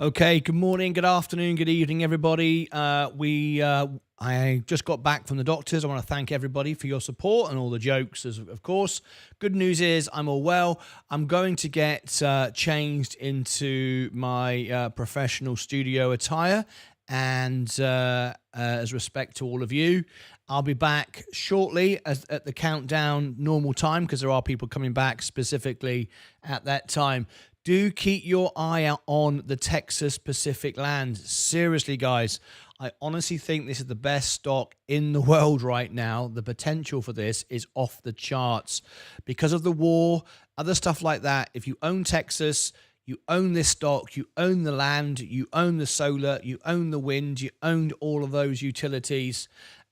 Okay, good morning, good afternoon, good evening, everybody. I just got back from the doctors. I want to thank everybody for your support and all the jokes, of course. Good news is I'm all well. I'm going to get changed into my professional studio attire, and as respect to all of you, I'll be back shortly at the countdown normal time, because there are people coming back specifically at that time. Do keep your eye out on the Texas Pacific land. Seriously, guys, I honestly think this is the best stock in the world right now. The potential for this is off the charts because of the war, other stuff like that. If you own Texas, you own this stock, you own the land, you own the solar, you own the wind, you owned all of those utilities.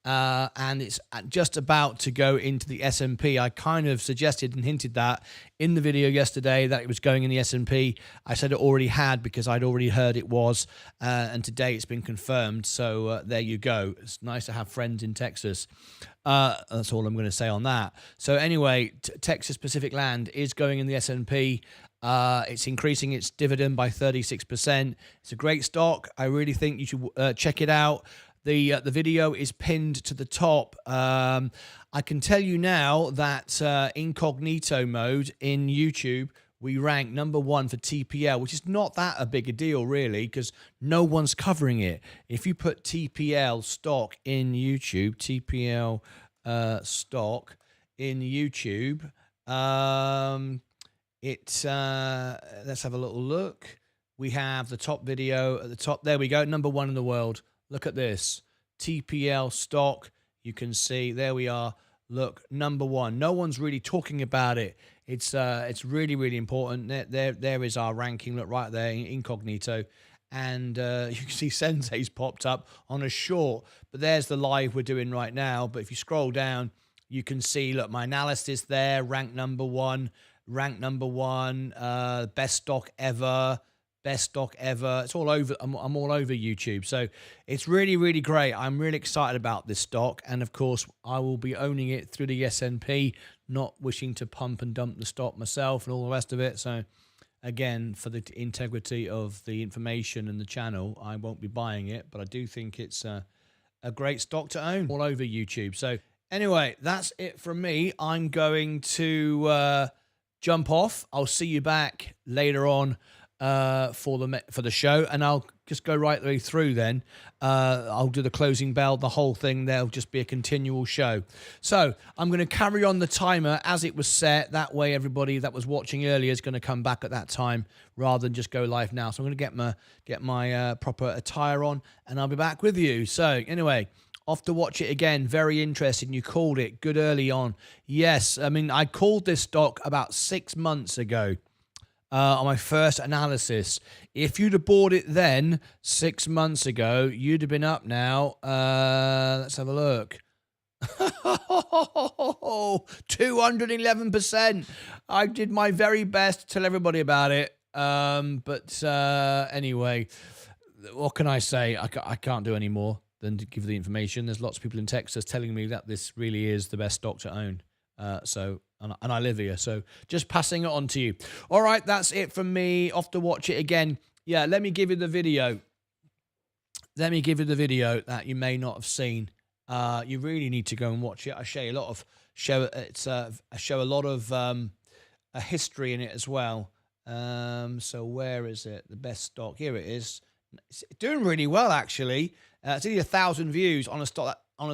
And it's just about to go into the S&P. I kind of suggested and hinted that in the video yesterday that it was going in the S&P. I said it already had because I'd already heard it was, and today it's been confirmed. So there you go. It's nice to have friends in Texas. That's all I'm going to say on that. So anyway, Texas Pacific Land is going in the S&P. It's increasing its dividend by 36%. It's a great stock. I really think you should check it out. The video is pinned to the top. I can tell you now that incognito mode in YouTube, we rank #1 for TPL, which is not that a big a deal, really, because no one's covering it. If you put TPL stock in YouTube, TPL stock in YouTube, let's have a little look. We have the top video at the top. There we go, #1 in the world. Look at this, TPL stock. You can see, there we are. Look, #1. No one's really talking about it. It's really, really important. There is our ranking. Look right there, incognito. And you can see Sensei's popped up on a short. But there's the live we're doing right now. But if you scroll down, you can see, look, my analysis there, ranked #1, ranked #1, best stock ever. Best stock ever. It's all over. I'm all over YouTube. So it's really, really great. I'm really excited about this stock. And of course, I will be owning it through the S&P, not wishing to pump and dump the stock myself and all the rest of it. So again, for the integrity of the information and the channel, I won't be buying it, but I do think it's a great stock to own all over YouTube. So anyway, that's it from me. I'm going to jump off. I'll see you back later on for the show, and I'll just go right the way through then. I'll do the closing bell, the whole thing. There'll just be a continual show. So I'm going to carry on the timer as it was set. That way everybody that was watching earlier is going to come back at that time rather than just go live now. So I'm going to get my proper attire on, and I'll be back with you. So anyway, off to watch it again. Very interesting. You called it good early on. Yes, I mean, I called this stock about 6 months ago. On my first analysis. If you'd have bought it then 6 months ago, you'd have been up now. Let's have a look. 211%. I did my very best to tell everybody about it. But anyway, what can I say? I can't do any more than to give the information. There's lots of people in Texas telling me that this really is the best stock to own. And I live here, so just passing it on to you. All right, that's it from me. Off to watch it again. Yeah, let me give you the video. Let me give you the video that you may not have seen. You really need to go and watch it. I show a lot of a history in it as well. So where is it? The best stock. Here it is. It's doing really well, actually. It's only 1,000 views on a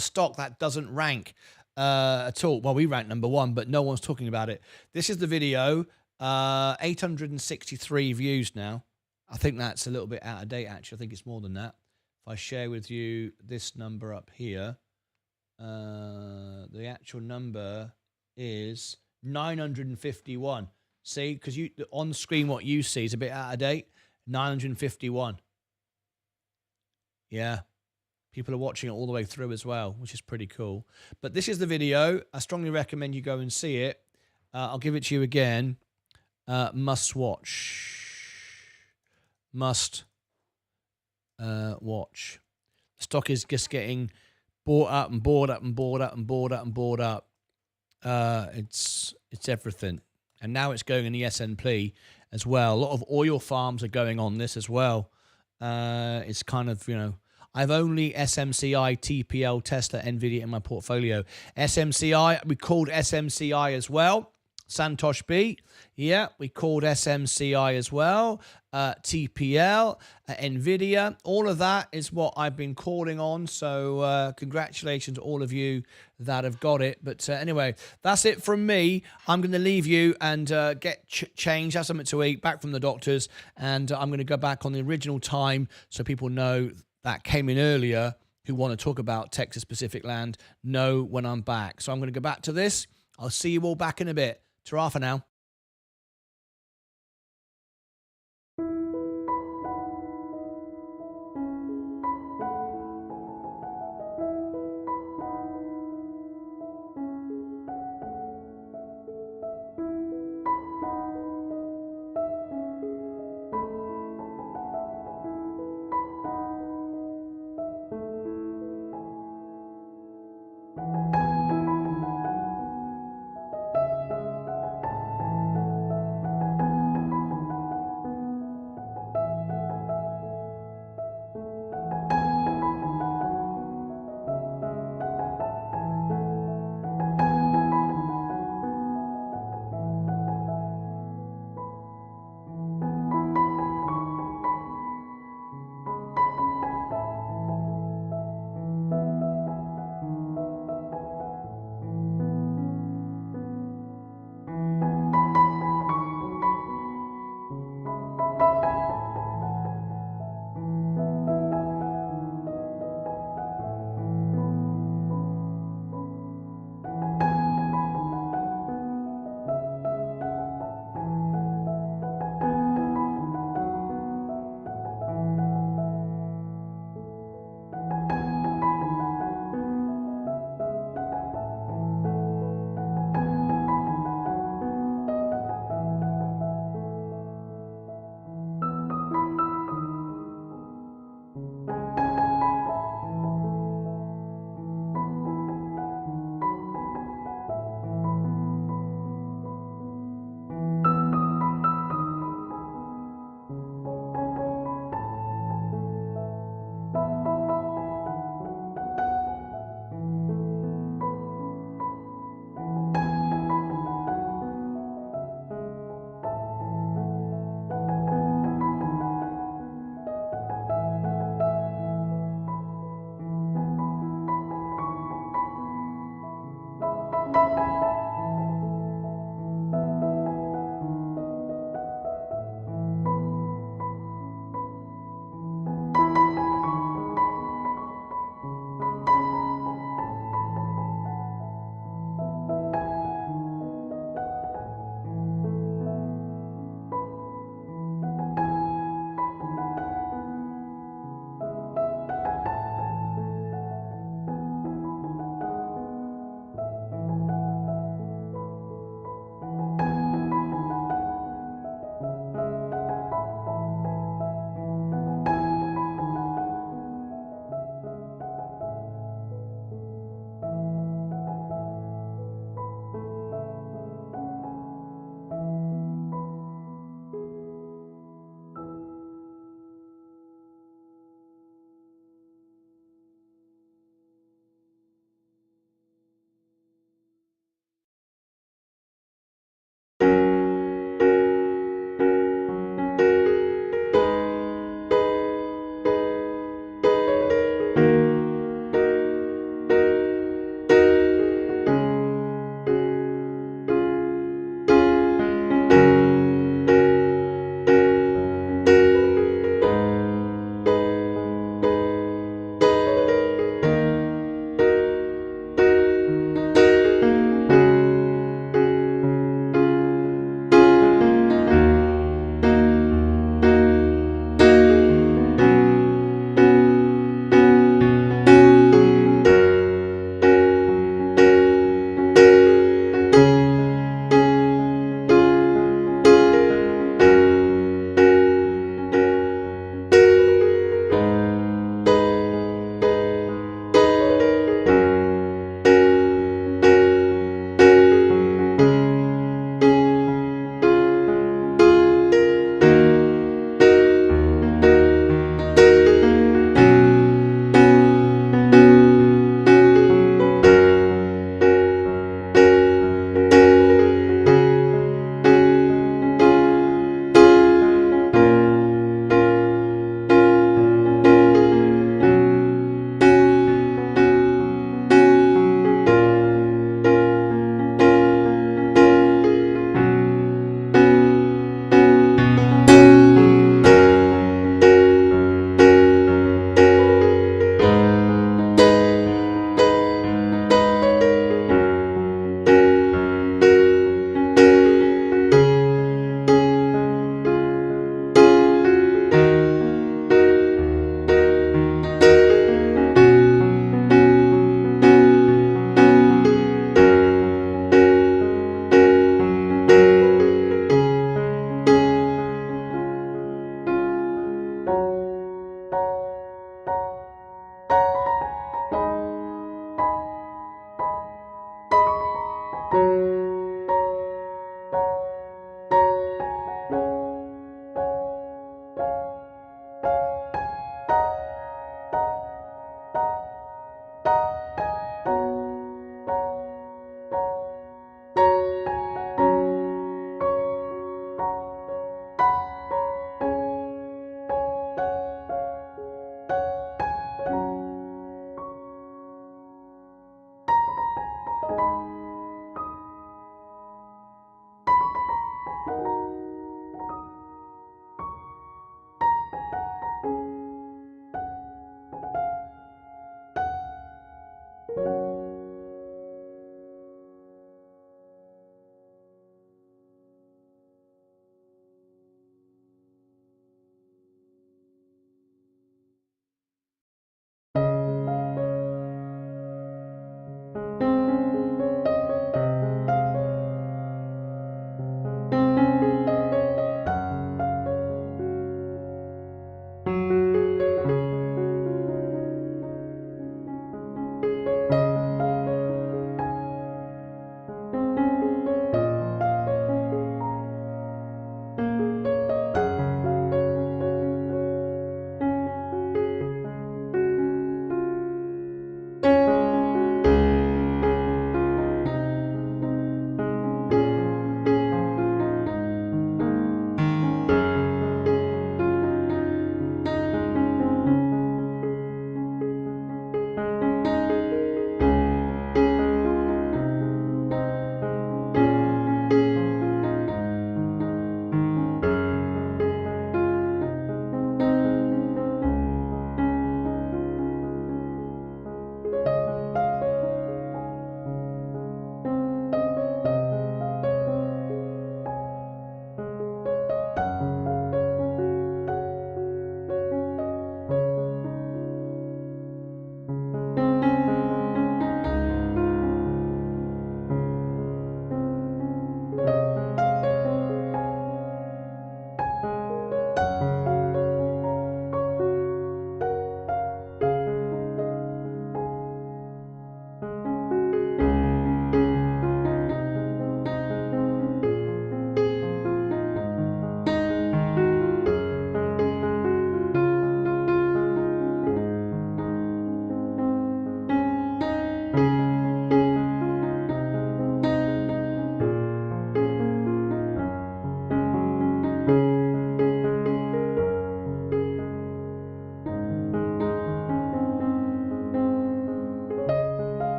stock that doesn't rank at all. Well, we rank #1, but no one's talking about it. This is the video. 863 views now. I think that's a little bit out of date, actually. I think it's more than that. If I share with you this number up here, the actual number is 951. See, because on screen what you see is a bit out of date. 951. Yeah. People are watching it all the way through as well, which is pretty cool. But this is the video. I strongly recommend you go and see it. I'll give it to you again. Must watch. Must watch. Stock is just getting bought up and bought up and bought up and bought up and bought up. It's everything. And now it's going in the S&P as well. A lot of oil farms are going on this as well. It's kind of, I've only SMCI, TPL, Tesla, Nvidia in my portfolio. SMCI, we called SMCI as well. Santosh B, yeah, we called SMCI as well. TPL, Nvidia, all of that is what I've been calling on. So congratulations to all of you that have got it. But anyway, that's it from me. I'm going to leave you and get changed, have something to eat, back from the doctors, and I'm going to go back on the original time so people know that came in earlier who want to talk about Texas Pacific land know when I'm back. So I'm going to go back to this. I'll see you all back in a bit. Ta-ra for now.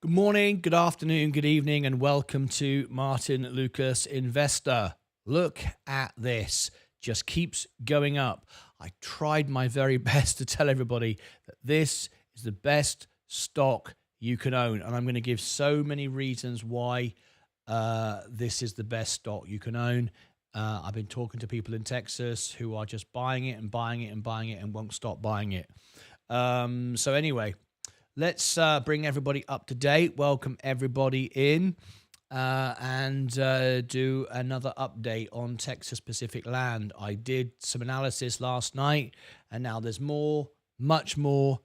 Good morning, good afternoon, good evening, and welcome to Martyn Lucas Investor. Look at this. Just keeps going up. I tried my very best to tell everybody that this is the best stock you can own. And I'm going to give so many reasons why this is the best stock you can own. I've been talking to people in Texas who are just buying it and buying it and buying it and won't stop buying it. So anyway, let's bring everybody up to date. Welcome everybody in and do another update on Texas Pacific land. I did some analysis last night and now there's more, much more.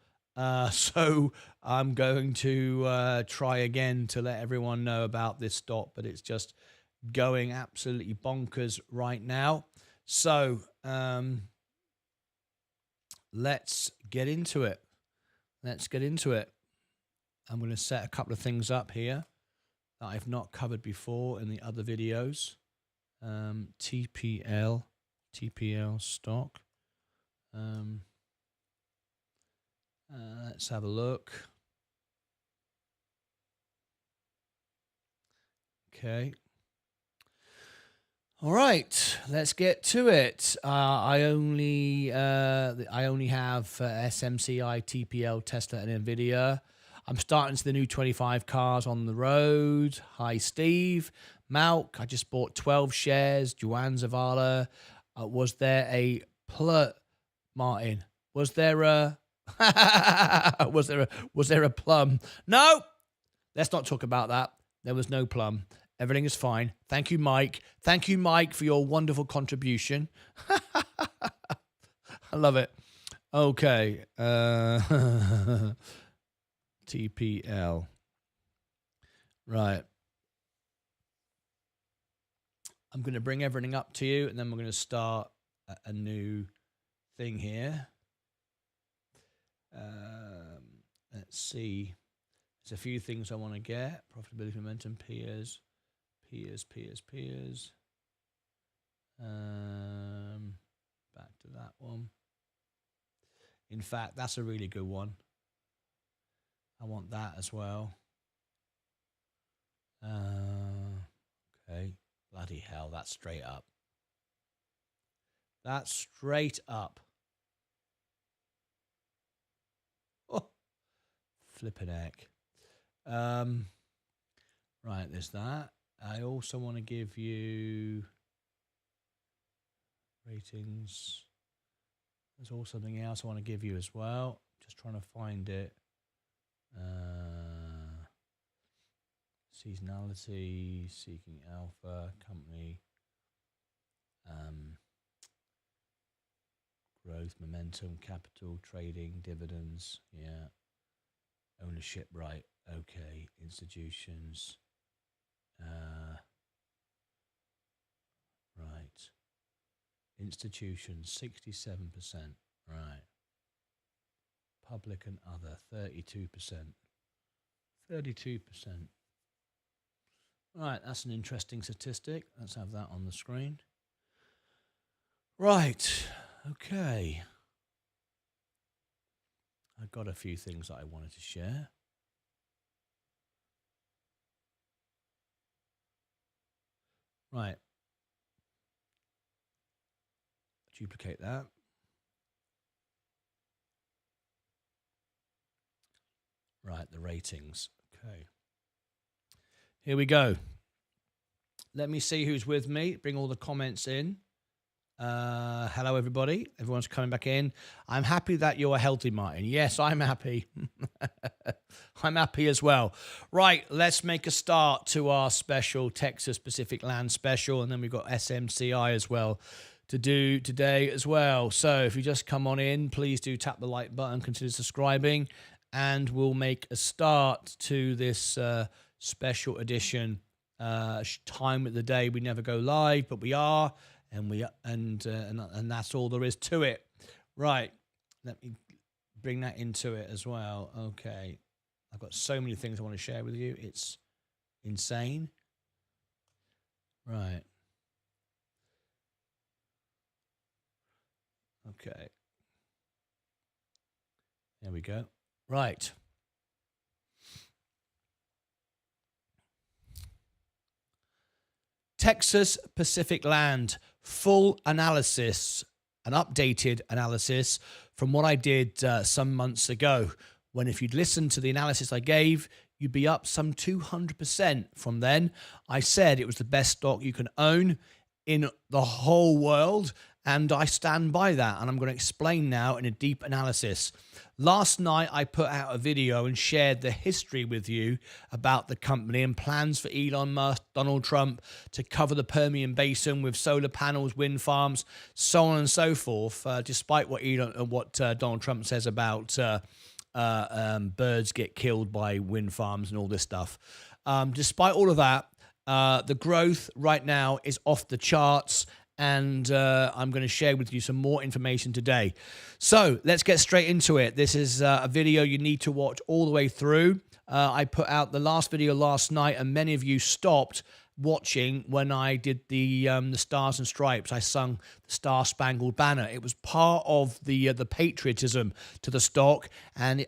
So I'm going to try again to let everyone know about this stock, but it's just going absolutely bonkers right now. So let's get into it. I'm going to set a couple of things up here that I've not covered before in the other videos. TPL stock. Let's have a look. Okay. All right, let's get to it. I only have SMCI, TPL, Tesla, and Nvidia. I'm starting to the new 25 cars on the road. Hi, Steve. Malk, I just bought 12 shares. Joanne Zavala. Was there a Martin? Was there a was there a plum? No. Let's not talk about that. There was no plum. Everything is fine. Thank you, Mike. Thank you, Mike, for your wonderful contribution. I love it. Okay. TPL. Right. I'm going to bring everything up to you, and then we're going to start a new thing here. Let's see. There's a few things I want to get. Profitability, momentum, peers. Back to that one. In fact, that's a really good one. I want that as well. Okay. Bloody hell, that's straight up. That's straight up. Oh, flipping heck. Right, there's that. I also want to give you ratings. There's also something else I want to give you as well. Just trying to find it. Seasonality, seeking alpha, company, growth, momentum, capital, trading, dividends. Yeah. Ownership, right. Okay. Institutions. Right. Institutions, 67%. Right. Public and other, 32%. 32%. Right, that's an interesting statistic. Let's have that on the screen. Right. Okay. I've got a few things that I wanted to share. Right. Duplicate that. Right, the ratings. Okay. Here we go. Let me see who's with me. Bring all the comments in. Hello, everybody. Everyone's coming back in. I'm happy that you're healthy, Martin. Yes, I'm happy. I'm happy as well. Right, let's make a start to our special Texas Pacific Land special, and then we've got SMCI as well to do today as well. So if you just come on in, please do tap the like button, consider subscribing, and we'll make a start to this special edition. Time of the day we never go live, but we are. And that's all there is to it. Right. Let me bring that into it as well. Okay. I've got so many things I want to share with you. It's insane. Right. Okay. There we go. Right. Texas Pacific Land, full analysis, an updated analysis from what I did some months ago, when if you'd listened to the analysis I gave, you'd be up some 200% from then. I said it was the best stock you can own in the whole world, and I stand by that, and I'm going to explain now in a deep analysis. Last night, I put out a video and shared the history with you about the company and plans for Elon Musk, Donald Trump to cover the Permian Basin with solar panels, wind farms, so on and so forth, despite what Donald Trump says about birds get killed by wind farms and all this stuff. Despite all of that, the growth right now is off the charts, and I'm going to share with you some more information today. So let's get straight into it. This is a video you need to watch all the way through. I put out the last video last night, and many of you stopped watching when I did the Stars and Stripes. I sung the Star Spangled Banner. It was part of the patriotism to the stock, and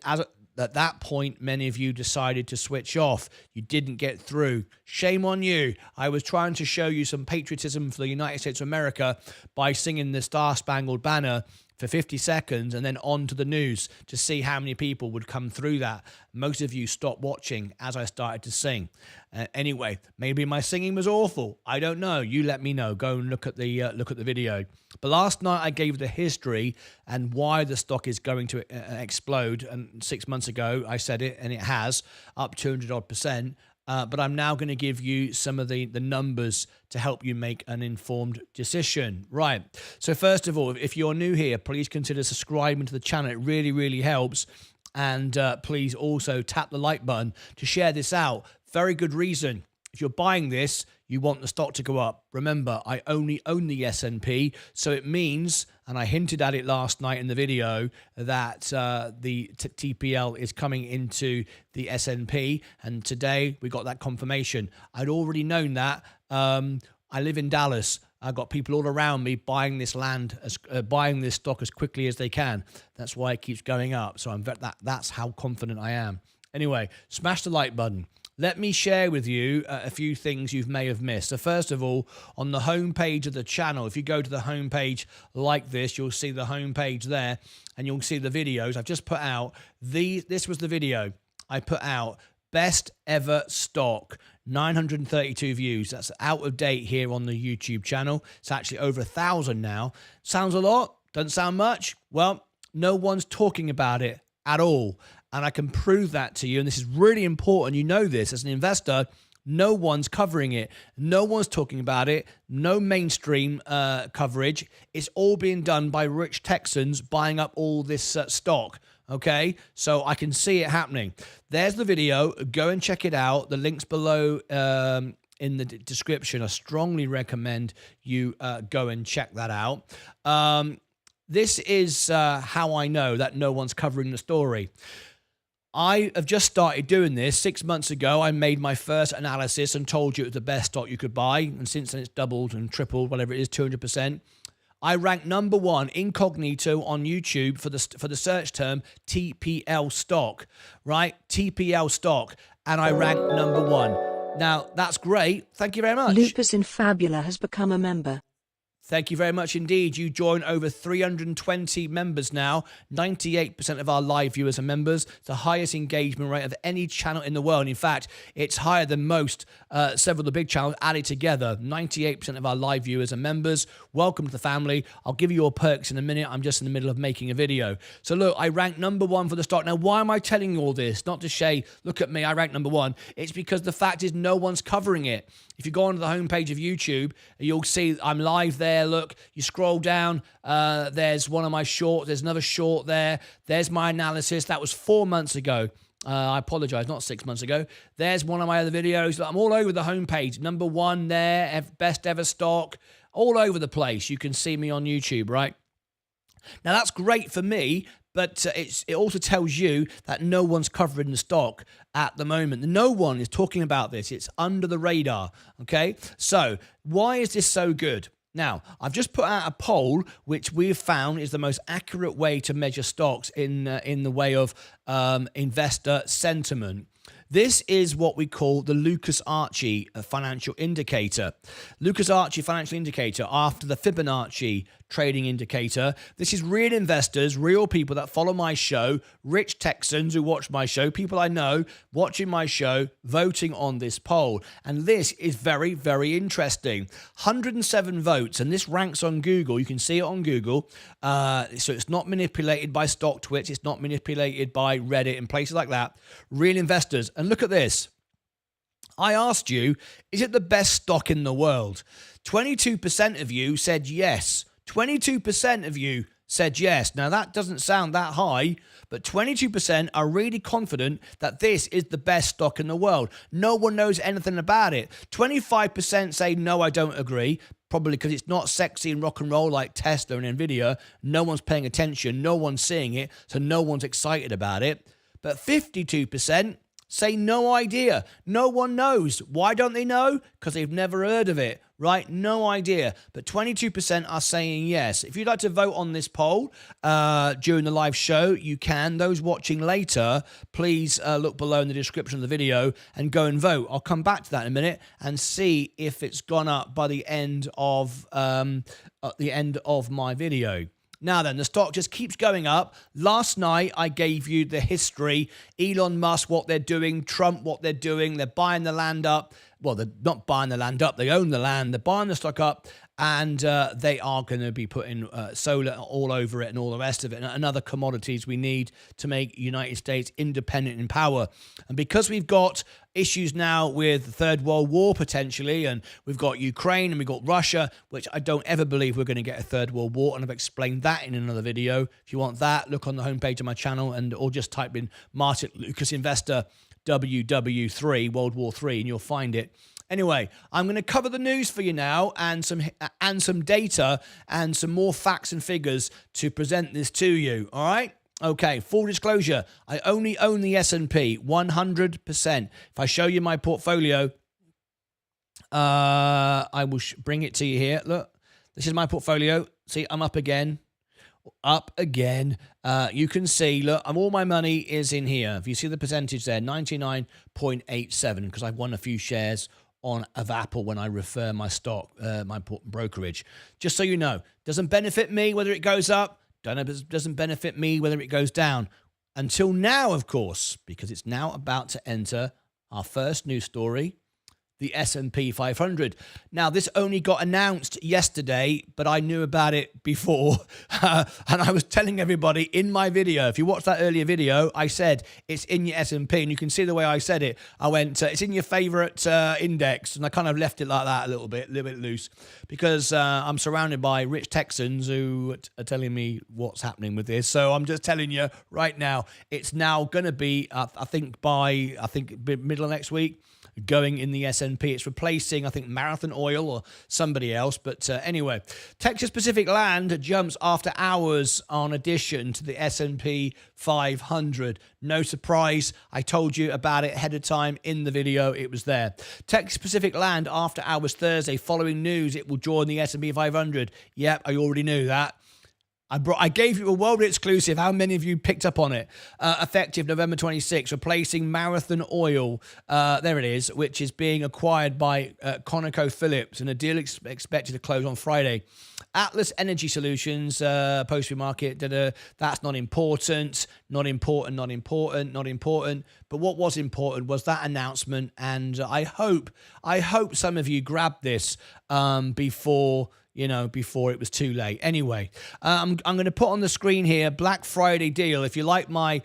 at that point, many of you decided to switch off. You didn't get through. Shame on you. I was trying to show you some patriotism for the United States of America by singing the Star Spangled Banner for 50 seconds and then on to the news to see how many people would come through that. Most of you stopped watching as I started to sing. Anyway, maybe my singing was awful. I don't know. You let me know. Go and look at the video. But last night I gave the history and why the stock is going to explode. And 6 months ago I said it, and it has, up 200%. But I'm now going to give you some of the numbers to help you make an informed decision. Right. So first of all, if you're new here, please consider subscribing to the channel. It really, really helps. And please also tap the like button to share this out. Very good reason. If you're buying this, you want the stock to go up. Remember, I only own the S&P, so it means, and I hinted at it last night in the video, that the TPL is coming into the S&P, and today we got that confirmation. I'd already known that. I live in Dallas. I've got people all around me buying this buying this stock as quickly as they can. That's why it keeps going up. So that's how confident I am. Anyway, smash the like button. Let me share with you a few things you may have missed. So first of all, on the homepage of the channel, if you go to the homepage like this, you'll see the homepage there, and you'll see the videos I've just put out. This was the video I put out. Best ever stock, 932 views. That's out of date here on the YouTube channel. It's actually over 1,000 now. Sounds a lot? Doesn't sound much? Well, no one's talking about it at all. And I can prove that to you. And this is really important. You know this as an investor. No one's covering it. No one's talking about it. No mainstream coverage. It's all being done by rich Texans buying up all this stock. Okay, so I can see it happening. There's the video. Go and check it out. The link's below in the description. I strongly recommend you go and check that out. This is how I know that no one's covering the story. I have just started doing this. 6 months ago, I made my first analysis and told you it was the best stock you could buy. And since then, it's doubled and tripled, whatever it is, 200%. I ranked #1 incognito on YouTube for the search term TPL stock, right? TPL stock. And I ranked #1. Now, that's great. Thank you very much. Lupus in Fabula has become a member. Thank you very much indeed. You join over 320 members now. 98% of our live viewers are members. It's the highest engagement rate of any channel in the world. In fact, it's higher than most, several of the big channels added together. 98% of our live viewers are members. Welcome to the family. I'll give you your perks in a minute. I'm just in the middle of making a video. So look, I ranked #1 for the stock. Now, why am I telling you all this? Not to say, look at me, I ranked #1. It's because the fact is no one's covering it. If you go onto the homepage of YouTube, you'll see I'm live there. Look, you scroll down, there's one of my shorts, there's another short there, there's my analysis. That was 4 months ago. I apologize, not 6 months ago. There's one of my other videos. I'm all over the homepage. #1 there, best ever stock, all over the place. You can see me on YouTube, right? Now, that's great for me, but it also tells you that no one's covering the stock at the moment. No one is talking about this. It's under the radar, okay? So why is this so good? Now, I've just put out a poll, which we've found is the most accurate way to measure stocks in the way of investor sentiment. This is what we call the Lucas Archie financial indicator. Lucas Archie financial indicator after the Fibonacci trading indicator. This is real investors, real people that follow my show, rich Texans who watch my show, people I know watching my show, voting on this poll. And this is very, very interesting. 107 votes, and this ranks on Google. You can see it on Google. So it's not manipulated by StockTwits. It's not manipulated by Reddit and places like that. Real investors. And look at this. I asked you, is it the best stock in the world? 22% of you said yes. 22% of you said yes. Now, that doesn't sound that high, but 22% are really confident that this is the best stock in the world. No one knows anything about it. 25% say, no, I don't agree, probably because it's not sexy and rock and roll like Tesla and Nvidia. No one's paying attention. No one's seeing it, so no one's excited about it. But 52% say no idea. No one knows. Why don't they know? Because they've never heard of it, right? No idea. But 22% are saying yes. If you'd like to vote on this poll during the live show, you can. Those watching later, please look below in the description of the video and go and vote. I'll come back to that in a minute and see if it's gone up by the end of my video. Now then, the stock just keeps going up. Last night, I gave you the history. Elon Musk, what they're doing. Trump, what they're doing. They're buying the land up. Well, they're not buying the land up. They own the land. They're buying the stock up. And they are going to be putting solar all over it and all the rest of it and other commodities we need to make United States independent in power. And because we've got issues now with the Third World War potentially, and we've got Ukraine and we've got Russia, which I don't ever believe we're going to get a Third World War, and I've explained that in another video. If you want that, look on the homepage of my channel or just type in Martyn Lucas Investor WW3, World War III, and you'll find it. Anyway, I'm going to cover the news for you now and some data and some more facts and figures to present this to you. All right? Okay, full disclosure, I only own the S&P 100%. If I show you my portfolio, I will bring it to you here. Look, this is my portfolio. See, I'm up again. Up again. You can see, look, all my money is in here. If you see the percentage there, 99.87, because I've won a few shares of Apple when I refer my stock, my brokerage. Just so you know, doesn't benefit me whether it goes up, doesn't benefit me whether it goes down. Until now, of course, because it's now about to enter our first news story, the S&P 500. Now, this only got announced yesterday, but I knew about it before. And I was telling everybody in my video, if you watched that earlier video, I said it's in your S&P. And you can see the way I said it. I went, it's in your favorite index. And I kind of left it like that a little bit loose. Because I'm surrounded by rich Texans who are telling me what's happening with this. So I'm just telling you right now, it's now going to be, I think middle of next week, going in the S&P. It's replacing, I think, Marathon Oil or somebody else. But anyway, Texas Pacific Land jumps after hours on addition to the S&P 500. No surprise. I told you about it ahead of time in the video. It was there. Texas Pacific Land after hours Thursday following news it will join the S&P 500. Yep, I already knew that. I gave you a world exclusive. How many of you picked up on it? Effective November 26, replacing Marathon Oil. There it is, which is being acquired by ConocoPhillips, and a deal expected to close on Friday. Atlas Energy Solutions, post-market, that's not important. Not important. But what was important was that announcement, and I hope some of you grabbed this before it was too late. Anyway, I'm going to put on the screen here Black Friday deal. If you like my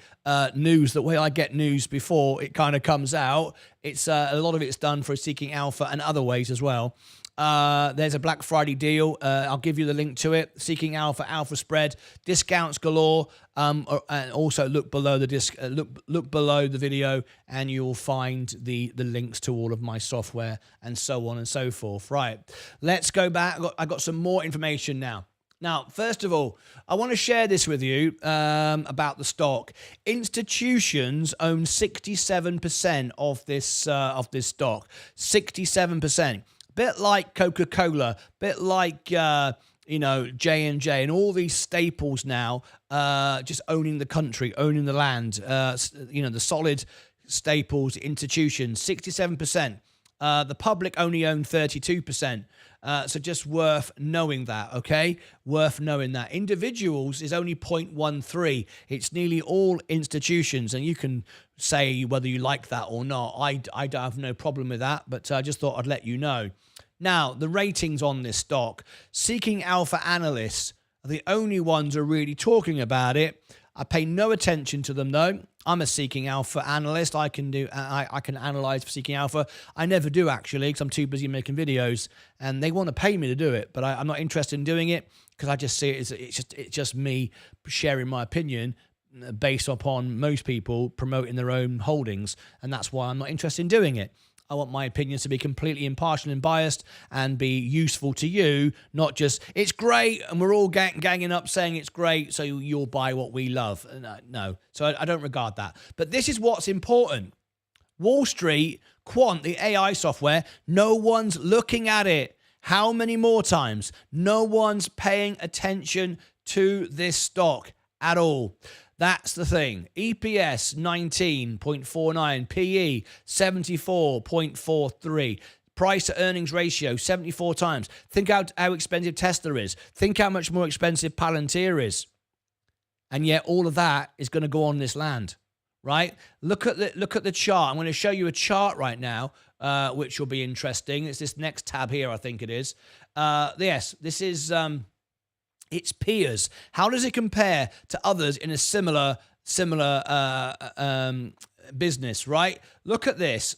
news, the way I get news before it kind of comes out, it's a lot of it's done for Seeking Alpha and other ways as well. There's a Black Friday deal. I'll give you the link to it. Seeking Alpha, Alpha Spread, discounts galore. And also look below the look below the video, and you'll find the links to all of my software and so on and so forth. Right, let's go back. I got some more information now. Now, first of all, I want to share this with you about the stock. Institutions own 67% of this stock. 67%. Bit like Coca-Cola. Bit like J&J and all these staples now. Just owning the country, owning the land. The solid staples, institutions, 67%. The public only own 32%. So just worth knowing that, okay? Worth knowing that. Individuals is only 0.13. It's nearly all institutions, and you can say whether you like that or not. I don't have no problem with that, but I just thought I'd let you know. Now, the ratings on this stock. Seeking Alpha analysts are the only ones who are really talking about it. I pay no attention to them, though. I'm a Seeking Alpha analyst. I can analyze for Seeking Alpha. I never do, actually, because I'm too busy making videos, and they want to pay me to do it, but I'm not interested in doing it because I just see it as it's just me sharing my opinion based upon most people promoting their own holdings, and that's why I'm not interested in doing it. I want my opinions to be completely impartial and biased and be useful to you, not just, it's great, and we're all ganging up saying it's great, so you'll buy what we love. No. So I don't regard that. But this is what's important. Wall Street, Quant, the AI software, no one's looking at it. How many more times? No one's paying attention to this stock at all. That's the thing. EPS 19.49, PE 74.43, price to earnings ratio 74 times. Think how expensive Tesla is. Think how much more expensive Palantir is. And yet all of that is going to go on this land, right? Look at the chart. I'm going to show you a chart right now, which will be interesting. It's this next tab here, I think it is. Yes, this is its peers. How does it compare to others in a similar business, right? Look at this.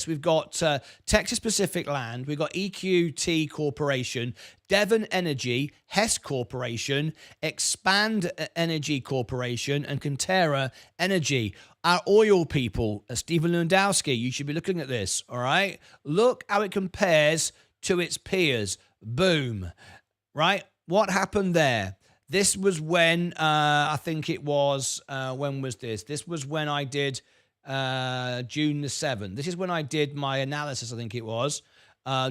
We've got Texas Pacific Land. We've got EQT Corporation, Devon Energy, Hess Corporation, Expand Energy Corporation, and Coterra Energy. Our oil people, Stephen Lewandowski, you should be looking at this, all right? Look how it compares to its peers. Boom, right? What happened there? This was when, I think it was, when was this? This was when I did June the 7th. This is when I did my analysis, I think it was,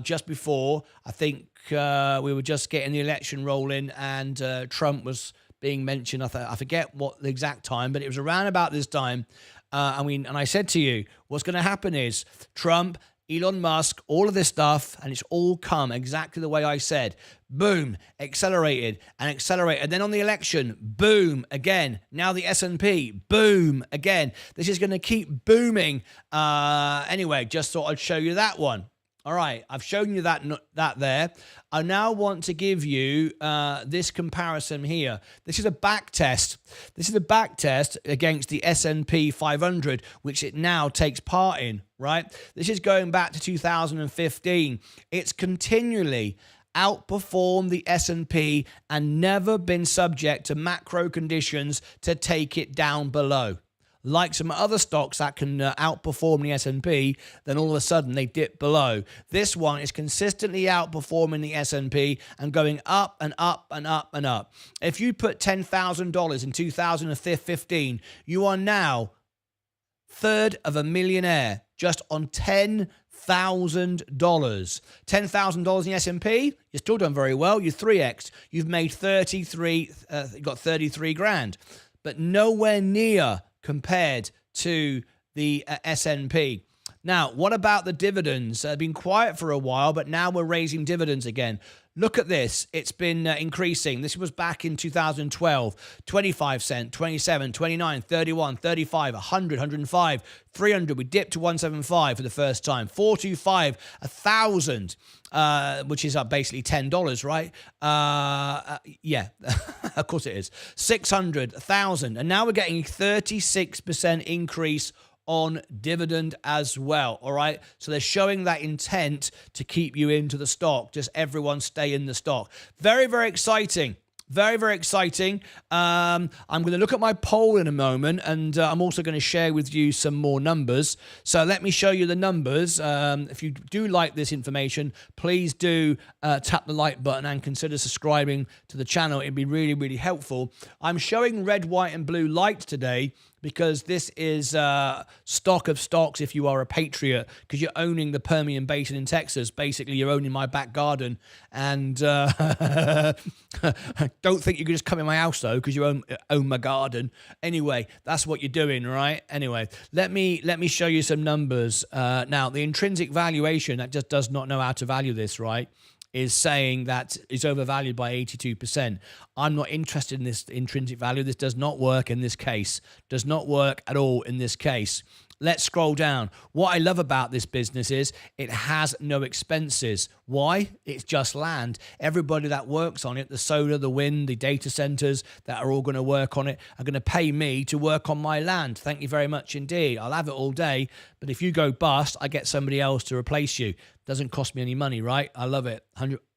just before. I think we were just getting the election rolling, and Trump was being mentioned. I forget what the exact time, but it was around about this time. And I said to you, what's going to happen is Trump, Elon Musk, all of this stuff, and it's all come exactly the way I said. Boom, accelerated. And then on the election, boom, again. Now the S&P, boom, again. This is going to keep booming. Anyway, just thought I'd show you that one. All right, I've shown you that there. I now want to give you this comparison here. This is a back test. This is a back test against the S&P 500, which it now takes part in, right? This is going back to 2015. It's continually outperformed the S&P and never been subject to macro conditions to take it down below. Like some other stocks that can outperform the S&P, then all of a sudden they dip below. This one is consistently outperforming the S&P and going up and up and up and up. If you put $10,000 in 2015, you are now third of a millionaire just on $10,000. $10,000 in the S&P, you're still doing very well. You're 3x. You've made 33. You got 33 grand, but nowhere near compared to the S&P. Now, what about the dividends? They've been quiet for a while, but now we're raising dividends again. Look at this. It's been increasing. This was back in 2012. 25 cents, 27, 29, 31, 35, 100, 105, 300. We dipped to 175 for the first time. 425, 1,000, which is basically $10, right? Yeah, of course it is. 600, 1,000. And now we're getting a 36% increase on dividend as well. All right. So they're showing that intent to keep you into the stock. Just everyone stay in the stock. Very, very exciting. Very, very exciting. I'm going to look at my poll in a moment, and I'm also going to share with you some more numbers. So let me show you the numbers. If you do like this information, please do tap the like button and consider subscribing to the channel. It'd be really, really helpful. I'm showing red, white, and blue light today because this is stock of stocks if you are a patriot, because you're owning the Permian Basin in Texas. Basically, you're owning my back garden. And don't think you can just come in my house, though, because you own my garden. Anyway, that's what you're doing, right? Anyway, let me show you some numbers. Now, the intrinsic valuation, that just does not know how to value this, right, is saying that it's overvalued by 82%. I'm not interested in this intrinsic value. This does not work in this case. Does not work at all in this case. Let's scroll down. What I love about this business is it has no expenses. Why? It's just land. Everybody that works on it, the solar, the wind, the data centers that are all going to work on it are going to pay me to work on my land. Thank you very much indeed. I'll have it all day, but if you go bust, I get somebody else to replace you. Doesn't cost me any money, right? I love it.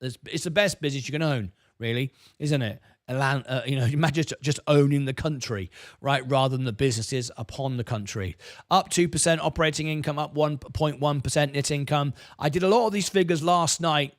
It's the best business you can own, really, isn't it? Land, imagine just owning the country, right, rather than the businesses upon the country. Up 2% operating income, up 1.1% net income. I did a lot of these figures last night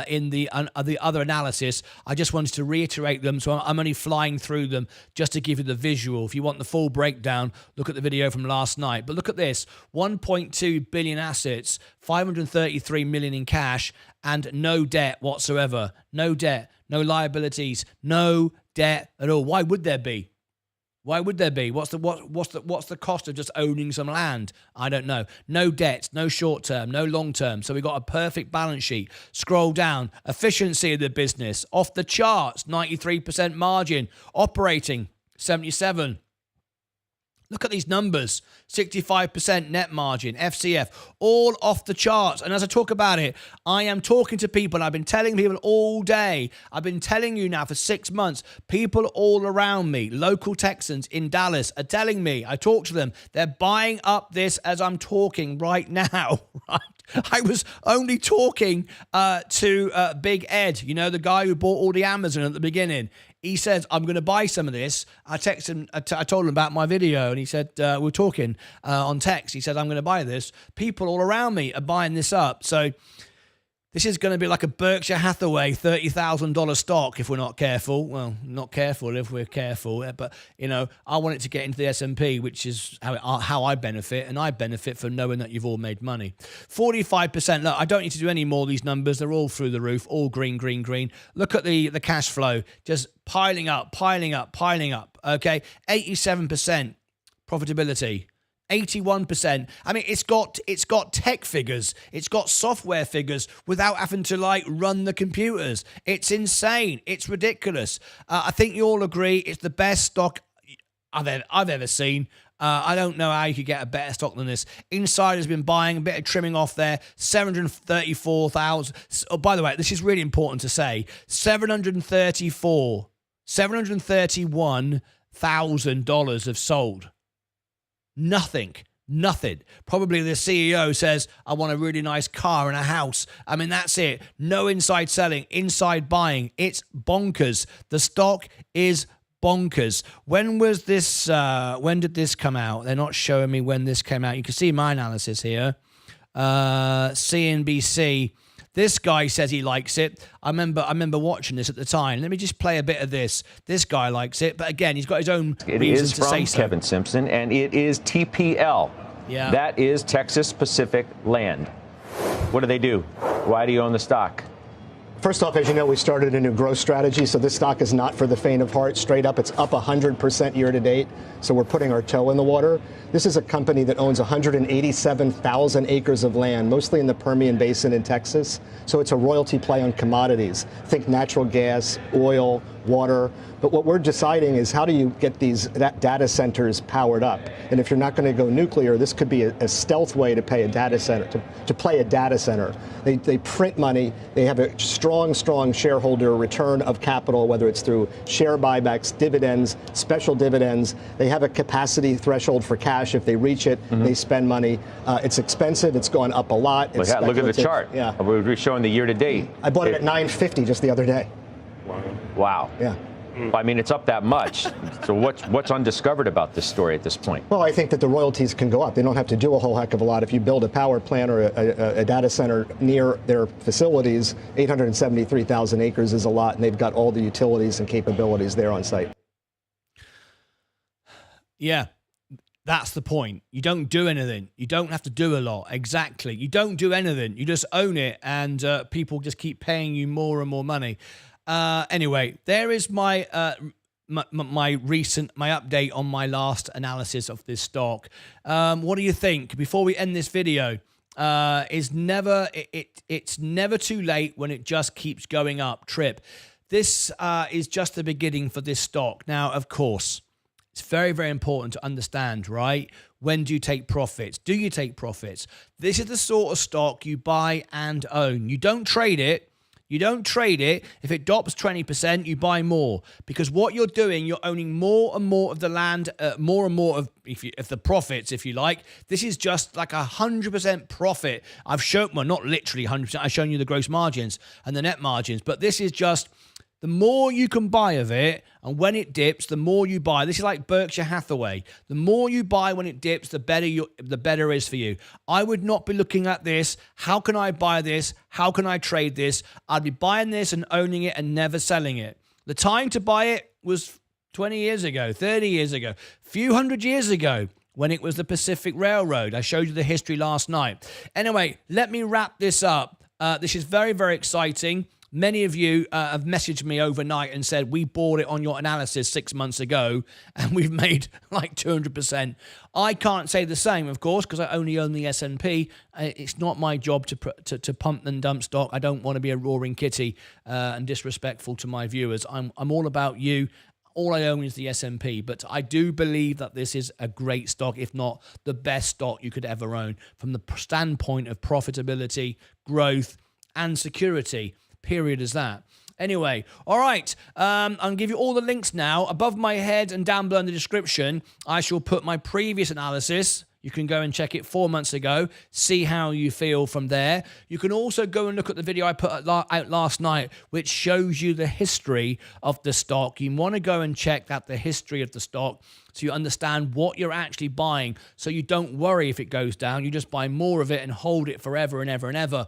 in the other analysis. I just wanted to reiterate them, so I'm only flying through them just to give you the visual. If you want the full breakdown, look at the video from last night. But look at this: 1.2 billion assets, 533 million in cash, and no debt whatsoever. No debt, no liabilities, no debt at all. Why would there be? Why would there be? What's the cost of just owning some land? I don't know. No debt, no short term, no long term. So we got a perfect balance sheet. Scroll down. Efficiency of the business off the charts. 93% margin. Operating 77%. Look at these numbers. 65% net margin, FCF, all off the charts. And as I talk about it, I am talking to people. I've been telling people all day. I've been telling you now for 6 months. People all around me, local Texans in Dallas, are telling me. I talk to them. They're buying up this as I'm talking right now. Right? I was only talking to Big Ed, the guy who bought all the Amazon at the beginning. He says, I'm going to buy some of this. I texted him, I told him about my video, and he said, we're talking on text. He said, I'm going to buy this. People all around me are buying this up. So this is going to be like a Berkshire Hathaway $30,000 stock if we're not careful. Well, not careful if we're careful, but I want it to get into the S&P, which is how I benefit, and I benefit from knowing that you've all made money. 45%. Look, I don't need to do any more of these numbers. They're all through the roof, all green, green, green. Look at the cash flow, just piling up. Okay, 87% profitability. 81%. I mean, it's got tech figures, it's got software figures without having to run the computers. It's insane. It's ridiculous. I think you all agree it's the best stock I've ever seen. I don't know how you could get a better stock than this. Insider's been buying a bit of trimming off there. 734,000. Oh, by the way, this is really important to say. $731,000 have sold. Nothing. Probably the CEO says, I want a really nice car and a house. I mean, that's it. No inside selling, inside buying. It's bonkers. The stock is bonkers. When was this? When did this come out? They're not showing me when this came out. You can see my analysis here. CNBC. This guy says he likes it. I remember watching this at the time. Let me just play a bit of this. This guy likes it, but again, he's got his own reason to say so. It is from Kevin Simpson, and it is TPL. Yeah. That is Texas Pacific Land. What do they do? Why do you own the stock? First off, as you know, we started a new growth strategy, so this stock is not for the faint of heart. Straight up, it's up 100% year to date, so we're putting our toe in the water. This is a company that owns 187,000 acres of land, mostly in the Permian Basin in Texas, so it's a royalty play on commodities. Think natural gas, oil, water. But what we're deciding is how do you get these data centers powered up? And if you're not going to go nuclear, this could be a stealth way to pay a data center, to play a data center. They print money. They have a strong shareholder return of capital, whether it's through share buybacks, dividends, special dividends. They have a capacity threshold for cash. If they reach it, they spend money. It's expensive. It's gone up a lot. Look at the chart. Yeah. We're showing the year to date. I bought it at $9.50 just the other day. Wow. Yeah. I mean, it's up that much. So what's undiscovered about this story at this point? Well, I think that the royalties can go up. They don't have to do a whole heck of a lot. If you build a power plant or a data center near their facilities, 873,000 acres is a lot, and they've got all the utilities and capabilities there on site. Yeah. That's the point. You don't do anything. You don't have to do a lot. Exactly. You don't do anything. You just own it, and people just keep paying you more and more money. Anyway, there is my update on my last analysis of this stock. What do you think? Before we end this video, it's never too late when it just keeps going up. Trip. This is just the beginning for this stock. Now, of course, it's very, very important to understand, right? When do you take profits? Do you take profits? This is the sort of stock you buy and own. You don't trade it. You don't trade it. If it drops 20%, you buy more, because what you're doing, you're owning more and more of the land, more and more of if the profits, if you like. This is just like 100% profit. I've shown, well, not literally 100%. I've shown you the gross margins and the net margins, but this is just the more you can buy of it, and when it dips, the more you buy. This is like Berkshire Hathaway. The more you buy when it dips, the better it is for you. I would not be looking at this. How can I buy this? How can I trade this? I'd be buying this and owning it and never selling it. The time to buy it was 20 years ago, 30 years ago, a few hundred years ago, when it was the Pacific Railroad. I showed you the history last night. Anyway, let me wrap this up. This is very, very exciting. Many of you have messaged me overnight and said, we bought it on your analysis 6 months ago and we've made like 200%. I can't say the same, of course, because I only own the S&P. It's not my job to pump and dump stock. I don't want to be a roaring kitty and disrespectful to my viewers. I'm all about you. All I own is the S&P, but I do believe that this is a great stock, if not the best stock you could ever own from the standpoint of profitability, growth, and security. Period is that. Anyway, all right. I'm going to give you all the links now. Above my head and down below in the description, I shall put my previous analysis. You can go and check it 4 months ago, see how you feel from there. You can also go and look at the video I put out last night, which shows you the history of the stock. You want to go and check out the history of the stock so you understand what you're actually buying, so you don't worry if it goes down. You just buy more of it and hold it forever and ever and ever.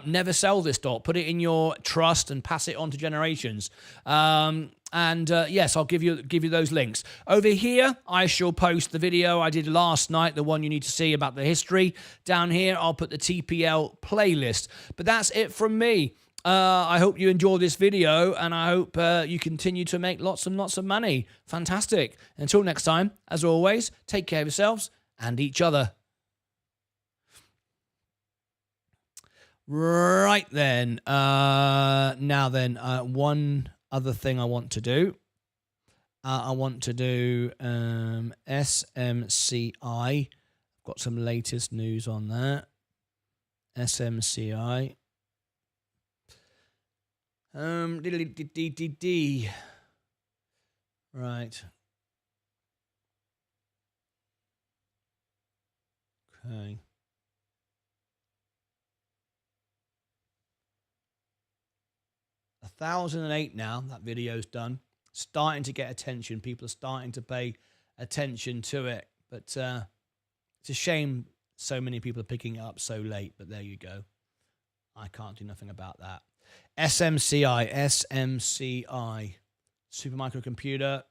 Never sell this stock. Put it in your trust and pass it on to generations. Yes, I'll give you those links. Over here, I shall post the video I did last night, the one you need to see about the history. Down here, I'll put the TPL playlist. But that's it from me. I hope you enjoy this video, and I hope you continue to make lots and lots of money. Fantastic. Until next time, as always, take care of yourselves and each other. Right then. Now then, one other thing I want to do. I want to do SMCI. I've got some latest news on that. SMCI. Right. Okay. $1,008 now. That video's done. Starting to get attention. People are starting to pay attention to it. But it's a shame so many people are picking it up so late. But there you go. I can't do nothing about that. SMCI. Supermicro computer.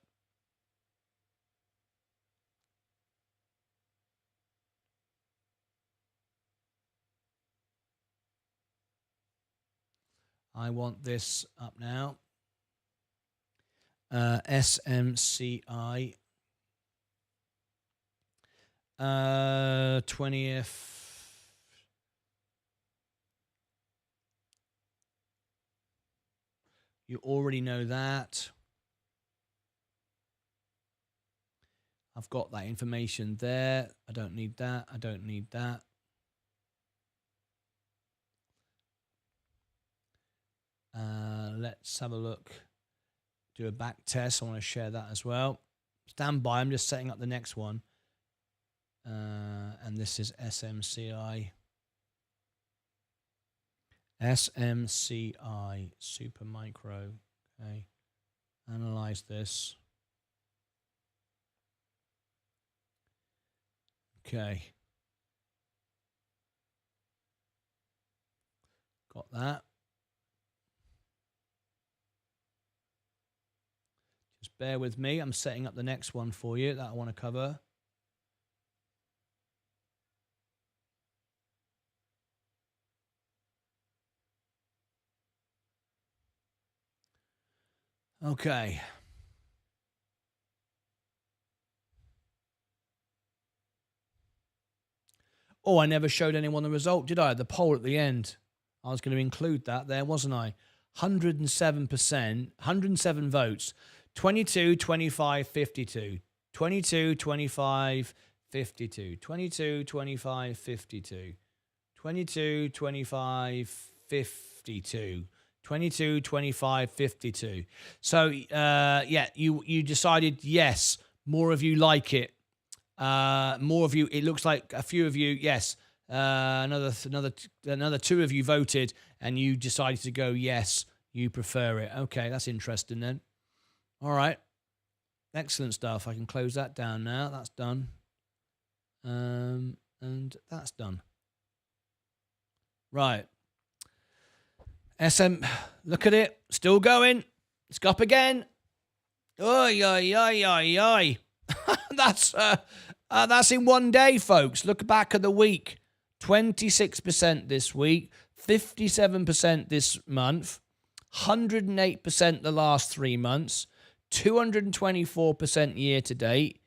I want this up now. SMCI. 20th. You already know that. I've got that information there. I don't need that. I don't need that. Let's have a look. Do a back test. I want to share that as well. Stand by. I'm just setting up the next one. And this is SMCI. SMCI. Supermicro. Okay. Analyze this. Okay. Got that. Just bear with me. I'm setting up the next one for you that I want to cover. Okay. Oh, I never showed anyone the result, did I? The poll at the end. I was going to include that there, wasn't I? 107%, 107 votes. 22, 25, 52. 22, 25, 52. 22, 25, 52. 22, 25, 52. 22, 25, 52. So, yeah, you decided, yes, more of you like it. More of you, it looks like a few of you, yes. Another two of you voted and you decided to go, yes, you prefer it. Okay, that's interesting then. All right. Excellent stuff. I can close that down now. That's done. And that's done. Right. Look at it. Still going. It's up again. Oi, oi, oi, oi, oi. That's in one day, folks. Look back at the week. 26% this week, 57% this month, 108% the last 3 months, 224% year to date,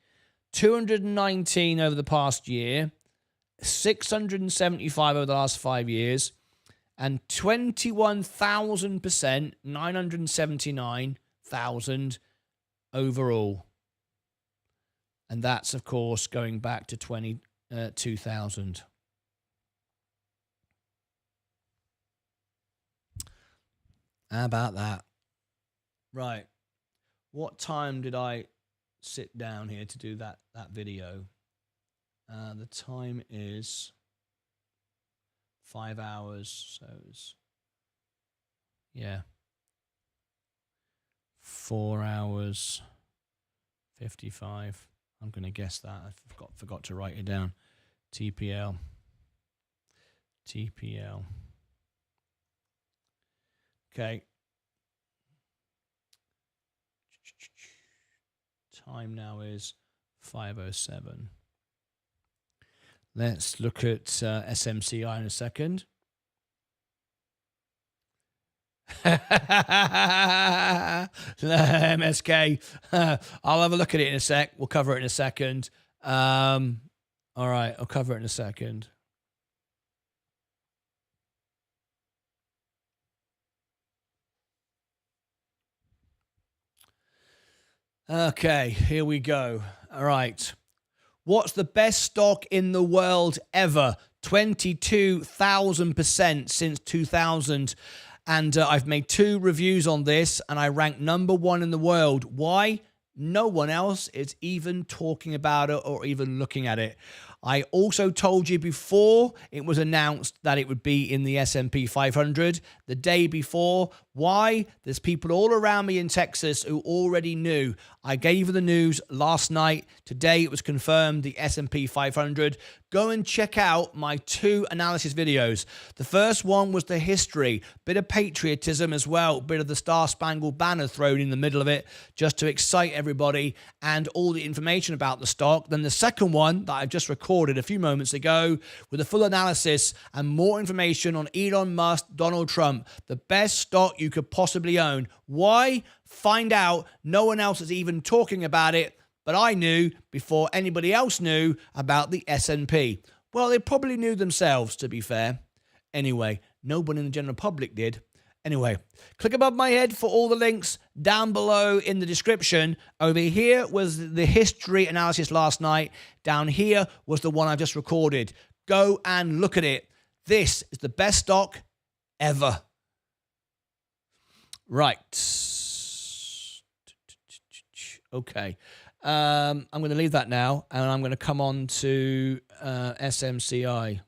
219 over the past year, 675 over the last 5 years, and 21,000%, 979,000 overall. And that's, of course, going back to 2000. How about that? Right. What time did I sit down here to do that video? The time is 5 hours. So it's, yeah, 4 hours 55. I'm going to guess that. I forgot to write it down. TPL. Okay. Time now is 5:07. Let's look at SMCI in a second. MSK. I'll have a look at it in a sec. We'll cover it in a second. All right, I'll cover it in a second. Okay, here we go. All right. What's the best stock in the world ever? 22,000% since 2000. And I've made 2 reviews on this, and I ranked #1 in the world. Why? No one else is even talking about it or even looking at it. I also told you before it was announced that it would be in the S&P 500 the day before. Why? There's people all around me in Texas who already knew. I gave you the news last night. Today it was confirmed, the S&P 500. Go and check out my 2 analysis videos. The first one was the history, bit of patriotism as well, bit of the Star-Spangled Banner thrown in the middle of it just to excite everybody, and all the information about the stock. Then the second one that I've just recorded a few moments ago with a full analysis and more information on Elon Musk, Donald Trump, the best stock you could possibly own. Why? Find out. No one else is even talking about it, but I knew before anybody else knew about the S&P. Well, they probably knew themselves, to be fair. Anyway, nobody in the general public did. Anyway, click above my head for all the links down below in the description. Over here was the history analysis last night. Down here was the one I just recorded. Go and look at it. This is the best stock ever. Right. Okay. I'm going to leave that now, and I'm going to come on to SMCI.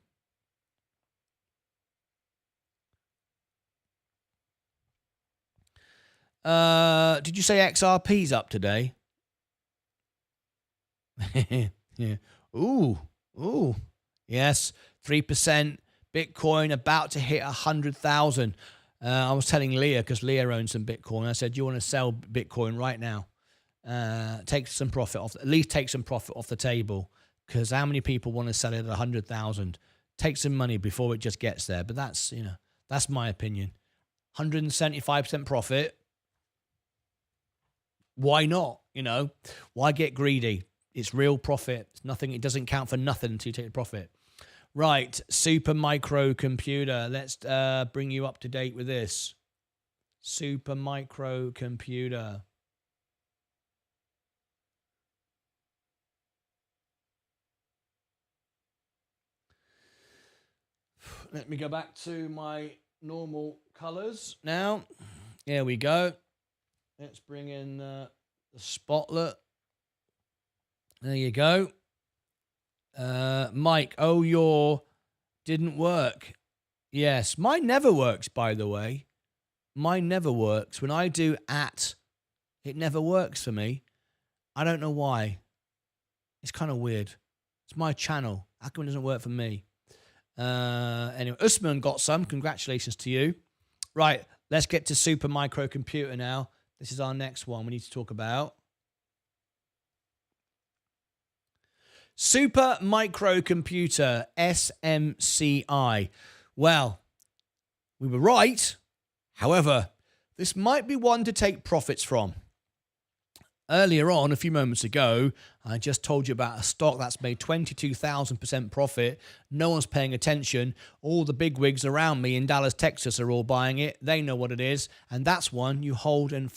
Did you say XRP's up today? Yeah. Ooh. Yes. 3%. Bitcoin about to hit 100,000. I was telling Leah, because Leah owns some Bitcoin. I said, "Do you want to sell Bitcoin right now? Take some profit off. At least take some profit off the table, because how many people want to sell it at 100,000? Take some money before it just gets there." But that's my opinion. 175% profit. why not? You know, why get greedy? It's real profit. It's nothing. It doesn't count for nothing until you take the profit. Right, super micro computer. Let's bring you up to date with this. Super micro computer. Let me go back to my normal colors now. Here we go. Let's bring in the spotlight. There you go. Mike, oh, your didn't work. Yes, mine never works, by the way. Mine never works. When I do it never works for me. I don't know why. It's kind of weird. It's my channel. How come it doesn't work for me? Anyway, Usman got some. Congratulations to you. Right, let's get to super microcomputer now. This is our next one we need to talk about. Super microcomputer, SMCI. Well, we were right. However, this might be one to take profits from. Earlier on, a few moments ago, I just told you about a stock that's made 22,000% profit. No one's paying attention. All the bigwigs around me in Dallas, Texas are all buying it. They know what it is. And that's one you hold and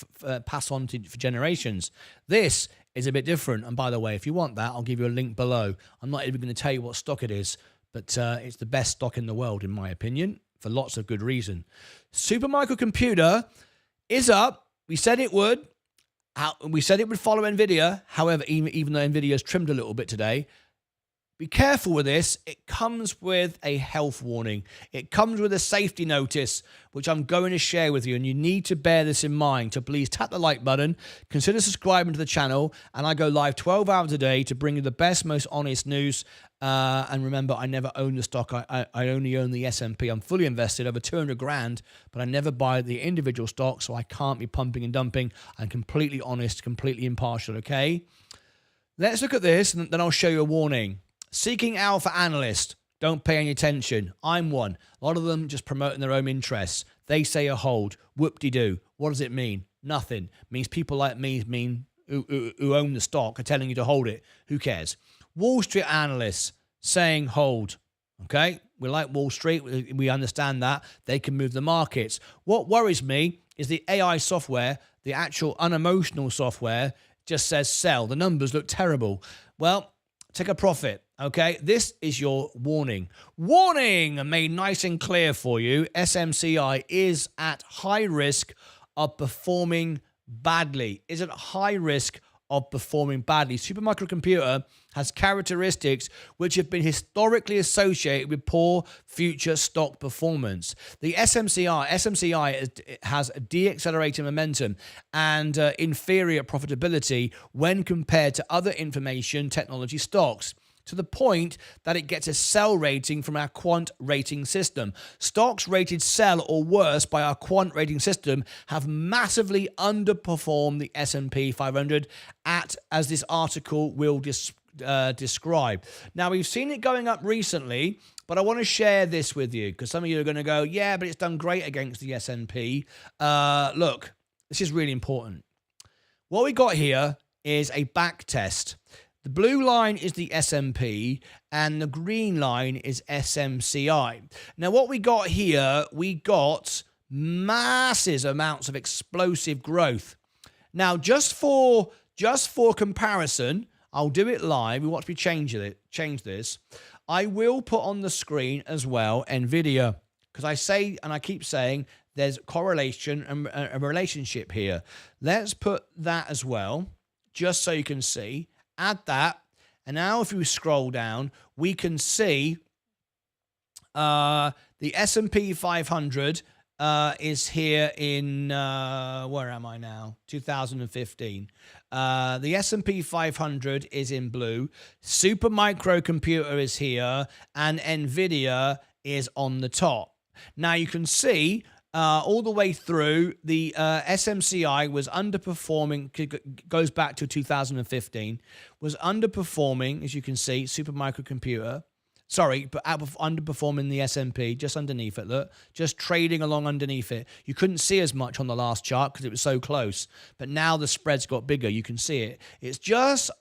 pass on for generations. This is a bit different. And by the way, if you want that, I'll give you a link below. I'm not even going to tell you what stock it is, but it's the best stock in the world, in my opinion, for lots of good reason. Super microcomputer is up. We said it would. We said it would follow NVIDIA. However, even though NVIDIA's trimmed a little bit today, be careful with this. It comes with a health warning. It comes with a safety notice, which I'm going to share with you, and you need to bear this in mind. So please tap the like button, consider subscribing to the channel, and I go live 12 hours a day to bring you the best, most honest news. And remember, I never own the stock. I only own the S&P. I'm fully invested, over 200 grand, but I never buy the individual stocks, so I can't be pumping and dumping. I'm completely honest, completely impartial, okay? Let's look at this, and then I'll show you a warning. Seeking alpha analyst. Don't pay any attention. I'm one. A lot of them just promoting their own interests. They say a hold. Whoop-de-doo. What does it mean? Nothing. It means people like me who own the stock are telling you to hold it. Who cares? Wall Street analysts saying hold. Okay? We like Wall Street. We understand that. They can move the markets. What worries me is the AI software, the actual unemotional software, just says sell. The numbers look terrible. Well, take a profit. Okay, this is your warning. Warning made nice and clear for you. SMCI is at high risk of performing badly. Is at high risk of performing badly. Super microcomputer has characteristics which have been historically associated with poor future stock performance. The SMCI has a deaccelerating momentum and inferior profitability when compared to other information technology stocks, to the point that it gets a sell rating from our quant rating system. Stocks rated sell or worse by our quant rating system have massively underperformed the S&P 500 as this article will describe. Now, we've seen it going up recently, but I want to share this with you because some of you are going to go, yeah, but it's done great against the S&P. Look, this is really important. What we got here is a back test. The blue line is the S&P and the green line is SMCI. Now, what we got here, we got massive amounts of explosive growth. Now, just for comparison, I'll do it live. We watch me change this. I will put on the screen as well NVIDIA, because I say, and I keep saying, there's correlation and a relationship here. Let's put that as well, just so you can see. Add that, and now if we scroll down, we can see the S&P 500 is here in, where am I now? 2015. The S&P 500 is in blue. Super microcomputer is here, and NVIDIA is on the top. Now you can see all the way through, the SMCI was underperforming, goes back to 2015, was underperforming, as you can see, super microcomputer. Sorry, but underperforming the S&P, just underneath it, look. Just trading along underneath it. You couldn't see as much on the last chart because it was so close. But now the spread's got bigger. You can see it. It's just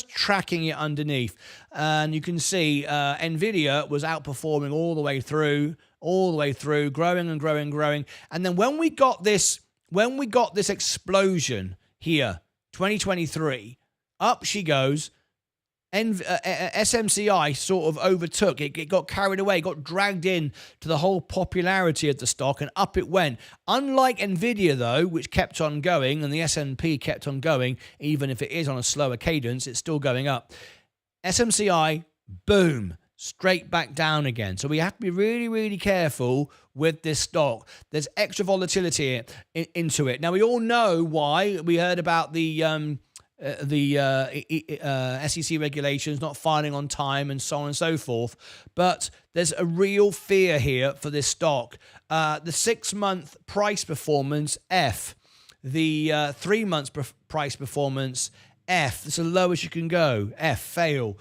tracking it underneath. And you can see NVIDIA was outperforming all the way through, growing and growing and growing. And then when we got this explosion here, 2023, up she goes. SMCI sort of overtook it. It got carried away, got dragged in to the whole popularity of the stock, and up it went. Unlike Nvidia, though, which kept on going, and the S&P kept on going, even if it is on a slower cadence, it's still going up. SMCI, boom, straight back down again. So we have to be really, really careful with this stock. There's extra volatility into it. Now, we all know why. We heard about the SEC regulations not filing on time and so on and so forth. But there's a real fear here for this stock. The 6-month price performance, F. The 3 months price performance, F. It's the lowest you can go. F, fail.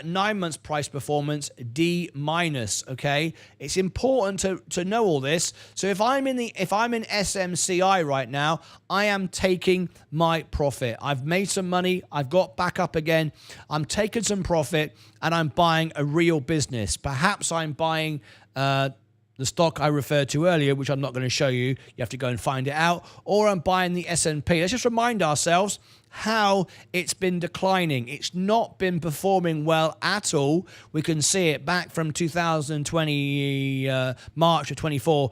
9 months price performance, D-. Okay, it's important to know all this. So if I'm in SMCI right now, I am taking my profit. I've made some money. I've got back up again. I'm taking some profit, and I'm buying a real business. Perhaps I'm buying the stock I referred to earlier, which I'm not going to show you. You have to go and find it out. Or I'm buying the S&P. Let's just remind ourselves how it's been declining. It's not been performing well at all. We can see it back from 2020, March of 24,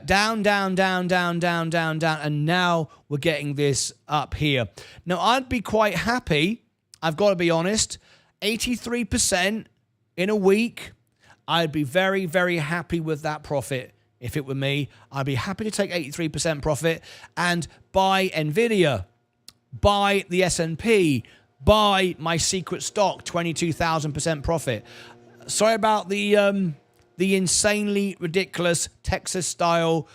down, and now we're getting this up here. Now, I'd be quite happy, I've got to be honest, 83% in a week. I'd be very, very happy with that profit. If it were me, I'd be happy to take 83% profit and buy NVIDIA, buy the S&P, buy my secret stock, 22,000% profit. Sorry about the insanely ridiculous Texas-style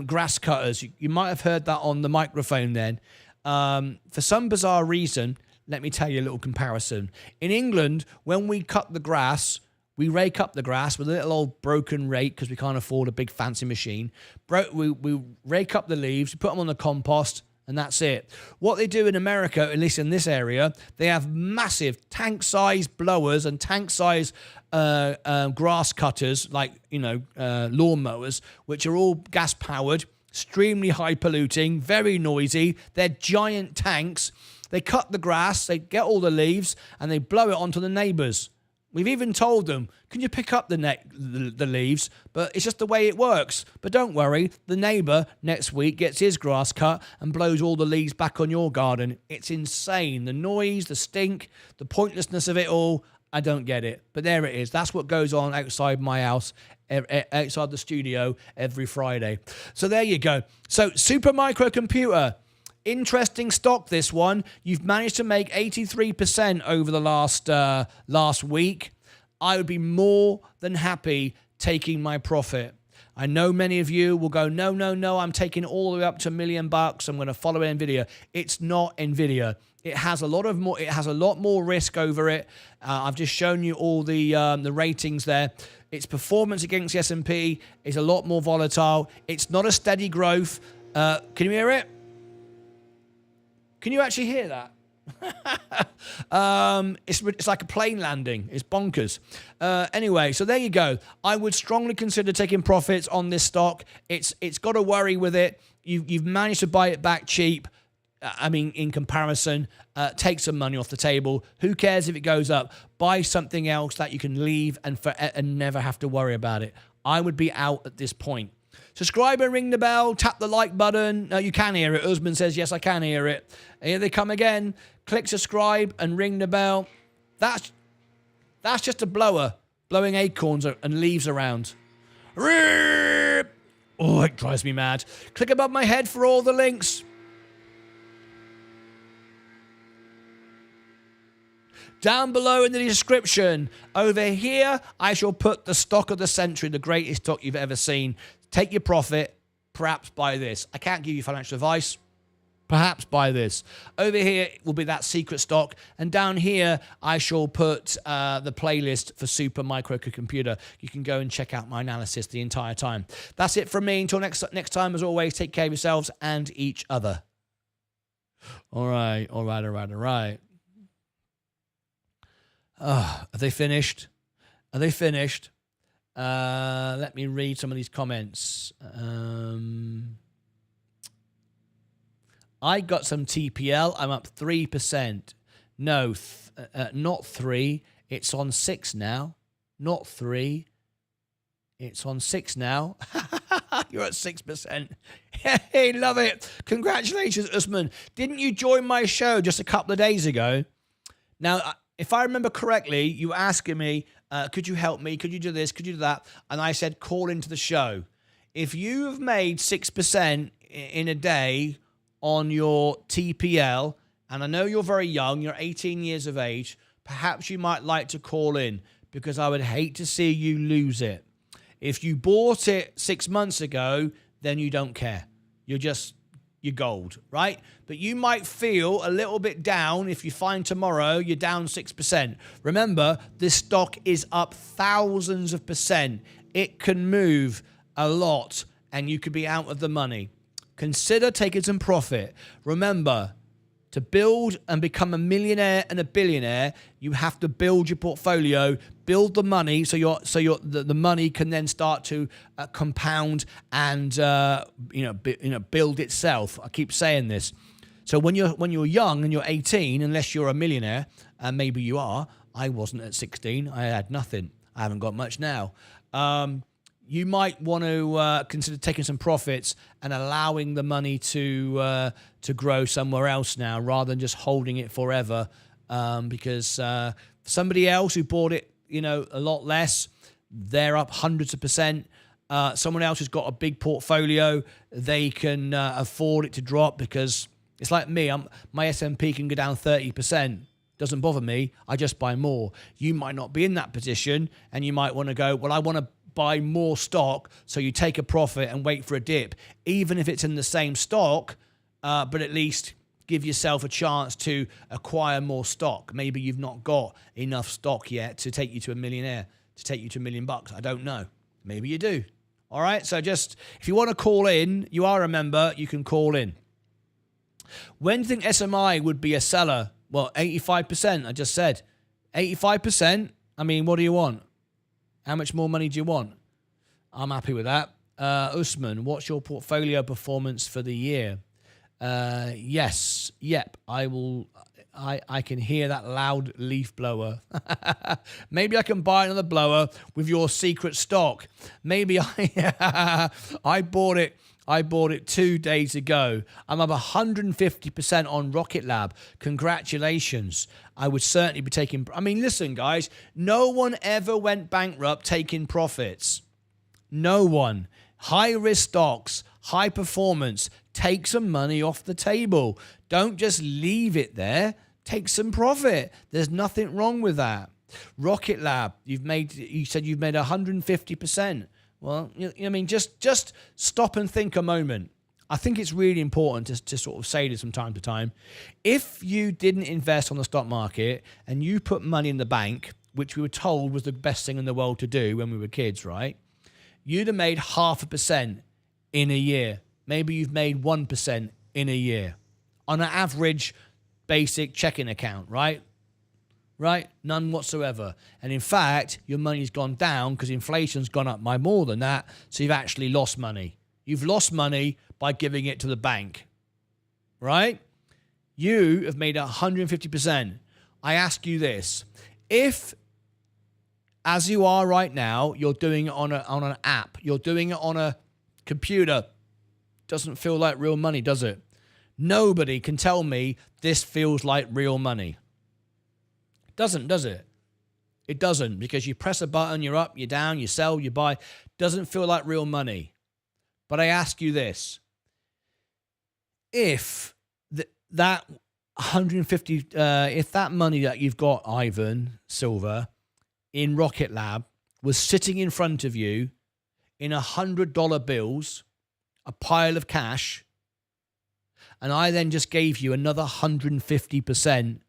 grass cutters. You might have heard that on the microphone then. For some bizarre reason, let me tell you a little comparison. In England, when we cut the grass, we rake up the grass with a little old broken rake because we can't afford a big fancy machine. We rake up the leaves, we put them on the compost, and that's it. What they do in America, at least in this area, they have massive tank-sized blowers and tank-sized grass cutters, like, lawn mowers, which are all gas-powered, extremely high-polluting, very noisy. They're giant tanks. They cut the grass, they get all the leaves, and they blow it onto the neighbours. We've even told them, can you pick up the leaves? But it's just the way it works. But don't worry, the neighbour next week gets his grass cut and blows all the leaves back on your garden. It's insane. The noise, the stink, the pointlessness of it all, I don't get it. But there it is. That's what goes on outside my house, outside the studio every Friday. So there you go. So Super Microcomputer. Interesting stock, this one. You've managed to make 83% over the last week. I would be more than happy taking my profit. I know many of you will go, no, I'm taking all the way up to $1 million. I'm going to follow NVIDIA. It's not NVIDIA. It has a lot more risk over it. I've just shown you all the ratings there. Its performance against the S&P is a lot more volatile. It's not a steady growth. Can you hear it? Can you actually hear that? It's like a plane landing. It's bonkers. Anyway, so there you go. I would strongly consider taking profits on this stock. It's got a worry with it. You've managed to buy it back cheap. In comparison, take some money off the table. Who cares if it goes up? Buy something else that you can leave and never have to worry about it. I would be out at this point. Subscribe and ring the bell. Tap the like button. No, you can hear it. Usman says, yes, I can hear it. Here they come again. Click subscribe and ring the bell. That's just a blower blowing acorns and leaves around. Oh, it drives me mad. Click above my head for all the links. Down below in the description. Over here, I shall put the stock of the century, the greatest stock you've ever seen. Take your profit, perhaps buy this. I can't give you financial advice. Perhaps buy this. Over here will be that secret stock. And down here, I shall put the playlist for Super Microcomputer. You can go and check out my analysis the entire time. That's it from me. Until next time, as always, take care of yourselves and each other. All right. Are they finished? Are they finished? Let me read some of these comments. I got some TPL. I'm up 3%. No, not 3. It's on 6 now. Not 3. It's on 6 now. You're at 6%. Hey, love it. Congratulations, Usman. Didn't you join my show just a couple of days ago? Now, if I remember correctly, you were asking me, could you help me? Could you do this? Could you do that? And I said, call into the show. If you have made 6% in a day on your TPL, and I know you're very young, you're 18 years of age, perhaps you might like to call in, because I would hate to see you lose it. If you bought it 6 months ago, then you don't care. You're gold, right? But you might feel a little bit down if you find tomorrow you're down 6%. Remember, this stock is up thousands of percent. It can move a lot, and you could be out of the money. Consider taking some profit. Remember, to build and become a millionaire and a billionaire, you have to build your portfolio, build the money, so the money can then start to compound and build itself. I keep saying this. So when you're young and you're 18, unless you're a millionaire, and maybe you are, I wasn't at 16. I had nothing. I haven't got much now. You might want to consider taking some profits and allowing the money to grow somewhere else now, rather than just holding it forever. Because somebody else who bought it, a lot less, they're up hundreds of percent. Someone else who's got a big portfolio, they can afford it to drop, because it's like me. My S&P can go down 30%. Doesn't bother me. I just buy more. You might not be in that position, and you might want to go, well, I want to buy more stock, so you take a profit and wait for a dip, even if it's in the same stock, but at least give yourself a chance to acquire more stock. Maybe you've not got enough stock yet to take you to a millionaire, to take you to $1 million. I don't know. Maybe you do. All right. So just, if you want to call in, you are a member, you can call in. When do you think SMI would be a seller? Well, 85%. I just said 85%. I mean, what do you want? How much more money do you want? I'm happy with that. Usman, what's your portfolio performance for the year? Yes. Yep. I will. I can hear that loud leaf blower. Maybe I can buy another blower with your secret stock. Maybe I bought it. I bought it 2 days ago. I'm up 150% on Rocket Lab. Congratulations. I would certainly be taking... I mean, listen, guys. No one ever went bankrupt taking profits. No one. High-risk stocks, high performance. Take some money off the table. Don't just leave it there. Take some profit. There's nothing wrong with that. Rocket Lab, you said you've made 150%. Well, I mean, just stop and think a moment. I think it's really important to sort of say this from time to time. If you didn't invest on the stock market and you put money in the bank, which we were told was the best thing in the world to do when we were kids, right? You'd have made 0.5% in a year. Maybe you've made 1% in a year on an average basic checking account, right? Right? None whatsoever. And in fact, your money's gone down because inflation's gone up by more than that. So you've actually lost money. You've lost money by giving it to the bank, right? You have made 150%. I ask you this. If, as you are right now, you're doing it on an app, you're doing it on a computer, doesn't feel like real money, does it? Nobody can tell me this feels like real money. Doesn't, does it? It doesn't, because you press a button, you're up, you're down, you sell, you buy. Doesn't feel like real money. But I ask you this. If that 150, if that money that you've got, Ivan Silver, in Rocket Lab was sitting in front of you in $100 bills, a pile of cash, and I then just gave you another 150%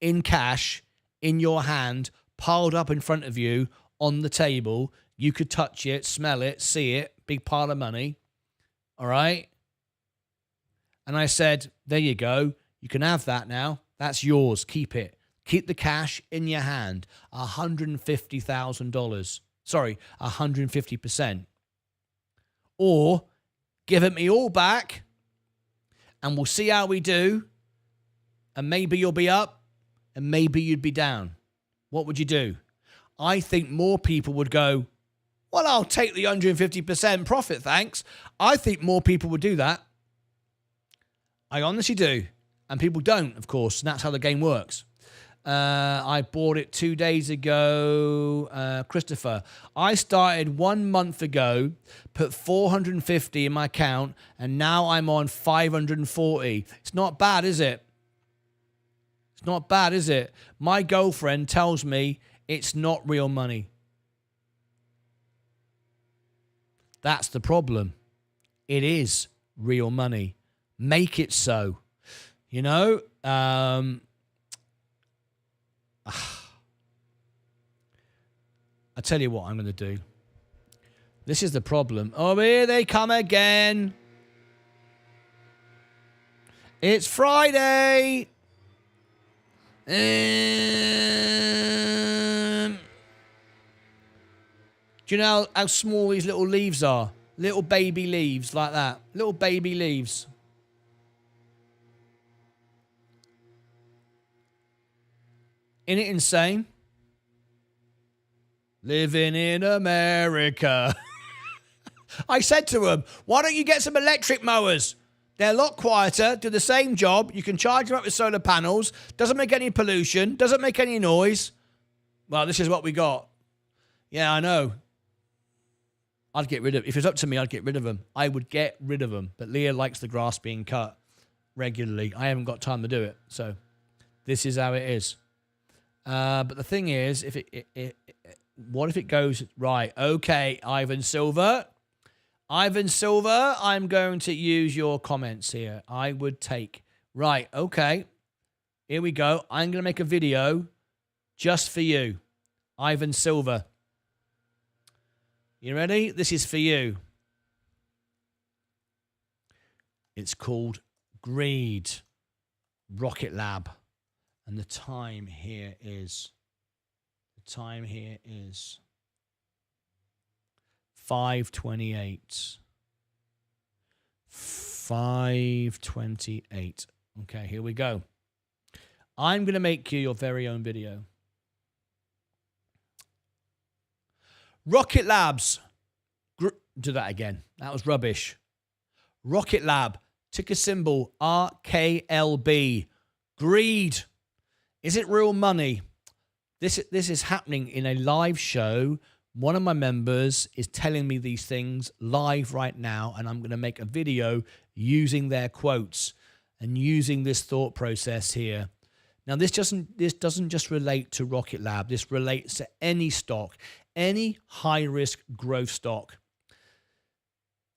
in cash in your hand, piled up in front of you on the table, you could touch it, smell it, see it, big pile of money, all right? And I said, there you go. You can have that now. That's yours. Keep it. Keep the cash in your hand. $150,000. Sorry, 150%. Or give it me all back and we'll see how we do. And maybe you'll be up and maybe you'd be down. What would you do? I think more people would go, well, I'll take the 150% profit, thanks. I think more people would do that. I honestly do. And people don't, of course. And that's how the game works. I bought it 2 days ago. Christopher, I started 1 month ago, put 450 in my account, and now I'm on 540. It's not bad, is it? It's not bad, is it? My girlfriend tells me it's not real money. That's the problem. It is real money. Make it so. You know? I tell you what I'm going to do. This is the problem. Oh, here they come again. It's Friday. Do you know how small these little leaves are? Little baby leaves like that. Little baby leaves. Isn't it insane? Living in America. I said to him, why don't you get some electric mowers? They're a lot quieter, do the same job. You can charge them up with solar panels. Doesn't make any pollution. Doesn't make any noise. Well, this is what we got. Yeah, I know. I'd get rid of, if it's up to me, I'd get rid of them. I would get rid of them. But Leah likes the grass being cut regularly. I haven't got time to do it. So this is how it is. But the thing is, what if it goes right? Okay, Ivan Silver, I'm going to use your comments here. I would take right. Okay, here we go. I'm going to make a video just for you, Ivan Silver. You ready? This is for you. It's called Greed Rocket Lab. And the time here is 5:28. 5:28. Okay, here we go. I'm going to make you your very own video. Rocket Labs. Do that again. That was rubbish. Rocket Lab. Ticker symbol RKLB. Greed. Is it real money? This is happening in a live show. One of my members is telling me these things live right now, and I'm going to make a video using their quotes and using this thought process here. Now, this doesn't just relate to Rocket Lab. This relates to any stock, any high-risk growth stock.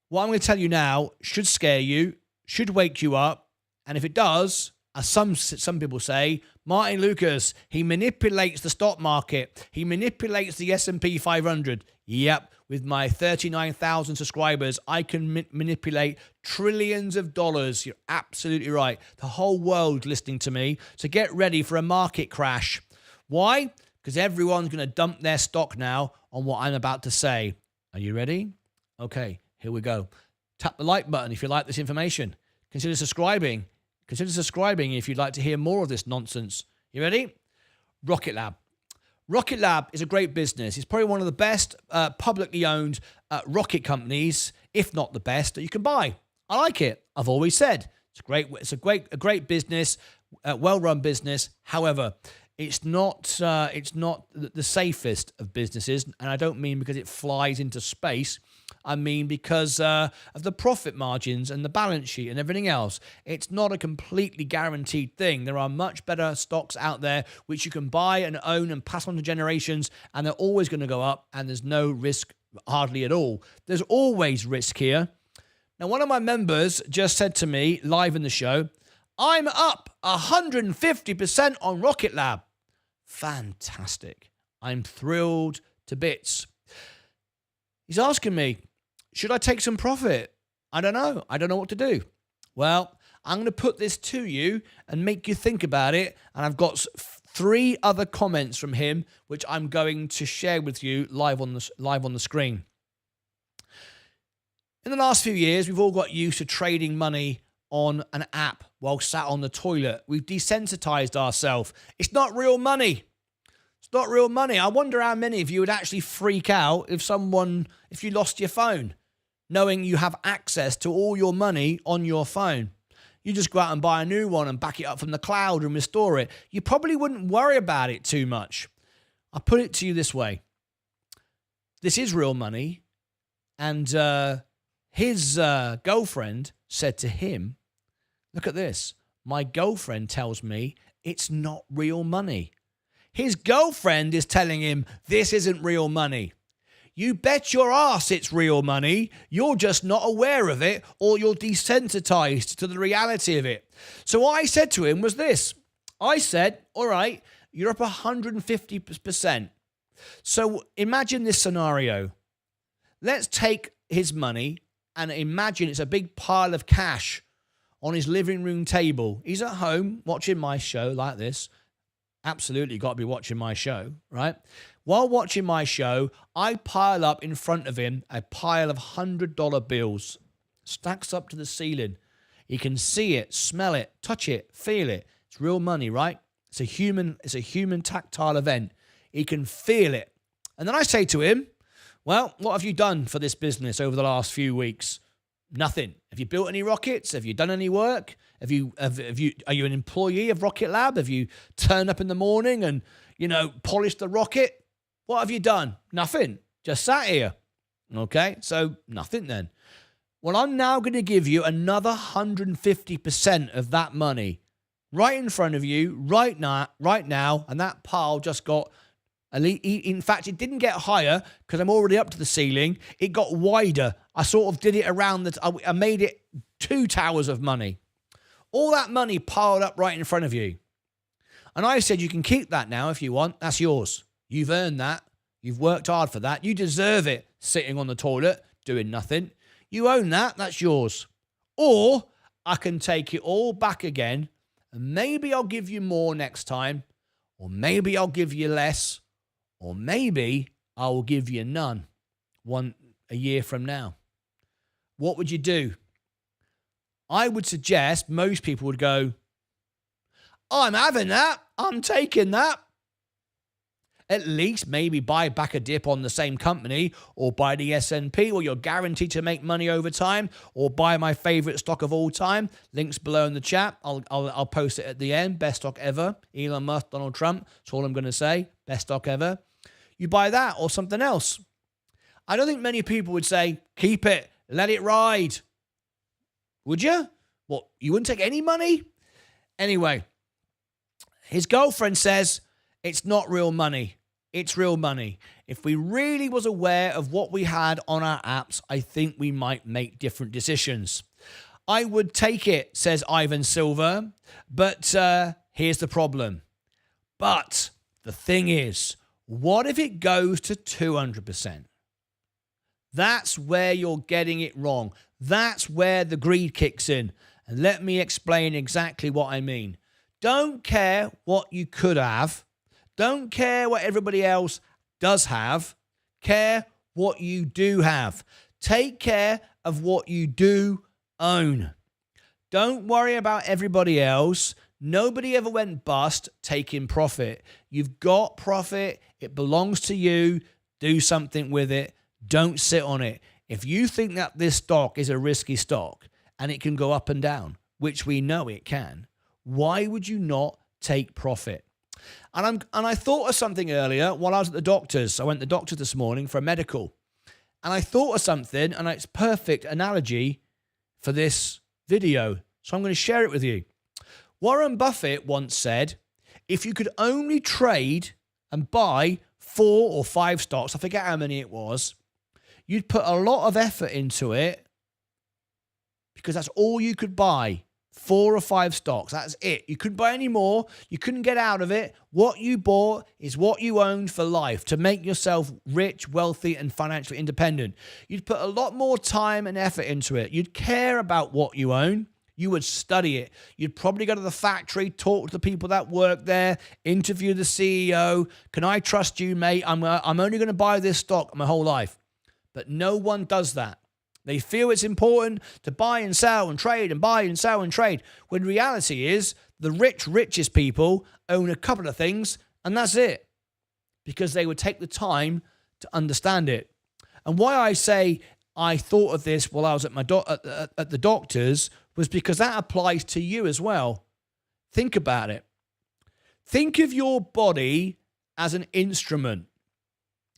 What I'm going to tell you now should scare you, should wake you up, and if it does, as some people say, Martyn Lucas, he manipulates the stock market. He manipulates the S&P 500. Yep, with my 39,000 subscribers, I can manipulate trillions of dollars. You're absolutely right. The whole world listening to me. So get ready for a market crash. Why? Because everyone's going to dump their stock now on what I'm about to say. Are you ready? Okay, here we go. Tap the like button if you like this information. Consider subscribing. Consider subscribing if you'd like to hear more of this nonsense. You ready? Rocket Lab. Rocket Lab is a great business. It's probably one of the best publicly owned rocket companies, if not the best, that you can buy. I like it. I've always said it's great. It's a great business, well-run business. However, it's not the safest of businesses, and I don't mean because it flies into space. I mean because of the profit margins and the balance sheet and everything else. It's not a completely guaranteed thing. There are much better stocks out there which you can buy and own and pass on to generations, and they're always going to go up, and there's no risk hardly at all. There's always risk here, Now, one of my members just said to me live in the show, I'm up 150% on Rocket Lab. Fantastic. I'm thrilled to bits. He's asking me, should I take some profit? I don't know. I don't know what to do. Well, I'm going to put this to you and make you think about it. And I've got 3 other comments from him, which I'm going to share with you live on the screen. In the last few years, we've all got used to trading money on an app while sat on the toilet. We've desensitized ourselves. It's not real money. It's not real money. I wonder how many of you would actually freak out if you lost your phone, knowing you have access to all your money on your phone. You just go out and buy a new one and back it up from the cloud and restore it. You probably wouldn't worry about it too much. I put it to you this way. This is real money. And his girlfriend said to him, look at this. My girlfriend tells me it's not real money. His girlfriend is telling him this isn't real money. You bet your ass it's real money. You're just not aware of it, or you're desensitized to the reality of it. So what I said to him was this. I said, all right, you're up 150%. So imagine this scenario. Let's take his money and imagine it's a big pile of cash on his living room table. He's at home watching my show like this. Absolutely got to be watching my show, right? While watching my show, I pile up in front of him a pile of $100 bills. Stacks up to the ceiling. He can see it, smell it, touch it, feel it. It's real money, right? It's a human tactile event. He can feel it. And then I say to him, well, what have you done for this business over the last few weeks? Nothing. Have you built any rockets? Have you done any work? Are you an employee of Rocket Lab? Have you turned up in the morning and, polished the rocket? What have you done? Nothing. Just sat here. Okay, so nothing then. Well, I'm now going to give you another 150% of that money right in front of you right now, and that pile just got, in fact, it didn't get higher because I'm already up to the ceiling. It got wider. I sort of did it around I made it 2 towers of money. All that money piled up right in front of you. And I said, you can keep that now if you want. That's yours. You've earned that. You've worked hard for that. You deserve it sitting on the toilet doing nothing. You own that. That's yours. Or I can take it all back again, and maybe I'll give you more next time, or maybe I'll give you less, or maybe I will give you none a year from now. What would you do? I would suggest most people would go, I'm having that. I'm taking that. At least maybe buy back a dip on the same company, or buy the S&P, or you're guaranteed to make money over time, or buy my favorite stock of all time. Links below in the chat. I'll post it at the end. Best stock ever. Elon Musk, Donald Trump. That's all I'm going to say. Best stock ever. You buy that or something else. I don't think many people would say, keep it, let it ride. Would you? What, you wouldn't take any money? Anyway, his girlfriend says it's not real money. It's real money. If we really was aware of what we had on our apps, I think we might make different decisions. I would take it, says Ivan Silver, but here's the problem. But the thing is, what if it goes to 200%? That's where you're getting it wrong. That's where the greed kicks in. And let me explain exactly what I mean. Don't care what you could have. Don't care what everybody else does have. Care what you do have. Take care of what you do own. Don't worry about everybody else. Nobody ever went bust taking profit. You've got profit. It belongs to you. Do something with it. Don't sit on it. If you think that this stock is a risky stock and it can go up and down, which we know it can, why would you not take profit? And I thought of something earlier while I was at the doctor's. I went to the doctor this morning for a medical. And I thought of something, and it's perfect analogy for this video. So I'm going to share it with you. Warren Buffett once said, if you could only trade and buy 4 or 5 stocks, I forget how many it was, you'd put a lot of effort into it, because that's all you could buy. 4 or 5 stocks. That's it. You couldn't buy any more. You couldn't get out of it. What you bought is what you owned for life to make yourself rich, wealthy, and financially independent. You'd put a lot more time and effort into it. You'd care about what you own. You would study it. You'd probably go to the factory, talk to the people that work there, interview the CEO. Can I trust you, mate? I'm only going to buy this stock my whole life. But no one does that. They feel it's important to buy and sell and trade and buy and sell and trade. When reality is the richest people own a couple of things and that's it. Because they would take the time to understand it. And why I say I thought of this while I was at at the doctor's was because that applies to you as well. Think about it. Think of your body as an instrument.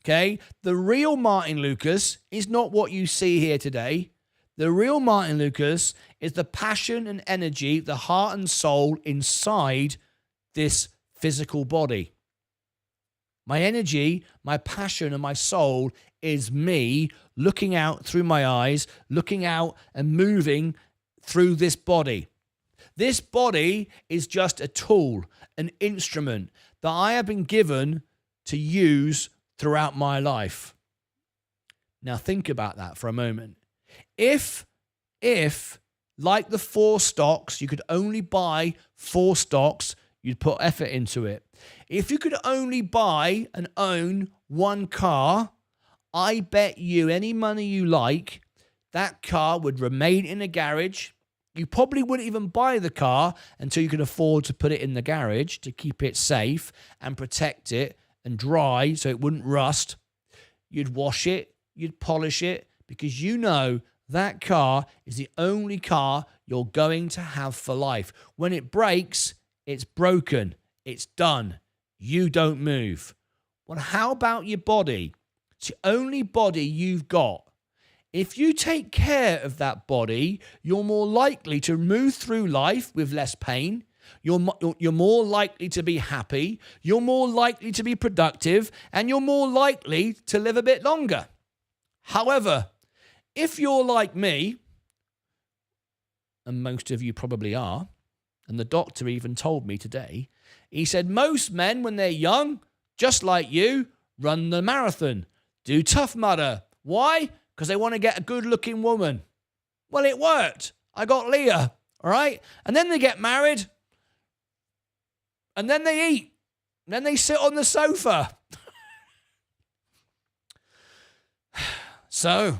Okay, the real Martyn Lucas is not what you see here today. The real Martyn Lucas is the passion and energy, the heart and soul inside this physical body. My energy, my passion, and my soul is me looking out through my eyes, looking out and moving through this body. This body is just a tool, an instrument that I have been given to use throughout my life. Now think about that for a moment. If like the 4 stocks, you could only buy 4 stocks, you'd put effort into it. If you could only buy and own 1 car, I bet you any money you like, that car would remain in a garage. You probably wouldn't even buy the car until you could afford to put it in the garage to keep it safe and protect it and dry so it wouldn't rust. You'd wash it, you'd polish it, because you know that car is the only car you're going to have for life. When it breaks, it's broken, it's done. You don't move. Well, how about your body? It's the only body you've got. If you take care of that body, you're more likely to move through life with less pain. You're more likely to be happy, you're more likely to be productive, and you're more likely to live a bit longer. However, if you're like me, and most of you probably are, and the doctor even told me today, he said most men when they're young, just like you, run the marathon, do Tough Mudder. Why? Because they want to get a good-looking woman. Well, it worked. I got Leah, all right? And then they get married, and then they eat. And then they sit on the sofa. So,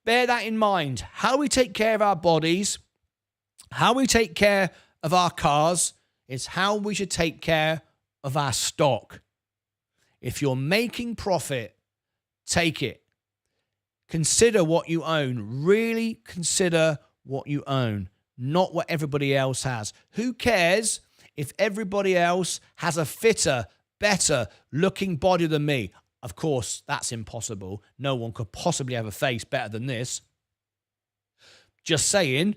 bear that in mind. How we take care of our bodies, how we take care of our cars, is how we should take care of our stock. If you're making profit, take it. Consider what you own. Really consider what you own, not what everybody else has. Who cares if everybody else has a fitter, better looking body than me? Of course, that's impossible. No one could possibly have a face better than this. Just saying.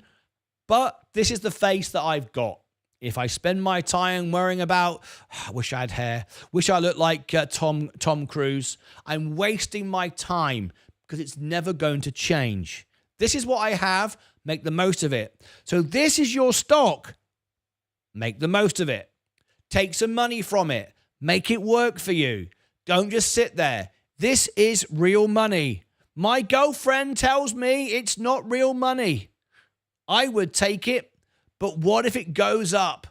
But this is the face that I've got. If I spend my time worrying about, I wish I had hair, wish I looked like Tom Cruise, I'm wasting my time because it's never going to change. This is what I have. Make the most of it. So this is your stock. Make the most of it. Take some money from it. Make it work for you. Don't just sit there. This is real money. My girlfriend tells me it's not real money. I would take it, but what if it goes up?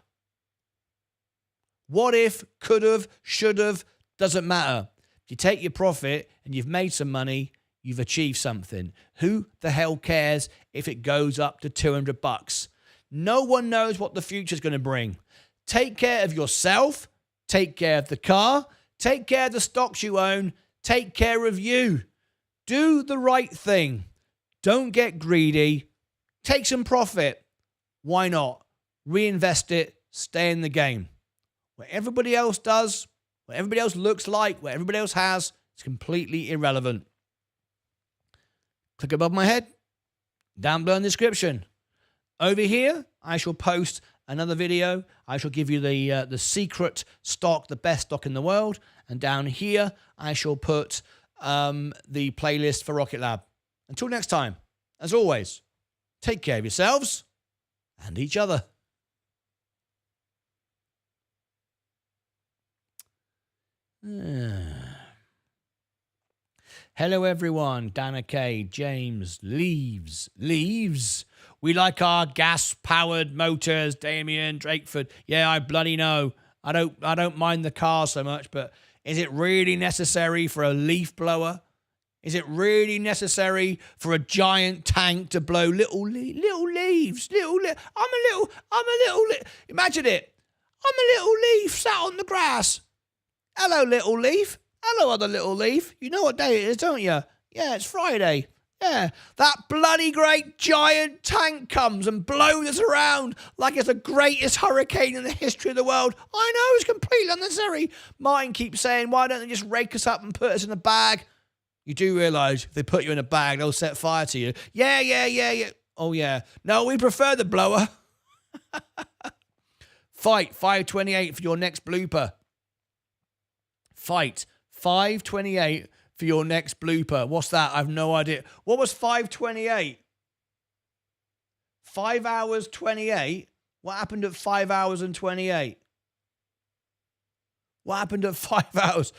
What if, could have, should have, doesn't matter. If you take your profit and you've made some money, you've achieved something. Who the hell cares if it goes up to $200? No one knows what the future is going to bring. Take care of yourself. Take care of the car. Take care of the stocks you own. Take care of you. Do the right thing. Don't get greedy. Take some profit. Why not? Reinvest it. Stay in the game. What everybody else does, what everybody else looks like, what everybody else has, is completely irrelevant. Click above my head. Down below in the description. Over here, I shall post another video. I shall give you the secret stock, the best stock in the world. And down here, I shall put the playlist for Rocket Lab. Until next time, as always, Take care of yourselves and each other. Hello, everyone. Dana K, James, Leaves. We like our gas-powered motors, Damien, Drakeford. Yeah, I bloody know. I don't mind the car so much, but is it really necessary for a leaf blower? Is it really necessary for a giant tank to blow little leaves? Imagine it. I'm a little leaf sat on the grass. Hello, little leaf. Hello, other little leaf. You know what day it is, don't you? Yeah, it's Friday. Yeah, that bloody great giant tank comes and blows us around like it's the greatest hurricane in the history of the world. I know, it's completely unnecessary. Martyn keeps saying, why don't they just rake us up and put us in a bag? You do realise if they put you in a bag, they'll set fire to you. Yeah. Oh, yeah. No, we prefer the blower. Fight 528 for your next blooper. Fight 528 for your next blooper. What's that? I've no idea. What was 528? 5 hours 28? What happened at 5 hours and 28? What happened at 5 hours?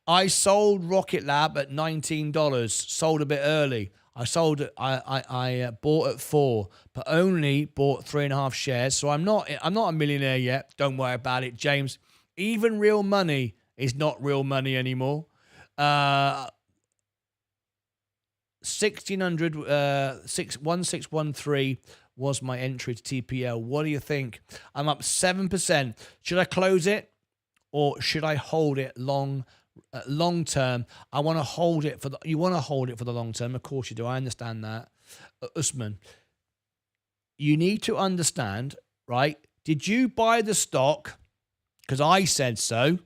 I sold Rocket Lab at $19. Sold a bit early. I bought at 4, but only bought 3.5 shares. So I'm not a millionaire yet. Don't worry about it, James. Even real money is not real money anymore. 1613 was my entry to TPL. What do you think? I'm up 7%. Should I close it or should I hold it long term? I want to hold it for you want to hold it for the long term. Of course you do. I understand that. Usman, you need to understand, right? Did you buy the stock because I said so?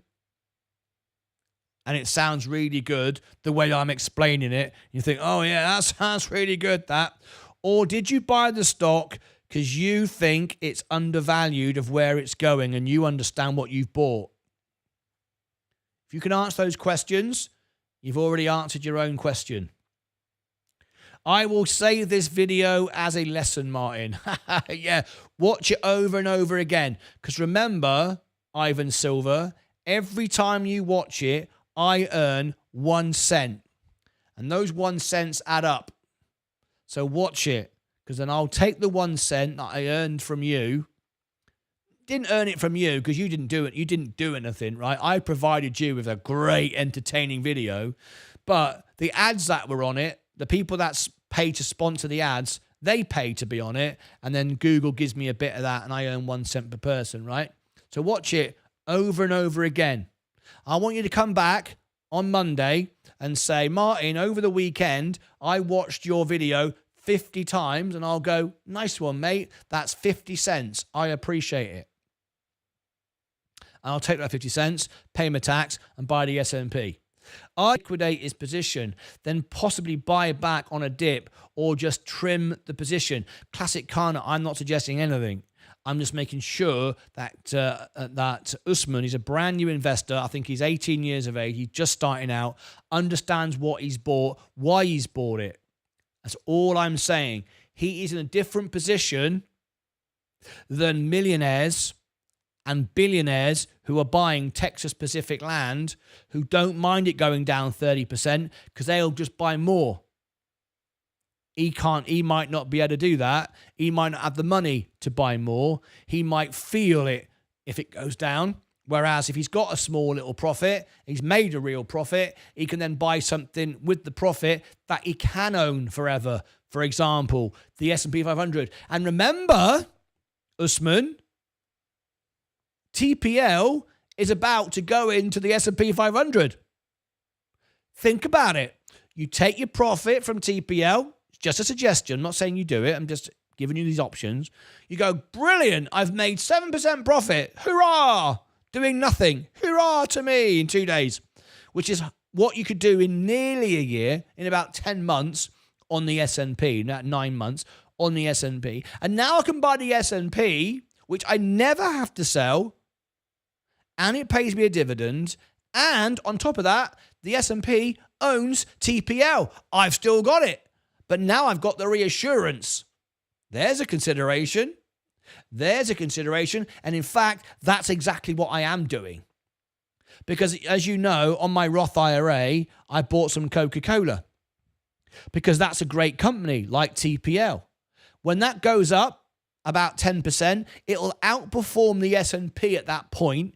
And it sounds really good the way I'm explaining it. You think, oh, yeah, that sounds really good, that. Or did you buy the stock because you think it's undervalued of where it's going and you understand what you've bought? If you can answer those questions, you've already answered your own question. I will save this video as a lesson, Martyn. Yeah, watch it over and over again. Because remember, Ivan Silver, every time you watch it, I earn 1 cent. And those 1 cents add up. So watch it. Because then I'll take the 1 cent that I earned from you. Didn't earn it from you because you didn't do it. You didn't do anything, right? I provided you with a great entertaining video. But the ads that were on it, the people that pay to sponsor the ads, they pay to be on it. And then Google gives me a bit of that and I earn 1 cent per person, right? So watch it over and over again. I want you to come back on Monday and say, Martyn, over the weekend, I watched your video 50 times, and I'll go, nice one, mate. That's 50 cents. I appreciate it. I'll take that 50 cents, pay my tax, and buy the S&P. I liquidate his position, then possibly buy back on a dip or just trim the position. Classic Kana, I'm not suggesting anything. I'm just making sure that that Usman is a brand new investor. I think he's 18 years of age. He's just starting out, understands what he's bought, why he's bought it. That's all I'm saying. He is in a different position than millionaires and billionaires who are buying Texas Pacific land, who don't mind it going down 30% because they'll just buy more. He might not be able to do that. He might not have the money to buy more. He might feel it if it goes down. Whereas if he's got a small little profit, he's made a real profit, he can then buy something with the profit that he can own forever. For example, the S&P 500. And remember, Usman, TPL is about to go into the S&P 500. Think about it. You take your profit from TPL. Just a suggestion. I'm not saying you do it. I'm just giving you these options. You go, brilliant. I've made 7% profit. Hurrah. Doing nothing. Hurrah to me in 2 days. Which is what you could do in nearly a year, in about 10 months on the S&P, not 9 months on the S&P. And now I can buy the S&P, which I never have to sell. And it pays me a dividend. And on top of that, the S&P owns TPL. I've still got it. But now I've got the reassurance There's a consideration. There's a consideration. And in fact, that's exactly what I am doing. Because as you know, on my Roth IRA, I bought some Coca-Cola. Because that's a great company like TPL. When that goes up about 10%, it'll outperform the S&P at that point,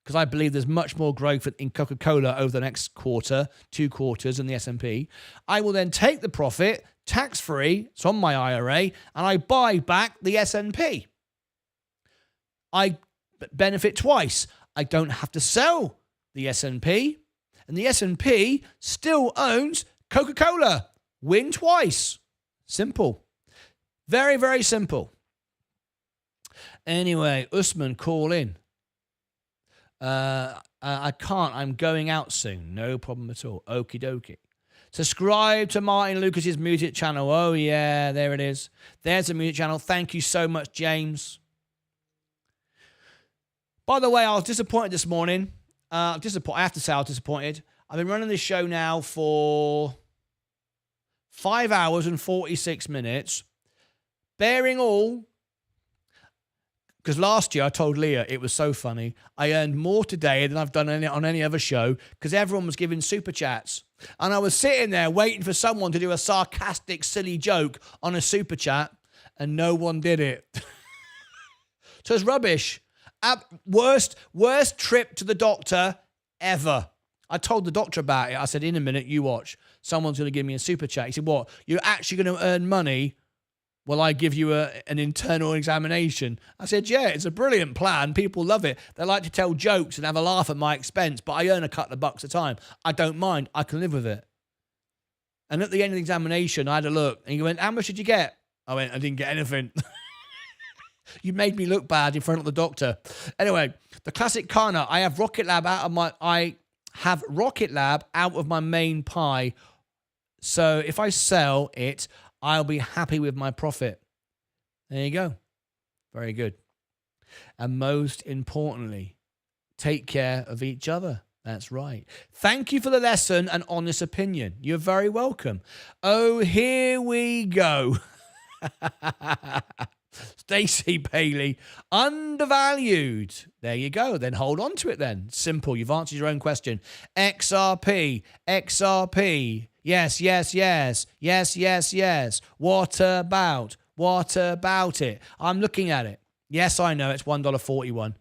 because I believe there's much more growth in Coca-Cola over the next quarter, 2 quarters in the S&P. I will then take the profit, tax-free, it's on my IRA, and I buy back the S&P. I benefit twice. I don't have to sell the S&P, and the S&P still owns Coca-Cola. Win twice. Simple. Very, very simple. Anyway, Usman, call in. I can't. I'm going out soon. No problem at all. Okie dokie. Subscribe to Martyn Lucas's music channel. Oh, yeah, there it is. There's a music channel. Thank you so much, James. By the way, I was disappointed this morning. I have to say I was disappointed. I've been running this show now for 5 hours and 46 minutes. Bearing all, because last year I told Leah it was so funny. I earned more today than I've done on any other show because everyone was giving super chats. And I was sitting there waiting for someone to do a sarcastic, silly joke on a super chat, and no one did it. So it's rubbish. Worst trip to the doctor ever. I told the doctor about it. I said, in a minute, you watch. Someone's going to give me a super chat. He said, what? You're actually going to earn money while I give you an internal examination? I said, yeah, it's a brilliant plan. People love it. They like to tell jokes and have a laugh at my expense, but I earn a couple of bucks a time. I don't mind. I can live with it. And at the end of the examination, I had a look. And he went, how much did you get? I went, I didn't get anything. You made me look bad in front of the doctor. Anyway, the classic car nut. I have Rocket Lab out of my main pie. So if I sell it, I'll be happy with my profit. There you go. Very good. And most importantly, take care of each other. That's right. Thank you for the lesson and honest opinion. You're very welcome. Oh, here we go. Stacey Bailey, undervalued. There you go. Then hold on to it then. Simple. You've answered your own question. XRP. Yes. What about it? I'm looking at it. Yes, I know. It's $1.41.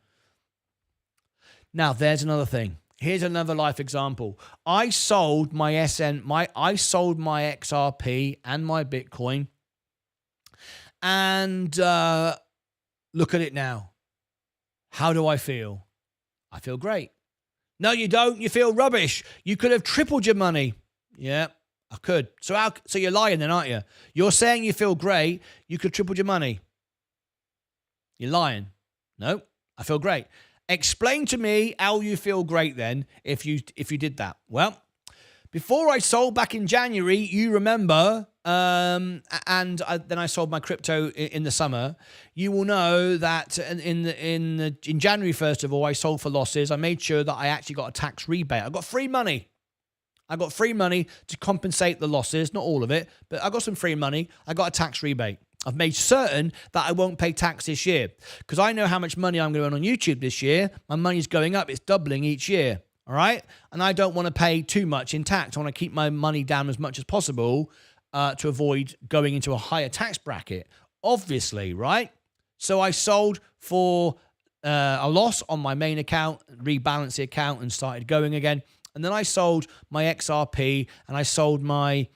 Now, there's another thing. Here's another life example. I sold my XRP and my Bitcoin. And look at it now. How do I feel? I feel great. No, you don't. You feel rubbish. You could have tripled your money. Yeah, I could. So you're lying then, aren't you? You're saying you feel great. You could triple your money. You're lying. No, I feel great. Explain to me how you feel great then if you did that. Well, before I sold back in January, you remember, then I sold my crypto in the summer. You will know that in January, first of all, I sold for losses. I made sure that I actually got a tax rebate. I got free money. I got free money to compensate the losses, not all of it, but I got some free money. I got a tax rebate. I've made certain that I won't pay tax this year because I know how much money I'm going to earn on YouTube this year. My money's going up. It's doubling each year. All right. And I don't want to pay too much in tax. I want to keep my money down as much as possible to avoid going into a higher tax bracket, obviously. Right. So I sold for a loss on my main account, rebalanced the account and started going again. And then I sold my XRP and I sold my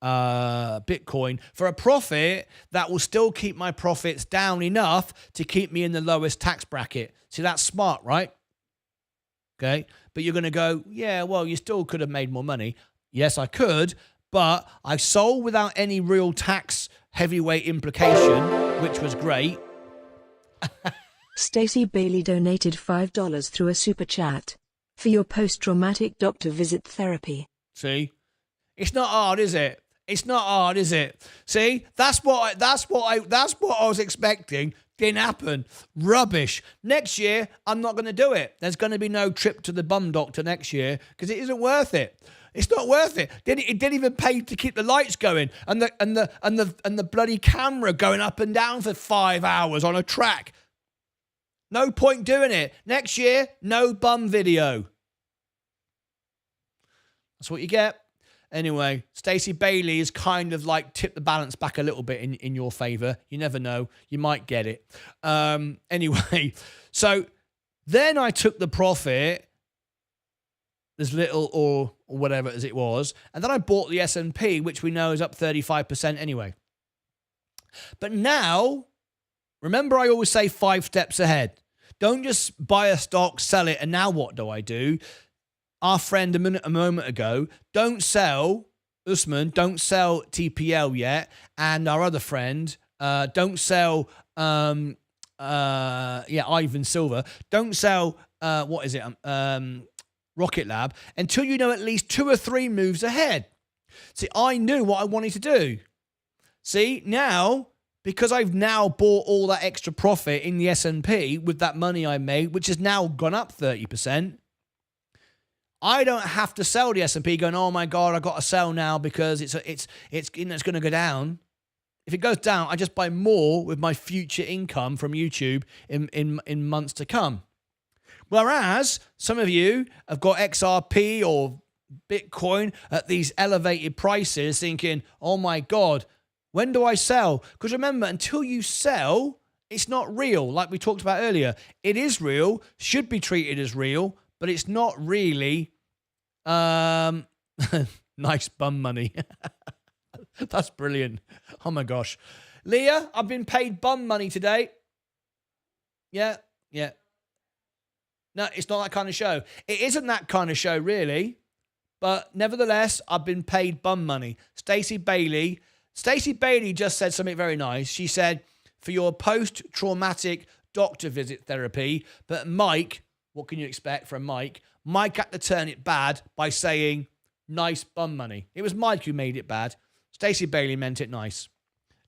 Bitcoin for a profit that will still keep my profits down enough to keep me in the lowest tax bracket. See, that's smart, right? Okay. But you're going to go, yeah, well, you still could have made more money. Yes, I could, but I sold without any real tax heavyweight implication, which was great. Stacey Bailey donated $5 through a super chat. For your post-traumatic doctor visit therapy. See? It's not hard, is it? It's not hard, is it? See, that's what I was expecting. Didn't happen. Rubbish. Next year, I'm not going to do it. There's going to be no trip to the bum doctor next year because it isn't worth it. It's not worth it. It didn't even pay to keep the lights going and the bloody camera going up and down for 5 hours on a track. No point doing it. Next year, no bum video. That's what you get. Anyway, Stacey Bailey is kind of like tipped the balance back a little bit in your favor. You never know. You might get it. Anyway, so then I took the profit, as little or whatever as it was, and then I bought the S&P, which we know is up 35% anyway. But now, remember I always say 5 steps ahead. Don't just buy a stock, sell it, and now what do I do? Our friend a moment ago, don't sell, Usman, don't sell TPL yet. And our other friend, don't sell, Ivan Silver, don't sell, Rocket Lab until you know at least 2 or 3 moves ahead. See, I knew what I wanted to do. See, now, because I've now bought all that extra profit in the S&P with that money I made, which has now gone up 30%, I don't have to sell the S&P going, oh my God, I got to sell now because it's going to go down. If it goes down, I just buy more with my future income from YouTube in months to come. Whereas some of you have got XRP or Bitcoin at these elevated prices thinking, oh my God, when do I sell? Because remember, until you sell, it's not real. Like we talked about earlier, it is real, should be treated as real, but it's not really nice bum money. That's brilliant. Oh my gosh. Leah, I've been paid bum money today. Yeah. No, it's not that kind of show. It isn't that kind of show, really. But nevertheless, I've been paid bum money. Stacey Bailey just said something very nice. She said, for your post-traumatic doctor visit therapy, but Mike, what can you expect from Mike? Mike had to turn it bad by saying, nice bum money. It was Mike who made it bad. Stacey Bailey meant it nice.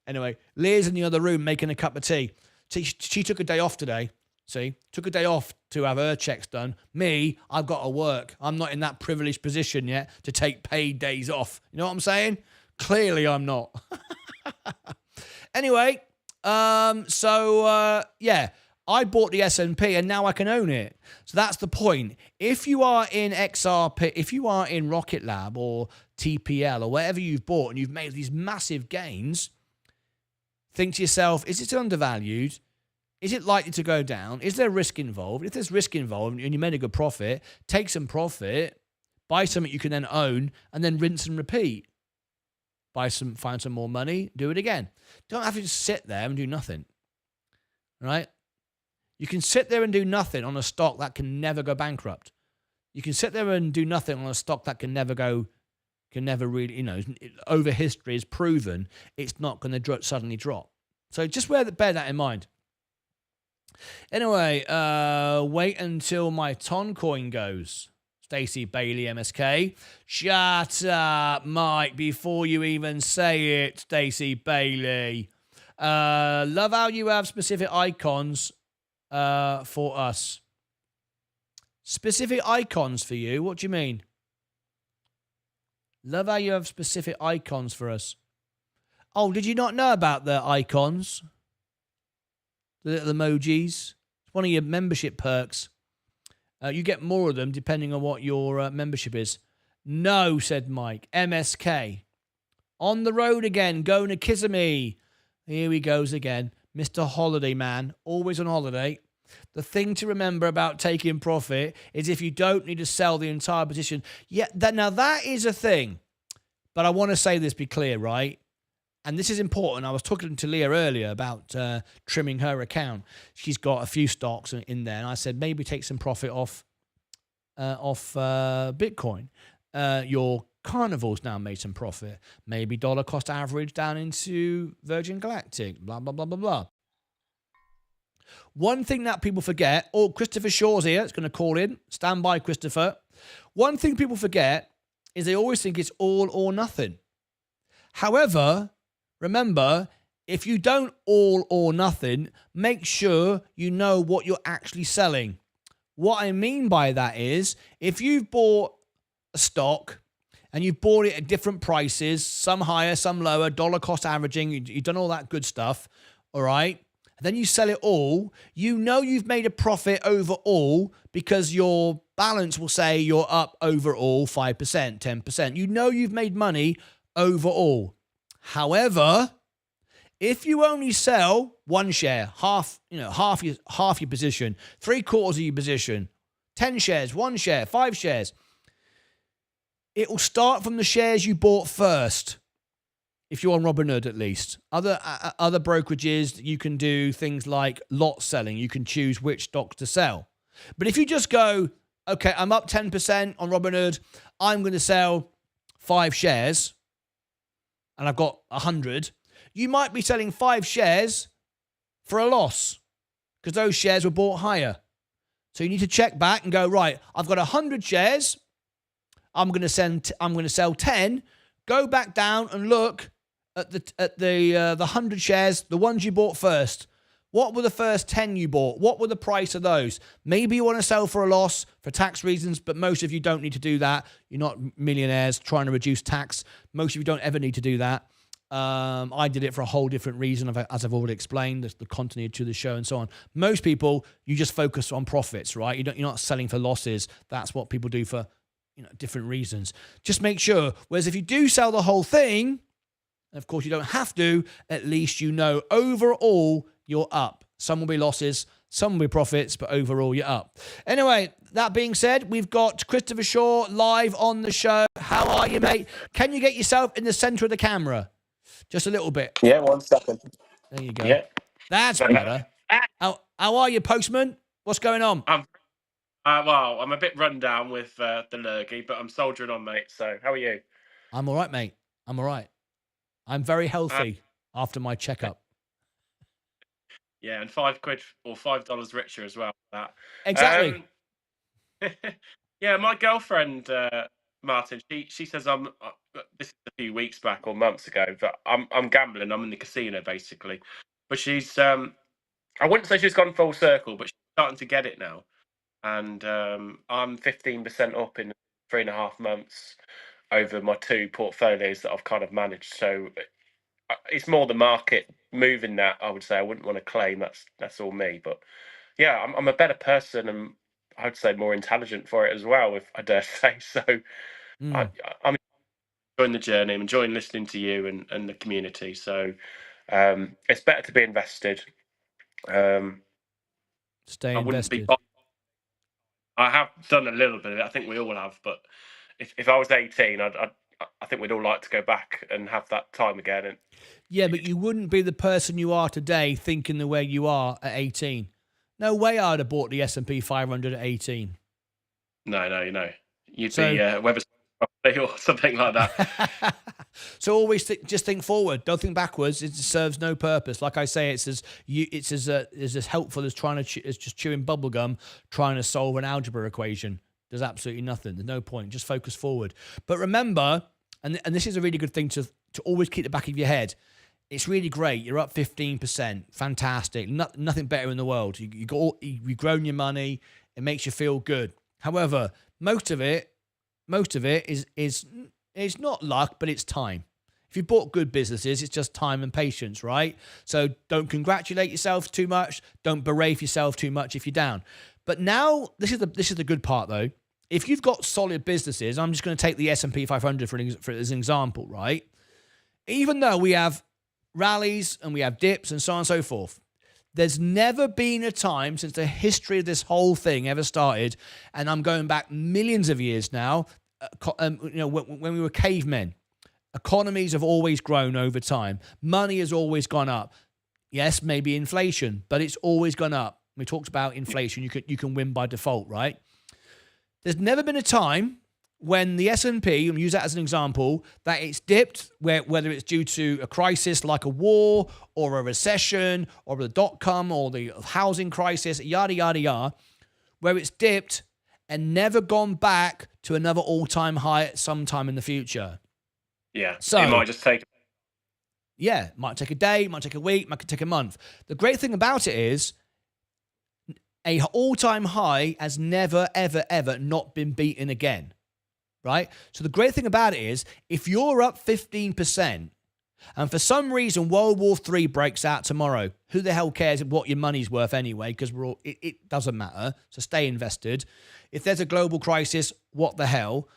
Anyway, Leah's in the other room making a cup of tea. She took a day off today. See, took a day off to have her checks done. Me, I've got to work. I'm not in that privileged position yet to take paid days off. You know what I'm saying? Clearly I'm not. Anyway, I bought the S&P and now I can own it. So that's the point. If you are in XRP, if you are in Rocket Lab or TPL or whatever you've bought and you've made these massive gains, think to yourself, is it undervalued? Is it likely to go down? Is there risk involved? If there's risk involved and you made a good profit, take some profit, buy something you can then own, and then rinse and repeat. Find some more money, do it again. Don't have to just sit there and do nothing. Right? You can sit there and do nothing on a stock that can never go bankrupt. You can sit there and do nothing on a stock that can never really, over history is proven it's not going to suddenly drop. So just bear that in mind. Anyway, wait until my Ton coin goes. Stacey Bailey, MSK. Shut up, Mike, before you even say it, Stacey Bailey. Love how you have specific icons for us. Specific icons for you? What do you mean? Love how you have specific icons for us. Oh, did you not know about the icons? The little emojis. It's one of your membership perks. You get more of them depending on what your membership is. No, said Mike. MSK. On the road again, going to Kissimmee. Here he goes again. Mr. Holiday Man, always on holiday. The thing to remember about taking profit is if you don't need to sell the entire position. Yeah, now that is a thing. But I want to say this, be clear, right? And this is important. I was talking to Leah earlier about trimming her account. She's got a few stocks in there. And I said, maybe take some profit off Bitcoin. Your Carnival's now made some profit. Maybe dollar cost average down into Virgin Galactic. Blah, blah, blah, blah, blah. One thing that people forget. Oh, Christopher Shaw's here. It's going to call in. Stand by, Christopher. One thing people forget is they always think it's all or nothing. However, remember, if you don't all or nothing, make sure you know what you're actually selling. What I mean by that is, if you've bought a stock and you've bought it at different prices, some higher, some lower, dollar cost averaging, you've done all that good stuff, all right? And then you sell it all, you know you've made a profit overall because your balance will say you're up overall 5%, 10%. You know you've made money overall. However, if you only sell one share, half your position, 3/4 of your position, 10 shares, one share, 5 shares, it will start from the shares you bought first. If you're on Robinhood, at least. Other brokerages, you can do things like lot selling. You can choose which stocks to sell. But if you just go, okay, I'm up 10% on Robinhood, I'm going to sell 5 shares, and I've got 100, you might be selling 5 shares for a loss because those shares were bought higher. So you need to check back and go, right, I've got 100 shares. I'm going to sell 10. Go back down and look at the 100 shares, the ones you bought first. What were the first 10 you bought? What were the price of those? Maybe you want to sell for a loss for tax reasons, but most of you don't need to do that. You're not millionaires trying to reduce tax. Most of you don't ever need to do that. I did it for a whole different reason, as I've already explained, the continuity to the show and so on. Most people, you just focus on profits, right? You're not selling for losses. That's what people do for different reasons. Just make sure. Whereas if you do sell the whole thing, and of course you don't have to, at least you know overall you're up. Some will be losses, some will be profits, but overall you're up. Anyway, that being said, we've got Christopher Shaw live on the show. How are you, mate? Can you get yourself in the center of the camera? Just a little bit. Yeah, 1 second. There you go. Yeah. That's better. How are you, postman? What's going on? Well, I'm a bit run down with the lurgy, but I'm soldiering on, mate. So, how are you? I'm all right, mate. I'm all right. I'm very healthy after my checkup. Yeah, and £5 or $5 richer as well. For that Exactly. Yeah, my girlfriend Martin, she says I'm. This is a few weeks back or months ago that I'm gambling. I'm in the casino basically, but she's I wouldn't say she's gone full circle, but she's starting to get it now. And I'm 15% up in 3.5 months over my 2 portfolios that I've kind of managed. So it's more the market moving that, I would say. I wouldn't want to claim that's all me, but yeah, I'm a better person and I would say more intelligent for it as well, if I dare say so. I'm enjoying the journey. I'm enjoying listening to you and the community. So it's better to be invested. Stay I wouldn't be. invested. I have done a little bit of it. I think we all have. But if I was 18, I think we'd all like to go back and have that time again. And Yeah, but you wouldn't be the person you are today thinking the way you are at 18. No way I'd have bought the S&P 500 at 18. no. You'd be Weber's or something like that. So always just think forward. Don't think backwards. It serves no purpose. Like I say, it's as helpful as as just chewing bubble gum, trying to solve an algebra equation. There's absolutely nothing. There's no point. Just focus forward. But remember, and this is a really good thing to always keep the back of your head. It's really great. You're up 15%. Fantastic. Nothing better in the world. You've grown your money. It makes you feel good. However, most of it is it's not luck, but it's time. If you bought good businesses, it's just time and patience, right? So don't congratulate yourself too much. Don't berate yourself too much if you're down. But now, this is the good part though. If you've got solid businesses, I'm just going to take the S&P 500 for as an example, right? Even though we have rallies and we have dips and so on and so forth, there's never been a time since the history of this whole thing ever started, and I'm going back millions of years now, when we were cavemen, economies have always grown over time. Money has always gone up. Yes, maybe inflation, but it's always gone up. We talked about inflation. You can win by default, right? There's never been a time when the S&P, and use that as an example, that it's dipped, whether it's due to a crisis like a war or a recession or the dot-com or the housing crisis, yada, yada, yada, where it's dipped and never gone back to another all-time high at some time in the future. Yeah, so it might just take Yeah, might take a day, might take a week, might take a month. The great thing about it is a all-time high has never, ever, ever not been beaten again, right? So the great thing about it is if you're up 15% and for some reason World War III breaks out tomorrow, who the hell cares what your money's worth anyway? Because it doesn't matter. So stay invested. If there's a global crisis, what the hell?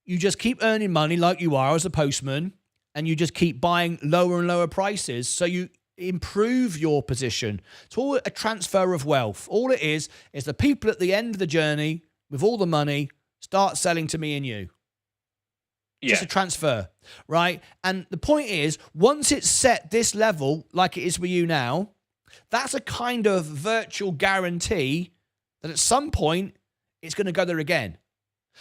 You just keep earning money like you are as a postman, and you just keep buying lower and lower prices. So you improve your position. It's all a transfer of wealth. All it is the people at the end of the journey with all the money start selling to me and you. Yeah. Just a transfer, right? And the point is, once it's set this level, like it is with you now, that's a kind of virtual guarantee that at some point it's going to go there again.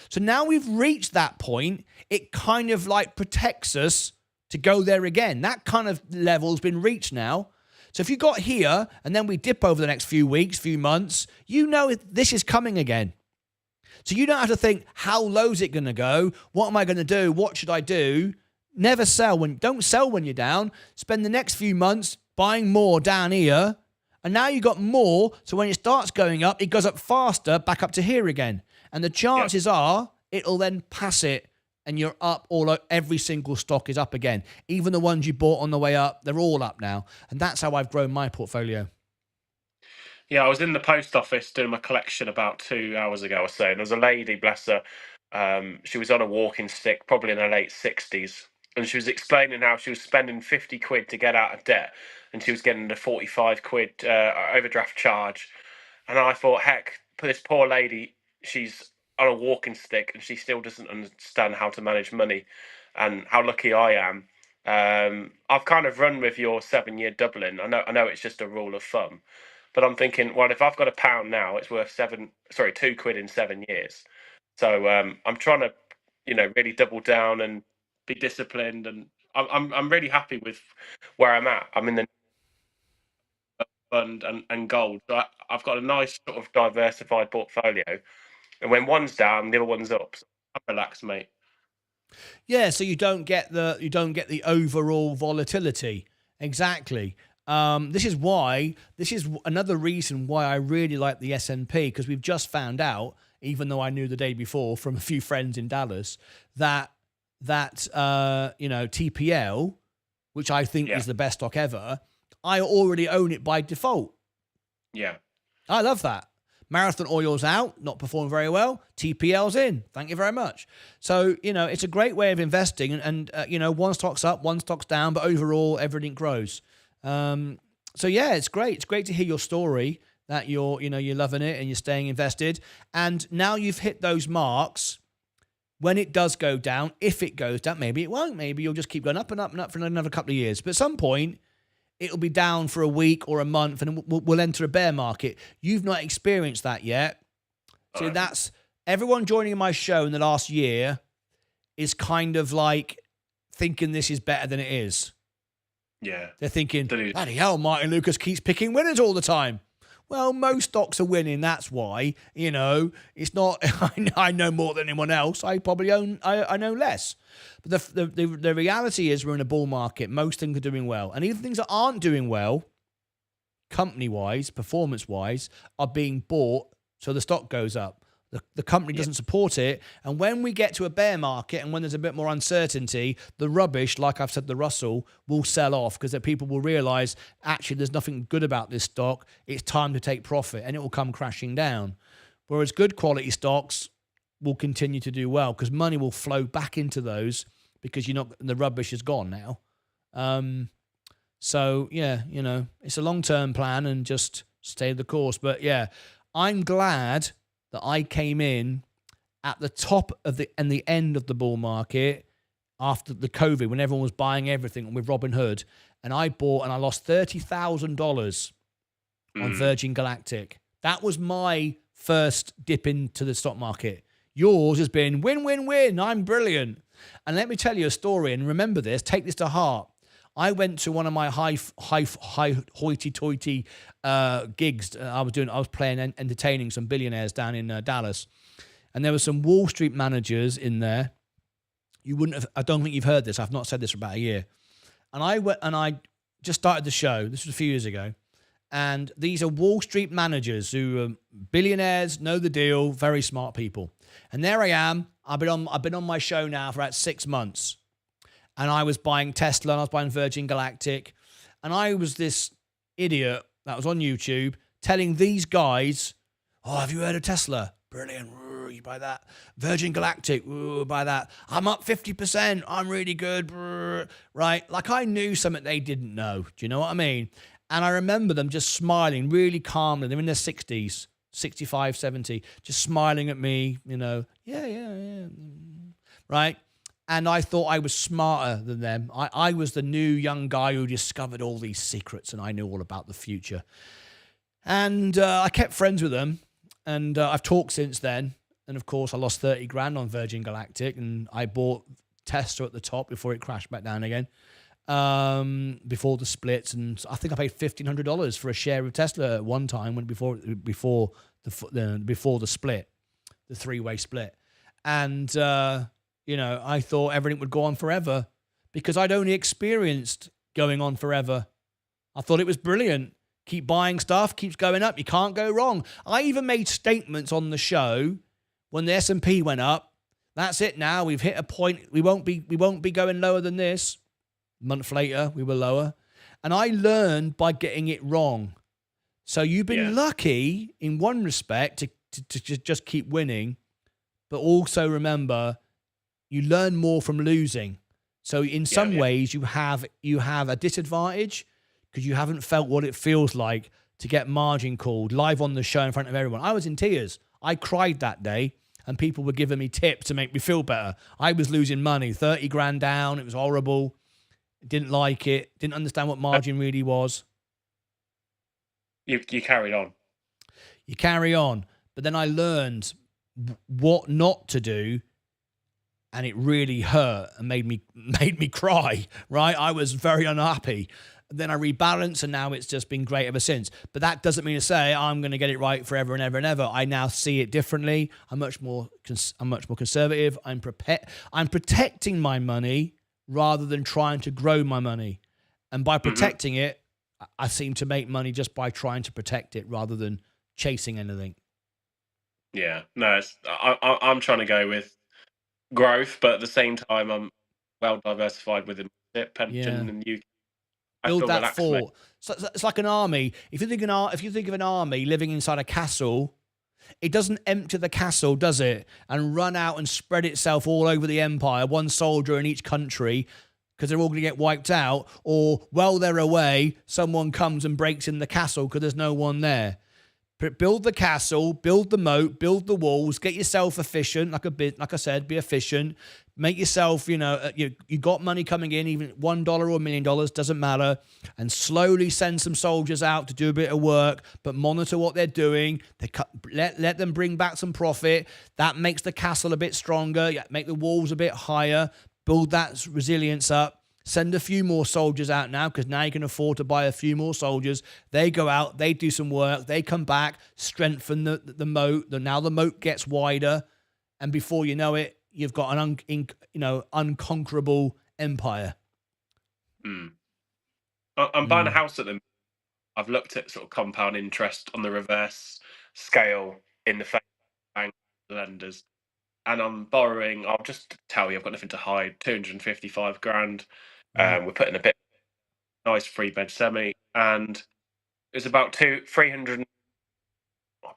So now we've reached that point, it kind of like protects us to go there again. That kind of level has been reached now. So if you got here and then we dip over the next few weeks, few months, you know this is coming again. So you don't have to think, how low is it going to go? What am I going to do? What should I do? Never sell don't sell when you're down. Spend the next few months buying more down here. And now you got more. So when it starts going up, it goes up faster, back up to here again. And the chances are it'll then pass it and you're up every single stock is up again. Even the ones you bought on the way up, they're all up now. And that's how I've grown my portfolio. Yeah, I was in the post office doing my collection about 2 hours ago or so, and there was a lady, bless her, she was on a walking stick, probably in her late 60s, and she was explaining how she was spending 50 quid to get out of debt, and she was getting a 45 quid overdraft charge. And I thought, heck, for this poor lady, she's on a walking stick, and she still doesn't understand how to manage money, and how lucky I am. I've kind of run with your 7-year doubling. I know it's just a rule of thumb. But I'm thinking, well, if I've got £1 now, it's worth 2 quid in 7 years. So I'm trying to, really double down and be disciplined, and I'm really happy with where I'm at. I'm in the fund and gold. So I've got a nice sort of diversified portfolio, and when one's down, the other one's up. So I'm relaxed, mate. Yeah, so you don't get the overall volatility. Exactly. This is another reason why I really like the S&P, because we've just found out, even though I knew the day before from a few friends in Dallas, that TPL, which I think is the best stock ever, I already own it by default. Yeah. I love that. Marathon Oil's out, not performing very well. TPL's in. Thank you very much. So, it's a great way of investing, and one stock's up, one stock's down, but overall everything grows. So yeah, it's great. It's great to hear your story that you're loving it and you're staying invested. And now you've hit those marks. When it does go down, if it goes down, maybe it won't. Maybe you'll just keep going up and up and up for another couple of years. But at some point, it'll be down for a week or a month, and we'll enter a bear market. You've not experienced that yet. So that's everyone joining my show in the last year is kind of like thinking this is better than it is. Yeah. They're thinking, bloody hell, Martyn Lucas keeps picking winners all the time. Well, most stocks are winning. That's why, it's not, I know more than anyone else. I probably I know less. But the reality is we're in a bull market. Most things are doing well. And even things that aren't doing well, company-wise, performance-wise, are being bought. So the stock goes up. The company doesn't support it. And when we get to a bear market and when there's a bit more uncertainty, the rubbish, like I've said, the Russell, will sell off because people will realize, actually, there's nothing good about this stock. It's time to take profit, and it will come crashing down. Whereas good quality stocks will continue to do well because money will flow back into those because the rubbish is gone now. So, yeah, it's a long-term plan and just stay the course. But, yeah, I'm glad that I came in at the top of the end of the bull market after the COVID, when everyone was buying everything with Robinhood, and I bought and I lost $30,000 on Virgin Galactic. That was my first dip into the stock market. Yours has been win, win, win. I'm brilliant. And let me tell you a story, and remember this, take this to heart. I went to one of my high hoity-toity gigs. I was playing, entertaining some billionaires down in Dallas, and there were some Wall Street managers in there. I don't think you've heard this. I've not said this for about a year. And I went and I just started the show. This was a few years ago. And these are Wall Street managers who are billionaires, know the deal, very smart people. And there I am. I've been on my show now for about 6 months. And I was buying Tesla and I was buying Virgin Galactic. And I was this idiot that was on YouTube telling these guys, oh, have you heard of Tesla? Brilliant. Ooh, you buy that. Virgin Galactic. Ooh, buy that. I'm up 50%. I'm really good. Right? Like I knew something they didn't know. Do you know what I mean? And I remember them just smiling really calmly. They're in their 60s, 65, 70, just smiling at me, you know, yeah. Right? And I thought I was smarter than them. I was the new young guy who discovered all these secrets and I knew all about the future. And I kept friends with them. And I've talked since then. And of course, I lost 30 grand on Virgin Galactic. And I bought Tesla at the top before it crashed back down again. Before the splits, and I think I paid $1,500 for a share of Tesla at one time before the split, the three-way split, and you know, I thought everything would go on forever because I'd only experienced going on forever. I thought it was brilliant. Keep buying stuff, keeps going up. You can't go wrong. I even made statements on the show when the S&P went up. That's it. Now we've hit a point. We won't be going lower than this. A month later, we were lower. And I learned by getting it wrong. So you've been lucky in one respect to just keep winning, but also remember, you learn more from losing. So in some ways, you have a disadvantage because you haven't felt what it feels like to get margin called live on the show in front of everyone. I was in tears. I cried that day, and people were giving me tips to make me feel better. I was losing money, 30 grand down. It was horrible. Didn't like it. Didn't understand what margin really was. You carried on. You carry on. But then I learned what not to do, and it really hurt and made me cry, right? I was very unhappy. Then I rebalanced, and now it's just been great ever since. But that doesn't mean to say I'm going to get it right forever and ever and ever. I now see it differently. I'm much more conservative. I'm protecting my money rather than trying to grow my money. And by protecting it, I seem to make money just by trying to protect it rather than chasing anything. Yeah, no, I'm trying to go with growth, but at the same time, I'm well diversified within pension and UK. Build that fort. So it's like an army. If you think of an army living inside a castle, it doesn't empty the castle, does it? And run out and spread itself all over the empire, one soldier in each country, because they're all going to get wiped out. Or while they're away, someone comes and breaks in the castle because there's no one there. Build the castle, build the moat, build the walls, get yourself efficient. Like I said, be efficient. Make yourself, you got money coming in, even $1 or $1 million, doesn't matter. And slowly send some soldiers out to do a bit of work, but monitor what they're doing. Let them bring back some profit. That makes the castle a bit stronger. Make the walls a bit higher. Build that resilience up. Send a few more soldiers out now because now you can afford to buy a few more soldiers. They go out, they do some work, they come back, strengthen the moat. Now the moat gets wider, and before you know it, you've got an unconquerable empire. I'm buying a house at the moment. I've looked at sort of compound interest on the reverse scale in the bank lenders, and I'm borrowing. I'll just tell you, I've got nothing to hide. 255 grand. We're putting a bit nice 3-bed semi, and it's about 300.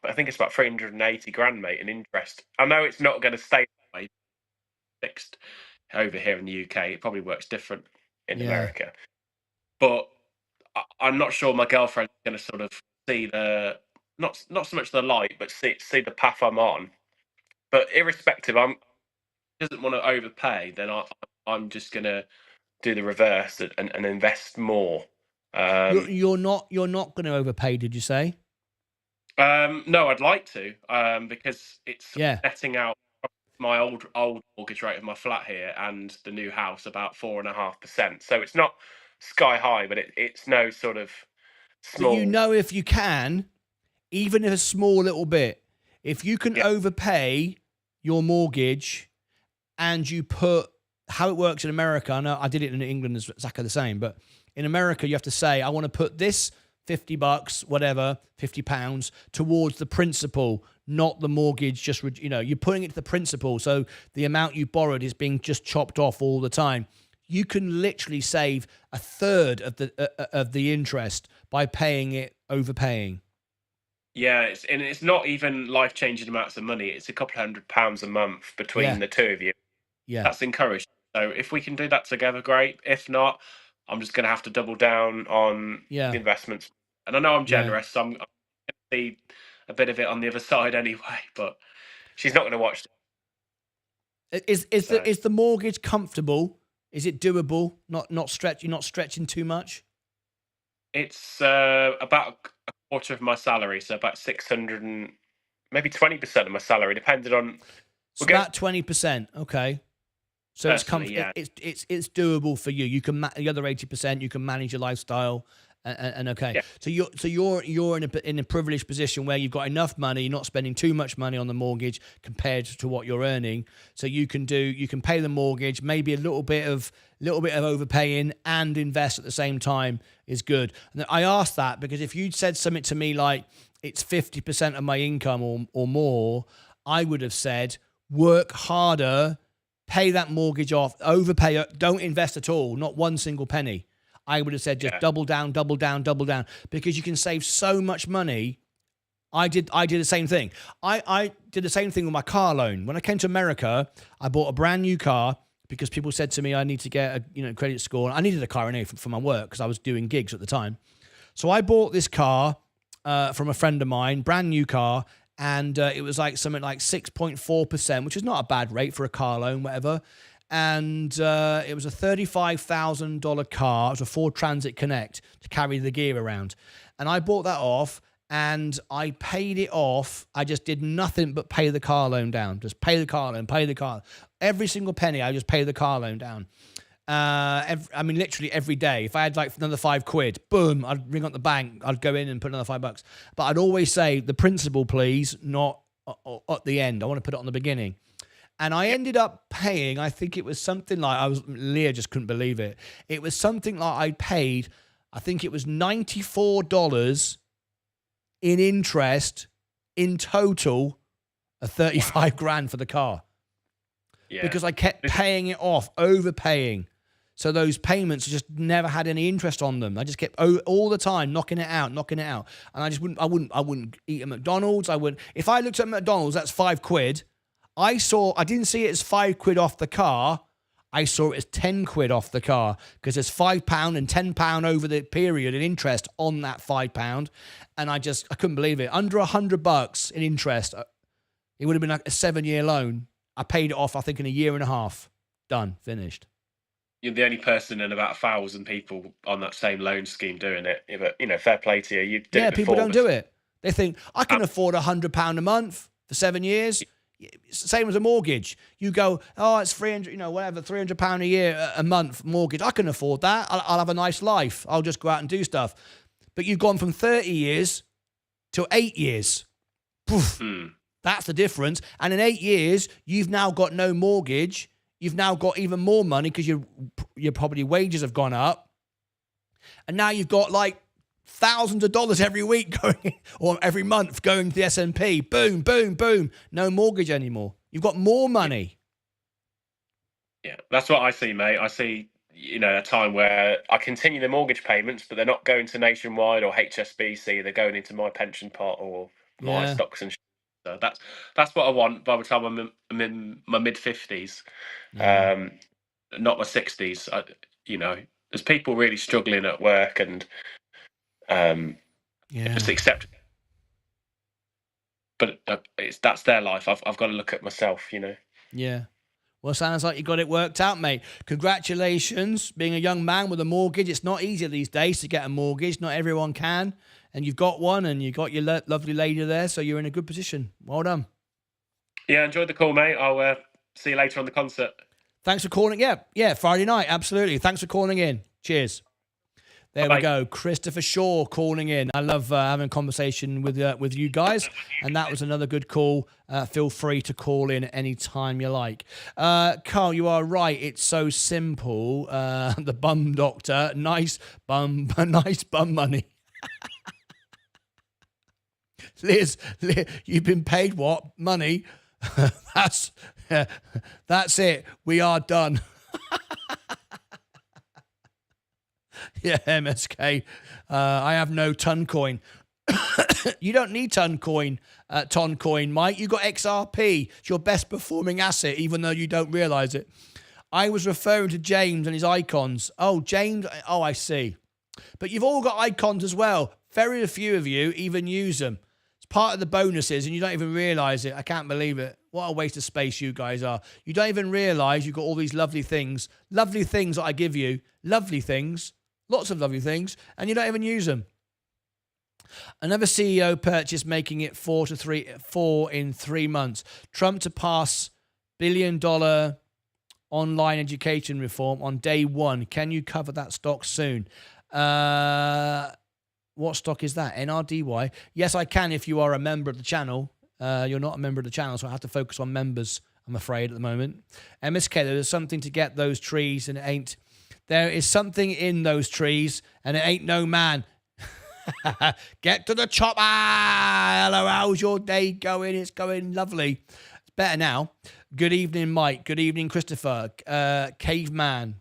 I think it's about 380 grand, mate, in interest. I know it's not going to stay that way, fixed over here in the UK. It probably works different in America, but I'm not sure my girlfriend's going to sort of see the not so much the light, but see the path I'm on. But irrespective, doesn't want to overpay. Then I'm just going to do the reverse and invest more. You're not going to overpay, did you say? No, I'd like to, because it's Yeah. netting out my old mortgage rate of my flat here and the new house about 4.5%. So it's not sky high, but it's no sort of small. But you know, if you can, even if a small little bit, if you can overpay your mortgage and you put how it works in America, I know I did it in England as exactly the same, but in America, you have to say, I want to put this $50, whatever, £50 towards the principal, not the mortgage. Just, you're putting it to the principal. So the amount you borrowed is being just chopped off all the time. You can literally save a third of the interest by paying it, overpaying. Yeah, it's not even life-changing amounts of money. It's a couple £100 a month between the two of you. Yeah. That's encouraged. So if we can do that together, great. If not, I'm just going to have to double down on Yeah. the investments. And I know I'm Yeah. generous, so I'm going to see a bit of it on the other side anyway. But she's not going to watch it. Is the mortgage comfortable? Is it doable? Not stretch. You're not stretching too much. It's about a quarter of my salary, so about 600 and maybe 20% of my salary, depending on. So about 20%. Okay. So it's yeah. it's doable for you. You can the other 80%. You can manage your lifestyle, and okay. Yeah. So you're in a privileged position where you've got enough money. You're not spending too much money on the mortgage compared to what you're earning. So you can pay the mortgage, maybe a little bit of overpaying, and invest at the same time is good. And I asked that because if you'd said something to me like it's 50% of my income or more, I would have said work harder. Pay that mortgage off, overpay, don't invest at all, not one single penny. I would have said just double down, because you can save so much money. I did the same thing. I did the same thing with my car loan. When I came to America, I bought a brand new car because people said to me I need to get a credit score. I needed a car anyway for my work because I was doing gigs at the time. So I bought this car from a friend of mine, brand new car. And it was like something like 6.4%, which is not a bad rate for a car loan, whatever. And it was a $35,000 car. It was a Ford Transit Connect to carry the gear around. And I bought that off and I paid it off. I just did nothing but pay the car loan down. Just pay the car loan, pay the car. Every single penny, I just pay the car loan down. Literally every day. If I had like another £5, boom, I'd ring up the bank. I'd go in and put another $5. But I'd always say the principal, please, not at the end. I want to put it on the beginning. And I ended up paying, I think it was something like, Leah just couldn't believe it. It was something like I paid, I think it was $94 in interest in total, a 35 grand for the car. Yeah. Because I kept paying it off, overpaying. So those payments just never had any interest on them. I just kept all the time knocking it out. And I just wouldn't eat at McDonald's. If I looked at McDonald's, that's £5. I didn't see it as £5 off the car. I saw it as £10 off the car because there's £5 and £10 over the period in interest on that £5. And I couldn't believe it. Under $100 in interest. It would have been like a 7-year loan. I paid it off, I think, in a year and a half. Done. Finished. You're the only person in about 1,000 people on that same loan scheme doing it. But, fair play to you. You did it people before don't do it. They think, I can afford £100 a month for 7 years. It's the same as a mortgage. You go, it's 300, whatever, £300 a year, a month mortgage. I can afford that. I'll have a nice life. I'll just go out and do stuff. But you've gone from 30 years to 8 years. Poof. That's the difference. And in 8 years, you've now got no mortgage. You've now got even more money because your property wages have gone up. And now you've got like thousands of dollars every week going, or every month going to the S&P. Boom, boom, boom. No mortgage anymore. You've got more money. Yeah, that's what I see, mate. I see, a time where I continue the mortgage payments, but they're not going to Nationwide or HSBC. They're going into my pension pot or my stocks and. So that's what I want by the time I'm in my mid-50s, not my 60s. There's people really struggling at work and just accept. But that's their life. I've got to look at myself, Yeah. Well, sounds like you got it worked out, mate. Congratulations. Being a young man with a mortgage, it's not easy these days to get a mortgage. Not everyone can. And you've got one, and you've got your lovely lady there, so you're in a good position. Well done. Yeah, enjoyed the call, mate. I'll see you later on the concert. Thanks for calling. Yeah, Friday night, absolutely. Thanks for calling in. Cheers. There Bye. we go. Christopher Shaw calling in. I love having a conversation with you guys. And that was another good call. Feel free to call in any time you like. Carl, you are right. It's so simple. The bum doctor. Nice bum money. Liz, you've been paid what? Money. That's it. We are done. Yeah, MSK. I have no ton coin. You don't need ton coin, Mike. You got XRP. It's your best performing asset, even though you don't realize it. I was referring to James and his icons. Oh, James. Oh, I see. But you've all got icons as well. Very few of you even use them. It's part of the bonuses, and you don't even realize it. I can't believe it. What a waste of space you guys are. You don't even realize you've got all these lovely things that I give you. Lovely things. Lots of lovely things, and you don't even use them. Another CEO purchase making it 4 in 3 months. Trump to pass $1 billion online education reform on day one. Can you cover that stock soon? What stock is that? NRDY? Yes, I can if you are a member of the channel. You're not a member of the channel, so I have to focus on members, I'm afraid, at the moment. MSK, there's something to get those trees, and it ain't. There is something in those trees, and it ain't no man. Get to the chopper. Hello, how's your day going? It's going lovely. It's better now. Good evening, Mike. Good evening, Christopher. Caveman.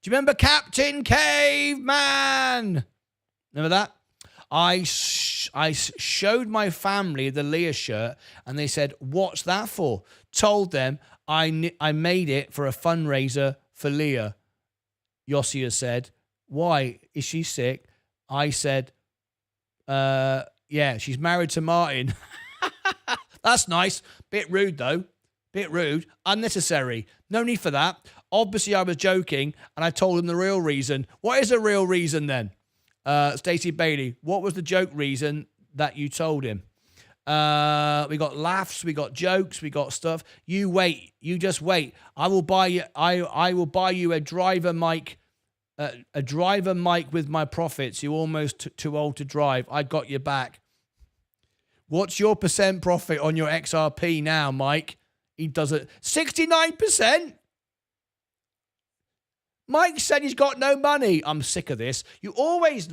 Do you remember Captain Caveman? Remember that? I showed my family the Leah shirt, and they said, "What's that for?" Told them I made it for a fundraiser for Leah. Yosia said, "Why? Is she sick?" I said, yeah, she's married to Martyn." That's nice. Bit rude, though. Bit rude. Unnecessary. No need for that. Obviously, I was joking, and I told him the real reason. What is the real reason, then? Stacey Bailey, what was the joke reason that you told him? We got laughs, we got jokes, we got stuff. You wait. You just wait. I will buy you. I will buy you a driver mic. A driver mic with my profits. You're almost too old to drive. I got your back. What's your percent profit on your XRP now, Mike? He does it. 69%? Mike said he's got no money. I'm sick of this. You always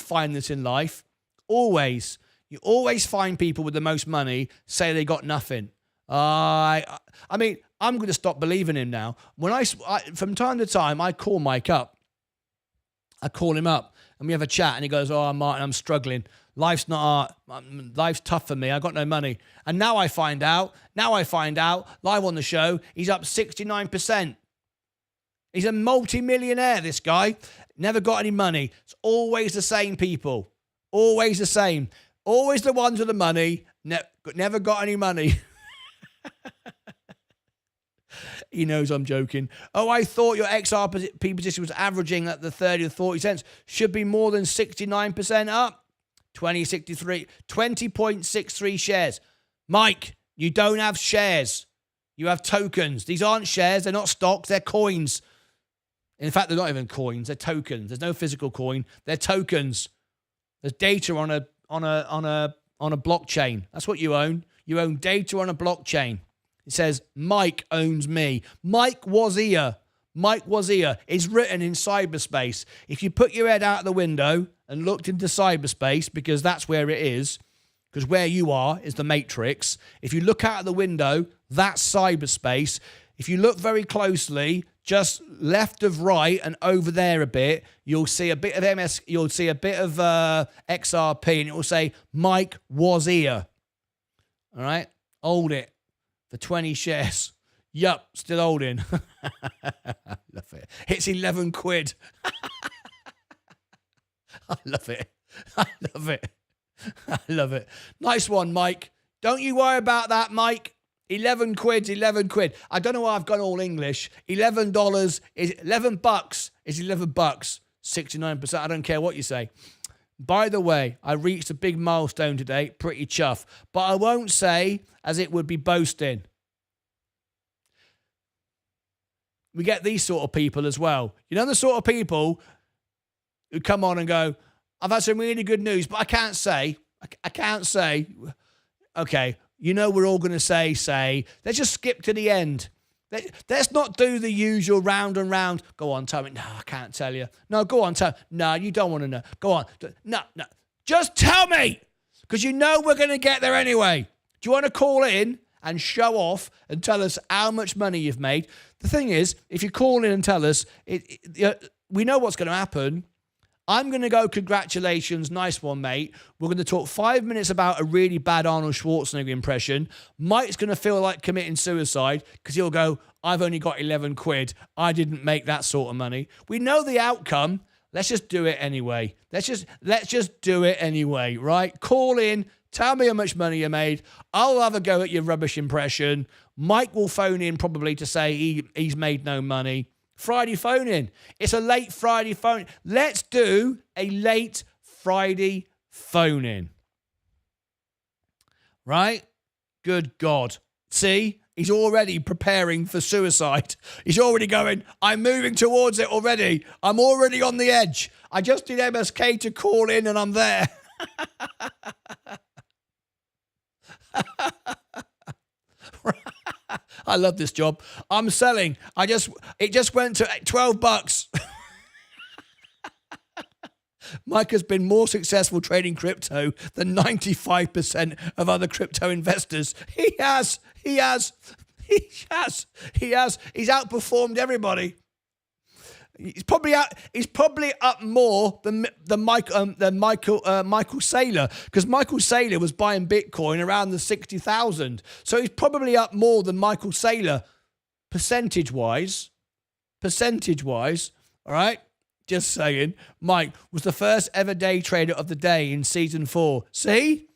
find this in life. Always. You always find people with the most money say they got nothing. I mean, I'm going to stop believing him now. When I from time to time, I call Mike up. I call him up and we have a chat, and he goes, "Oh, Martyn, I'm struggling. Life's not art. Life's tough for me. I got no money." And now I find out live on the show, he's up 69%. He's a multi-millionaire, this guy. Never got any money. It's always the same people. Always the same. Always the ones with the money. Never got any money. He knows I'm joking. "Oh, I thought your XRP position was averaging at the 30 to 40 cents. Should be more than 69% up." 20.63 shares. Mike, you don't have shares. You have tokens. These aren't shares. They're not stocks. They're coins. In fact, they're not even coins. They're tokens. There's no physical coin. They're tokens. There's data on a blockchain. That's what you own. You own data on a blockchain. It says, "Mike owns me." Mike was here. Mike was here. It's written in cyberspace. If you put your head out the window and looked into cyberspace, because that's where it is, because where you are is the matrix. If you look out the window, that's cyberspace. If you look very closely, just left of right and over there a bit, you'll see a bit of you'll see a bit of XRP, and it will say, "Mike was here." All right? Hold it. For 20 shares. Yup, still holding. Love it. It's 11 quid. I love it. I love it. I love it. Nice one, Mike. Don't you worry about that, Mike. 11 quid's 11 quid. I don't know why I've gone all English. $11 is $11 is $11. 69%. I don't care what you say. By the way, I reached a big milestone today. Pretty chuff. But I won't say as it would be boasting. We get these sort of people as well. You know the sort of people who come on and go, I've had some really good news, but I can't say. Okay, you know we're all going to say. Let's just skip to the end. Let's not do the usual round and round. Go on, tell me. No, I can't tell you. No, go on, tell. No, you don't want to know. Go on. No. Just tell me, because you know we're going to get there anyway. Do you want to call in and show off and tell us how much money you've made? The thing is, if you call in and tell us, we know what's going to happen. I'm going to go, congratulations, nice one, mate. We're going to talk 5 minutes about a really bad Arnold Schwarzenegger impression. Mike's going to feel like committing suicide because he'll go, I've only got 11 quid. I didn't make that sort of money. We know the outcome. Let's just do it anyway. Let's just do it anyway, right? Call in, tell me how much money you made. I'll have a go at your rubbish impression. Mike will phone in probably to say he's made no money. Friday phone in. It's a late Friday phone. Let's do a late Friday phone in. Right? Good God. See? He's already preparing for suicide. He's already going, I'm moving towards it already. I'm already on the edge. I just did MSK to call in and I'm there. I love this job. I'm selling. It just went to $12. Mike has been more successful trading crypto than 95% of other crypto investors. He has. He's outperformed everybody. He's probably up more than Michael Saylor, because Michael Saylor was buying Bitcoin around the 60,000. So he's probably up more than Michael Saylor percentage wise. All right. Just saying. Mike was the first ever day trader of the day in season 4. See?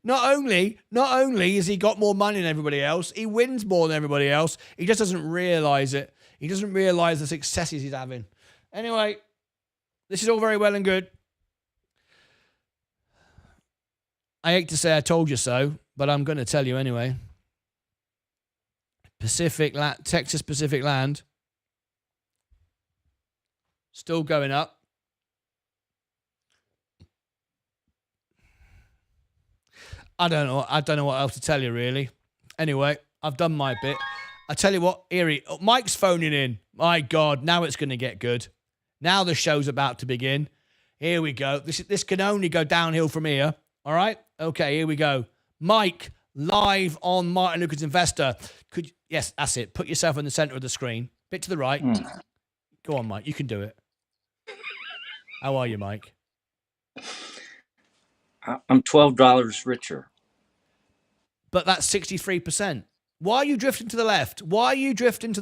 Not only has he got more money than everybody else, he wins more than everybody else. He just doesn't realize it. He doesn't realize the successes he's having. Anyway, this is all very well and good. I hate to say I told you so, but I'm going to tell you anyway. Texas Pacific Land, still going up. I don't know what else to tell you, really. Anyway, I've done my bit. I tell you what, Erie, Mike's phoning in. My God, now it's going to get good. Now the show's about to begin. Here we go. This can only go downhill from here. All right? Okay, here we go. Mike, live on Martyn Lucas Investor. Yes, that's it. Put yourself in the center of the screen. Bit to the right. Go on, Mike. You can do it. How are you, Mike? I'm $12 richer. But that's 63%. Why are you drifting to the left? Are you drink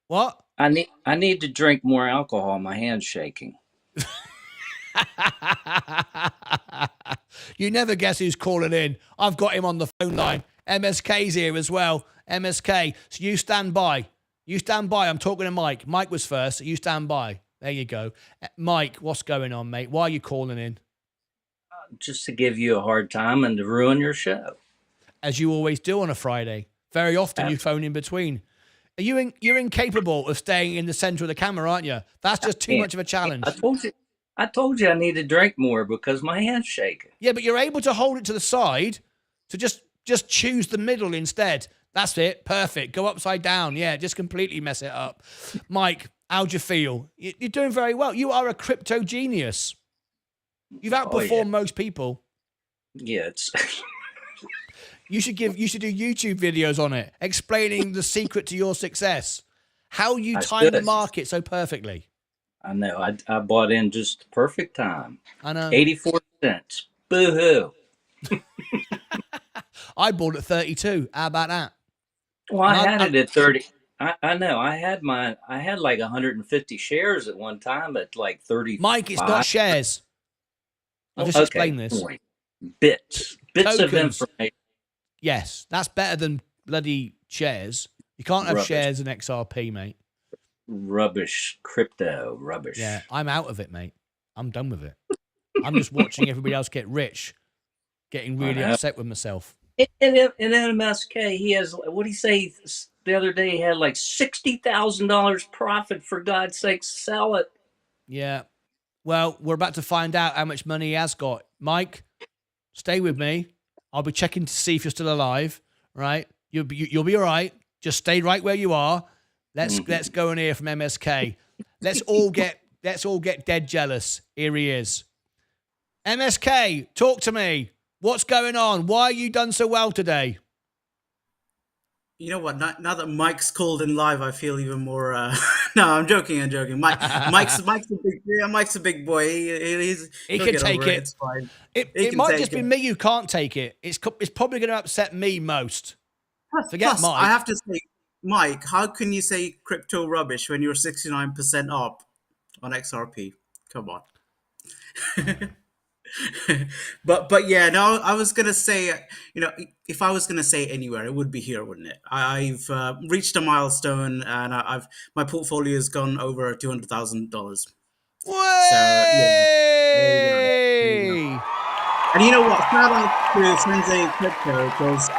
what? I need to drink more alcohol. My hand's shaking. You never guess who's calling in. I've got him on the phone line. MSK's here as well. MSK. So you stand by. I'm talking to Mike. Mike was first. So you stand by. There you go. Mike, what's going on, mate? Why are you calling in? Just to give you a hard time and to ruin your show. As you always do on a Friday. Very often you phone in between. You're incapable of staying in the center of the camera, aren't you? That's just too much of a challenge. I told you I need to drink more because my hand's shaking. Yeah, but you're able to hold it to the side, so just choose the middle instead. That's it. Perfect. Go upside down. Yeah, just completely mess it up. Mike, how'd you feel? You're doing very well. You are a crypto genius. You've outperformed most people. Yeah, it's... You should do YouTube videos on it, explaining the secret to your success. How you time the market so perfectly. I know. I bought in just the perfect time. I know. 84 cents. Boo-hoo. I bought at 32. How about that? Well, I had it at 30. I know. I had like 150 shares at one time at like 35. Mike, it's not shares. I'll just explain this. Bits Tokens. Of information. Yes, that's better than bloody shares. You can't have shares in XRP, mate. Rubbish. Crypto. Rubbish. Yeah, I'm out of it, mate. I'm done with it. I'm just watching everybody else get rich, getting really upset with myself. In MSK, he has, what do you say, the other day he had like $60,000 profit. For God's sake, sell it. Yeah. Well, we're about to find out how much money he has got. Mike, stay with me. I'll be checking to see if you're still alive. Right? You'll be all right. Just stay right where you are. Let's go and hear from MSK. Let's all get dead jealous. Here he is. MSK, talk to me. What's going on? Why are you done so well today? You know what? Now that Mike's called in live, I feel even more. No, I'm joking. Mike's a big boy. He He'll can get take over it. It's fine. It Can might take just be it. me who can't take it. It's probably going to upset me most. Forget Plus, Mike. I have to say, Mike, how can you say crypto rubbish when you're 69% up on XRP? Come on. but yeah, no, I was gonna say, if I was gonna say anywhere, it would be here, wouldn't it? I've reached a milestone, and my portfolio has gone over $200,000. Way! So yeah, there you go. There you go. And you know what? Shout out to Sensei Crypto, because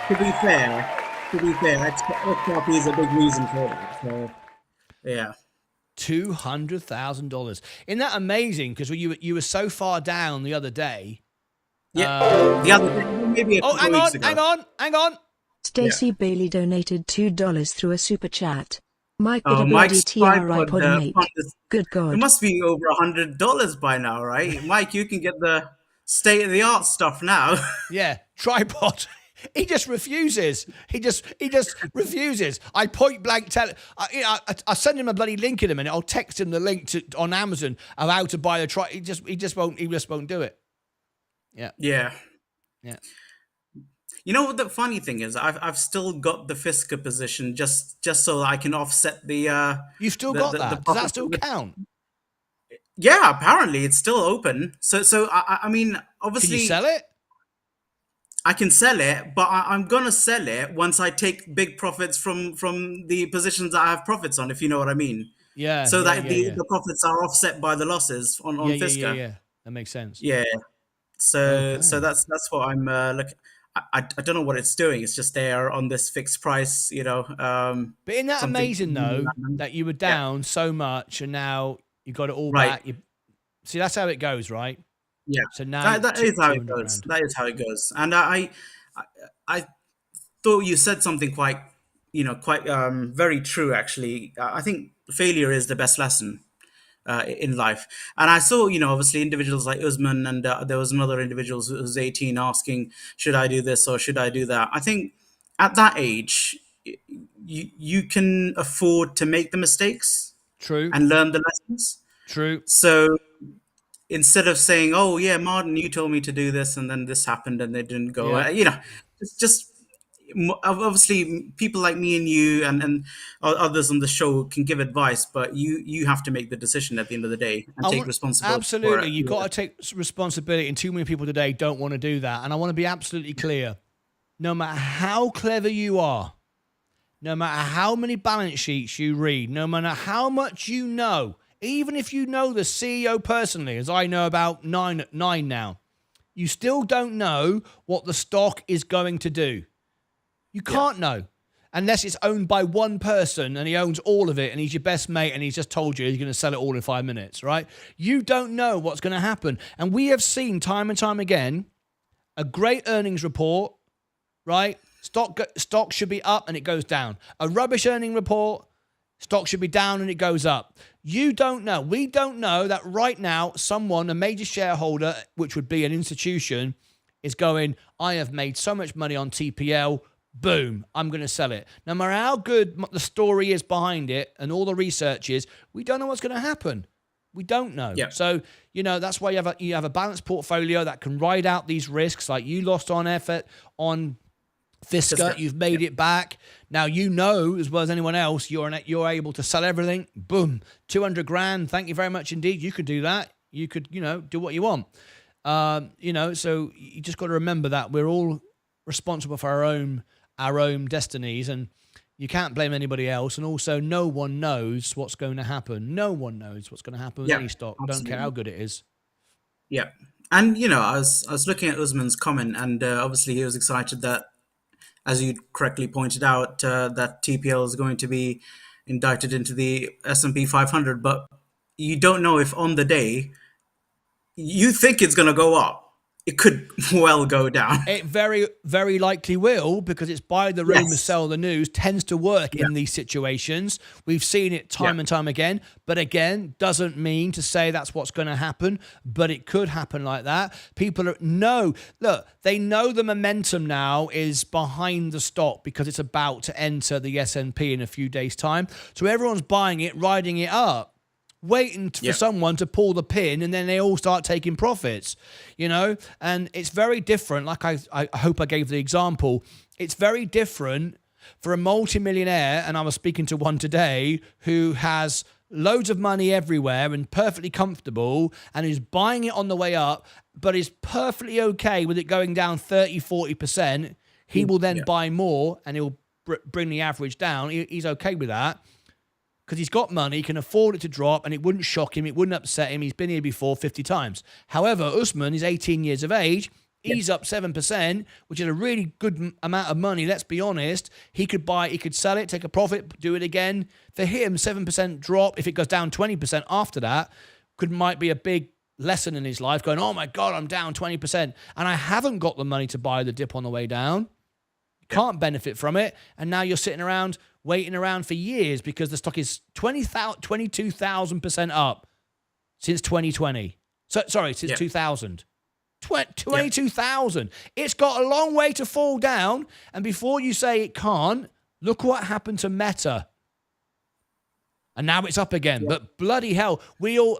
to be fair, XRP is a big reason for that. So yeah. $200,000. Isn't that amazing? Because you were so far down the other day. Yeah, the other day, maybe a couple weeks ago. Hang on. Stacey Bailey donated $2 through a super chat. Mike with Oh, a bloody Mike's TRI tripod, pod mate. Good it God. must be over $100 by now, right? Mike, you can get the state-of-the-art stuff now. Yeah, tripod. He just refuses. He just refuses. I point blank tell. I send him a bloody link in a minute. I'll text him the link on Amazon of how to buy the tripod. He just won't do it. Yeah. Yeah. Yeah. You know what the funny thing is? I've still got the Fisker position just so that I can offset the. You've still got that. Does that still count? Yeah, apparently it's still open. So I mean, obviously, can you sell it? I can sell it, but I'm gonna sell it once I take big profits from the positions that I have profits on, if you know what I mean. Yeah. So that the profits are offset by the losses on Fisker. Yeah. That makes sense. Yeah. So that's what I'm looking. I don't know what it's doing. It's just there on this fixed price, But isn't that amazing though that you were down so much and now you got it all back? See, that's how it goes, right? Yeah. So now that is how it goes. That is how it goes. And I thought you said something quite very true. Actually, I think failure is the best lesson in life. And I saw, obviously individuals like Usman, and there was another individual who was 18 asking, should I do this or should I do that? I think at that age, you can afford to make the mistakes. True. And learn the lessons. True. So instead of saying, oh yeah, Martyn, you told me to do this and then this happened and they didn't go, just obviously people like me and you and others on the show can give advice, but you have to make the decision at the end of the day and take responsibility. Absolutely. You've got to take responsibility, and too many people today don't want to do that. And I want to be absolutely clear. No matter how clever you are, no matter how many balance sheets you read, no matter how much you know, even if you know the CEO personally, as I know about nine now, you still don't know what the stock is going to do. You can't know unless it's owned by one person and he owns all of it and he's your best mate and he's just told you he's going to sell it all in 5 minutes, right? You don't know what's going to happen. And we have seen time and time again a great earnings report, right? Stock should be up and it goes down. A rubbish earning report, stock should be down and it goes up. You don't know. We don't know that right now someone, a major shareholder, which would be an institution, is going, I have made so much money on TPL, boom, I'm going to sell it. No matter how good the story is behind it and all the research is, we don't know what's going to happen. We don't know. Yeah. So, that's why you have a balanced portfolio that can ride out these risks. Like you lost on effort on Fisker, you've made it back. Now as well as anyone else, you're able to sell everything. Boom, 200 grand. Thank you very much indeed. You could do that. You could, do what you want. So you just got to remember that we're all responsible for our own destinies, and you can't blame anybody else. And also, no one knows what's going to happen. No one knows what's going to happen with any stock. Absolutely. Don't care how good it is. Yeah, and I was looking at Usman's comment, and obviously he was excited that as you correctly pointed out, that TPL is going to be indicted into the S&P 500, but you don't know if on the day you think it's going to go up, it could well go down. It very, very likely will, because it's buy the rumors, Yes. sell the news, tends to work Yeah. in these situations. We've seen it time Yeah. and time again. But again, doesn't mean to say that's what's going to happen, but it could happen like that. People they know the momentum now is behind the stock because it's about to enter the S&P in a few days' time. So everyone's buying it, riding it up, waiting for someone to pull the pin, and then they all start taking profits, and it's very different. Like I hope I gave the example. It's very different for a multimillionaire, and I was speaking to one today who has loads of money everywhere and perfectly comfortable and is buying it on the way up, but is perfectly okay with it going down 30-40%. He will then buy more and he'll bring the average down. He's okay with that, because he's got money, he can afford it to drop, and it wouldn't shock him, it wouldn't upset him. He's been here before 50 times. However, Usman is 18 years of age. He's up 7%, which is a really good amount of money. Let's be honest. He could sell it, take a profit, do it again. For him, 7% drop, if it goes down 20% after that, might be a big lesson in his life, going, oh my God, I'm down 20%. And I haven't got the money to buy the dip on the way down. Can't benefit from it. And now you're sitting around, waiting around for years, because the stock is 22,000% up since 2020. Since 2000. 22,000. It's got a long way to fall down. And before you say it can't, look what happened to Meta. And now it's up again. But bloody hell,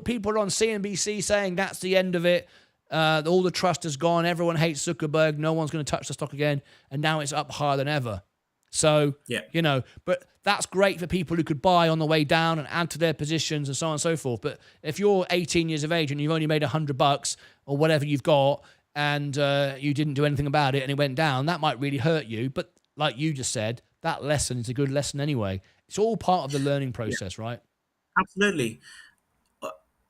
people are on CNBC saying that's the end of it. All the trust is gone. Everyone hates Zuckerberg. No one's going to touch the stock again. And now it's up higher than ever. So, but that's great for people who could buy on the way down and add to their positions and so on and so forth. But if you're 18 years of age and you've only made $100 or whatever you've got, and you didn't do anything about it and it went down, that might really hurt you. But like you just said, that lesson is a good lesson anyway. It's all part of the learning process, right? Absolutely.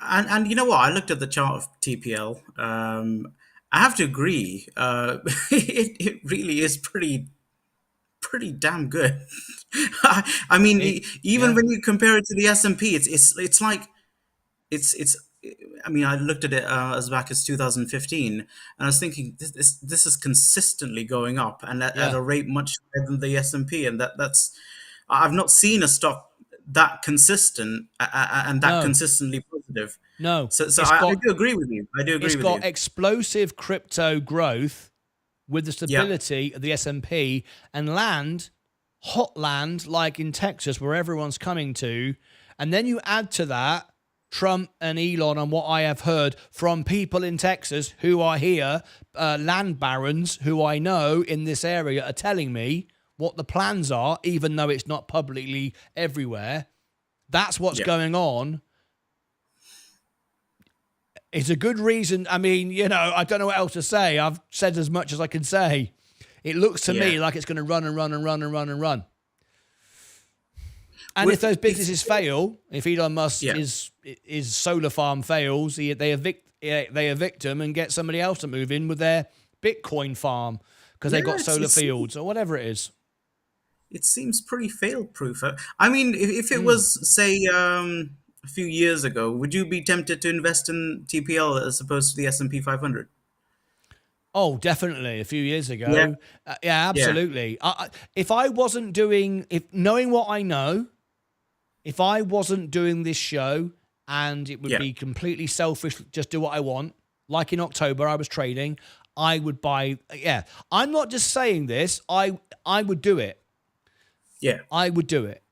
And you know what? I looked at the chart of TPL. I have to agree. It really is pretty damn good. I mean, even when you compare it to the S&P, it's like it's. I mean, I looked at it as back as 2015, and I was thinking this is consistently going up, and at a rate much higher than the S&P, and that's I've not seen a stock that consistent and that consistently positive. No. So I do agree with you. It's got explosive crypto growth with the stability of the S&P and hot land like in Texas where everyone's coming to. And then you add to that Trump and Elon, and what I have heard from people in Texas who are here, land barons who I know in this area are telling me what the plans are, even though it's not publicly everywhere. That's what's going on. It's a good reason. I mean, I don't know what else to say. I've said as much as I can say. It looks to me like it's going to run and run and run and run and run. And if those businesses fail, if Elon Musk his solar farm fails, they evict him and get somebody else to move in with their Bitcoin farm because they've got solar fields or whatever it is. It seems pretty fail-proof. I mean, if it was, say, a few years ago, would you be tempted to invest in TPL as opposed to the S&P 500? Oh, definitely. A few years ago. Yeah, absolutely. If I wasn't knowing what I know, if I wasn't doing this show and it would be completely selfish, just do what I want, like in October I was trading, I would buy. Yeah. I'm not just saying this. I would do it. Yeah. I would do it.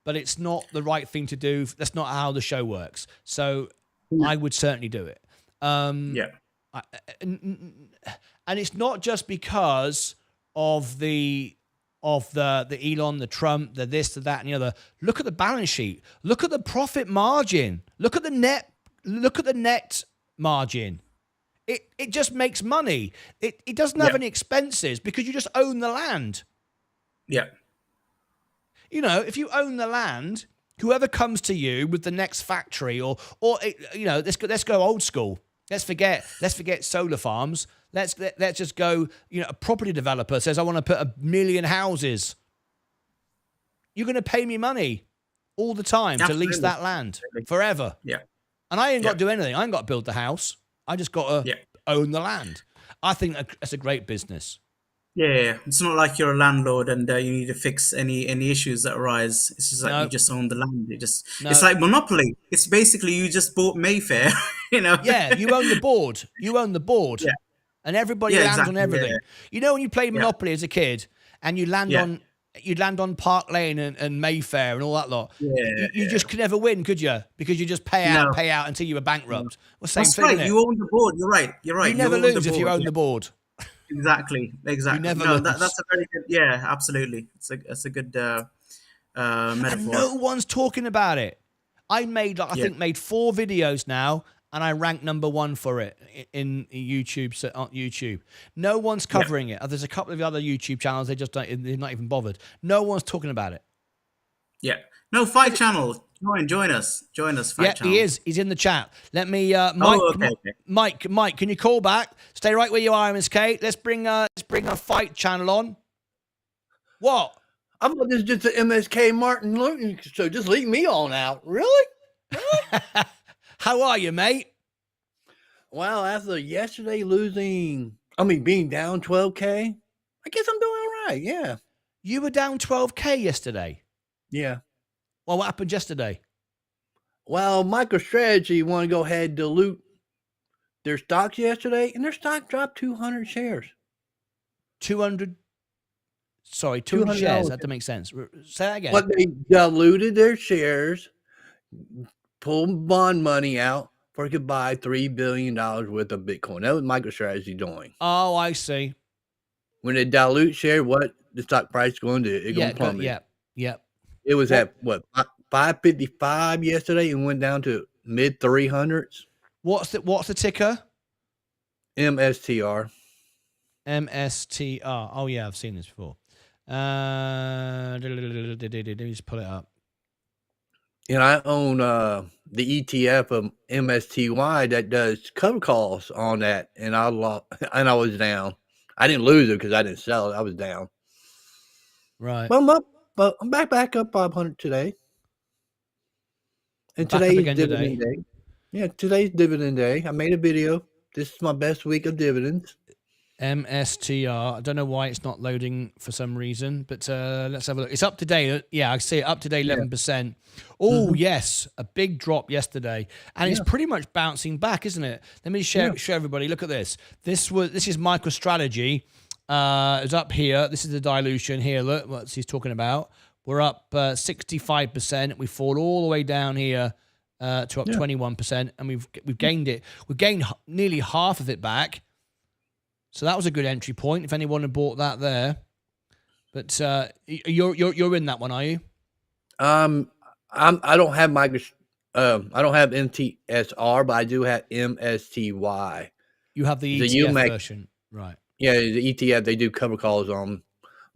But it's not the right thing to do. That's not how the show works. So I would certainly do it. And it's not just because of the Elon, the Trump, the this, the that, and the other. Look at the balance sheet. Look at the profit margin. Look at the net margin. It just makes money. It doesn't have any expenses because you just own the land. Yeah. If you own the land, whoever comes to you with the next factory or let's go old school. Let's forget solar farms. Let's just go. A property developer says, I want to put 1 million houses. You're going to pay me money all the time to lease Absolutely. that land forever. Yeah. And I ain't got to do anything. I ain't got to build the house. I just got to own the land. I think that's a great business. Yeah. It's not like you're a landlord and you need to fix any issues that arise. It's just like you just own the land. It's like Monopoly. It's basically you just bought Mayfair. Yeah, you own the board. You own the board. Yeah. And everybody lands on everything. When you played Monopoly as a kid and you land on you'd land on Park Lane and Mayfair and all that lot. You just could never win, could you? Because you just pay out until you were bankrupt. Well, same That's thing, right. isn't it? You own the board. You're right. You never lose if you own the board. Exactly. You never lose. That's a very good. Yeah, absolutely. It's a good metaphor. And no one's talking about it. I think made 4 videos now, and I ranked number 1 for it in YouTube. So on YouTube, no one's covering it. There's a couple of other YouTube channels. They're not even bothered. No one's talking about it. Yeah. No, Fight Channel. Join us. Fight Channel. He is. He's in the chat. Let me, Mike. Okay. Mike, can you call back? Stay right where you are, MSK. Let's bring a Fight Channel on. What? I thought this was just an MSK Martyn Lucas, so just leave me on out. Really? How are you, mate? Well, after yesterday being down 12K, I guess I'm doing all right. Yeah. You were down 12K yesterday. Yeah. Well, what happened yesterday? Well, MicroStrategy want to go ahead and dilute their stocks yesterday, and their stock dropped 200 shares. 200 shares. That doesn't make sense. Say that again. But they diluted their shares, pulled bond money out for it could buy $3 billion worth of Bitcoin. That was MicroStrategy doing. Oh, I see. When they dilute share, what the stock price going to do? It's going to plummet. Yeah. It was at, 555 yesterday and went down to mid 300s. What's the ticker? MSTR. MSTR. Oh, yeah, I've seen this before. Let me just pull it up. And I own the ETF of MSTY that does cover calls on that, and I was down. I didn't lose it because I didn't sell it. I was down. Right. Well, I'm up, but I'm back up 500 today. And today's dividend day. Yeah, today's dividend day. I made a video. This is my best week of dividends. MSTR. I don't know why it's not loading for some reason, but let's have a look. It's up to date. Yeah, I see it up to date 11%. Oh, yes, a big drop yesterday, and it's pretty much bouncing back, isn't it? Let me show everybody. Look at this. This is MicroStrategy. It's up here. This is the dilution here. Look what he's talking about. We're up 65%. We fall all the way down here to up 21%, and we've gained it. We've gained nearly half of it back. So that was a good entry point if anyone had bought that there. But you're in that one, are you? I don't have I don't have MTSR, but I do have MSTY. You have the ETF version, right? Yeah, the ETF. They do cover calls on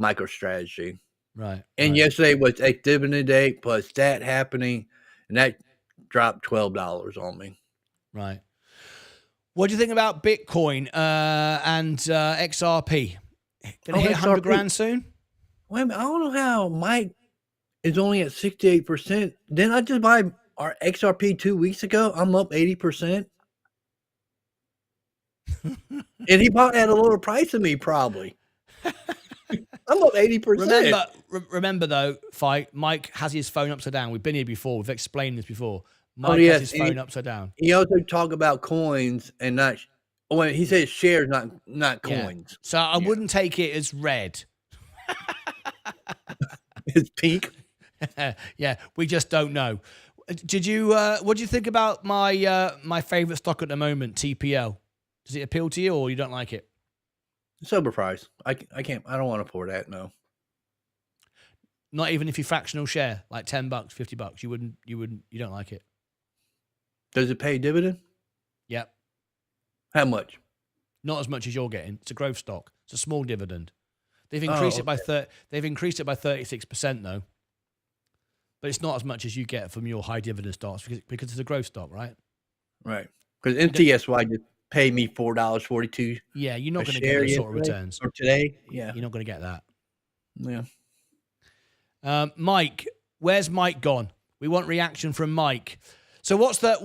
MicroStrategy, right? And yesterday was a dividend day plus that happening, and that dropped $12 on me. Right. What do you think about Bitcoin and XRP? Gonna hit 100 grand soon? Wait a minute, I don't know how Mike is only at 68%. Didn't I just buy our XRP 2 weeks ago? I'm up 80%. And he bought at a lower price than me, probably. I'm up 80%. Remember though, Mike has his phone upside down. We've been here before. We've explained this before. Mike has his phone upside down. He also talked about coins and not. Well, he says shares, not coins. Yeah. So I wouldn't take it as red. It's pink. Yeah, we just don't know. Did you? What do you think about my favorite stock at the moment, TPL? Does it appeal to you, or you don't like it? It's overpriced. I can't. I don't want to afford that. No. Not even if you fractional share, like $10, $50. You wouldn't. You don't like it. Does it pay dividend? Yep. How much? Not as much as you're getting. It's a growth stock. It's a small dividend. They've increased it by They've increased it by 36% though. But it's not as much as you get from your high dividend stocks because it's a growth stock, right? Right. Because MTSY paid me $4.42. Yeah, you're not a going to get share those sort of yesterday returns. or today. Yeah, You're not going to get that. yeah. Mike, where's Mike gone? We want reaction from Mike. So what's your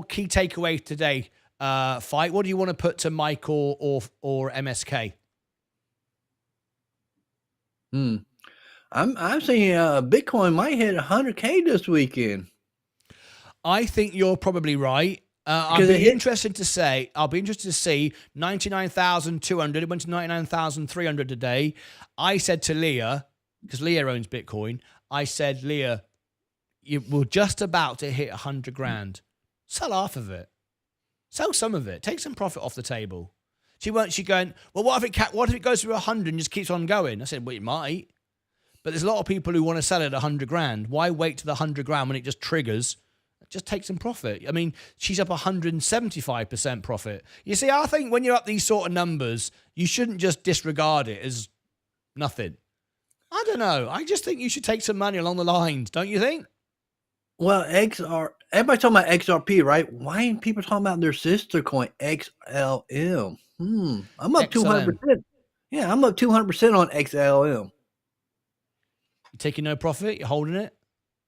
key takeaway today, Fight? What do you want to put to Mike or MSK? I'm saying Bitcoin might hit 100K this weekend. I think you're probably right. I'll be interested to see 99,200. It went to 99,300 today. I said to Leah, because Leah owns Bitcoin, I said, Leah, we're just about to hit 100 grand. Sell half of it. Sell some of it. Take some profit off the table. She going, well, what if it goes through 100 and just keeps on going? I said, well, it might. But there's a lot of people who want to sell it at 100 grand. Why wait to the 100 grand when it just triggers? Just take some profit. I mean, she's up 175% profit. You see, I think when you're up these sort of numbers, you shouldn't just disregard it as nothing. I don't know. I just think you should take some money along the lines, don't you think? Well, everybody's talking about XRP, right? Why ain't people talking about their sister coin, XLM? I'm up 200%. Yeah, I'm up 200% on XLM. You taking no profit? You're holding it?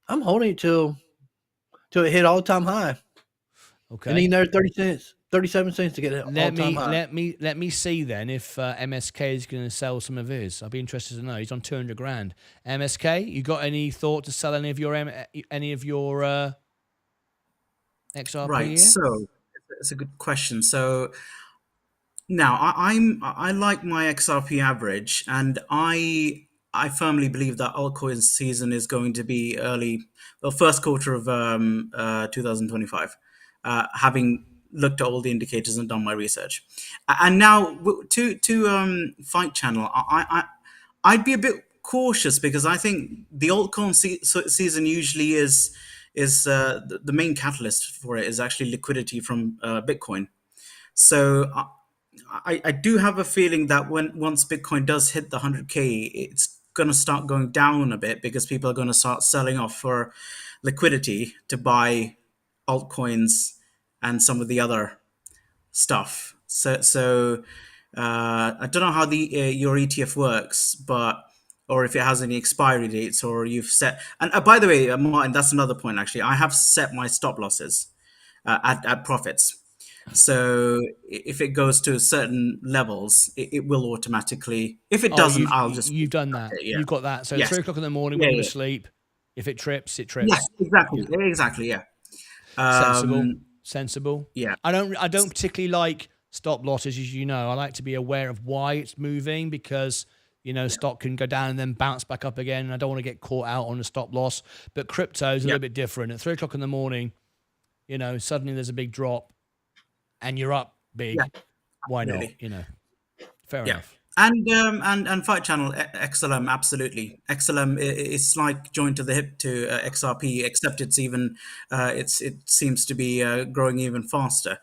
I'm holding it till it hit all-time high. Okay. And need another 30 cents, 37 cents to get it all-time high. Let me see then if MSK is going to sell some of his. I'll be interested to know. He's on 200 grand. MSK, you got any thought to sell any of your XRP? Right. Here? So it's a good question. So now I like my XRP average, and I firmly believe that altcoin season is going to be first quarter of 2025, having looked at all the indicators and done my research. And now to Fight Channel, I'd be a bit cautious because I think the altcoin season usually is the main catalyst for it is actually liquidity from Bitcoin. So I do have a feeling that once Bitcoin does hit the 100K, it's going to start going down a bit because people are going to start selling off for liquidity to buy altcoins and some of the other stuff. So I don't know how your ETF works, or if it has any expiry dates, or you've set. And by the way, Martin, that's another point. Actually, I have set my stop losses at profits. So if it goes to certain levels, it will automatically. If it doesn't, you've done that. Yeah. You've got that. So Yes. 3 o'clock in the morning when you're asleep, if it trips, it trips. Yes, exactly. Yeah. Sensible. Yeah. I don't particularly like stop losses, as you know. I like to be aware of why it's moving because stock can go down and then bounce back up again. And I don't want to get caught out on a stop loss. But crypto is a little bit different. At 3 o'clock in the morning, suddenly there's a big drop. And you're up big. Yeah, why not? Fair enough. And Fight Channel XLM, absolutely. XLM it's like joined to the hip to XRP, except it's even it seems to be growing even faster.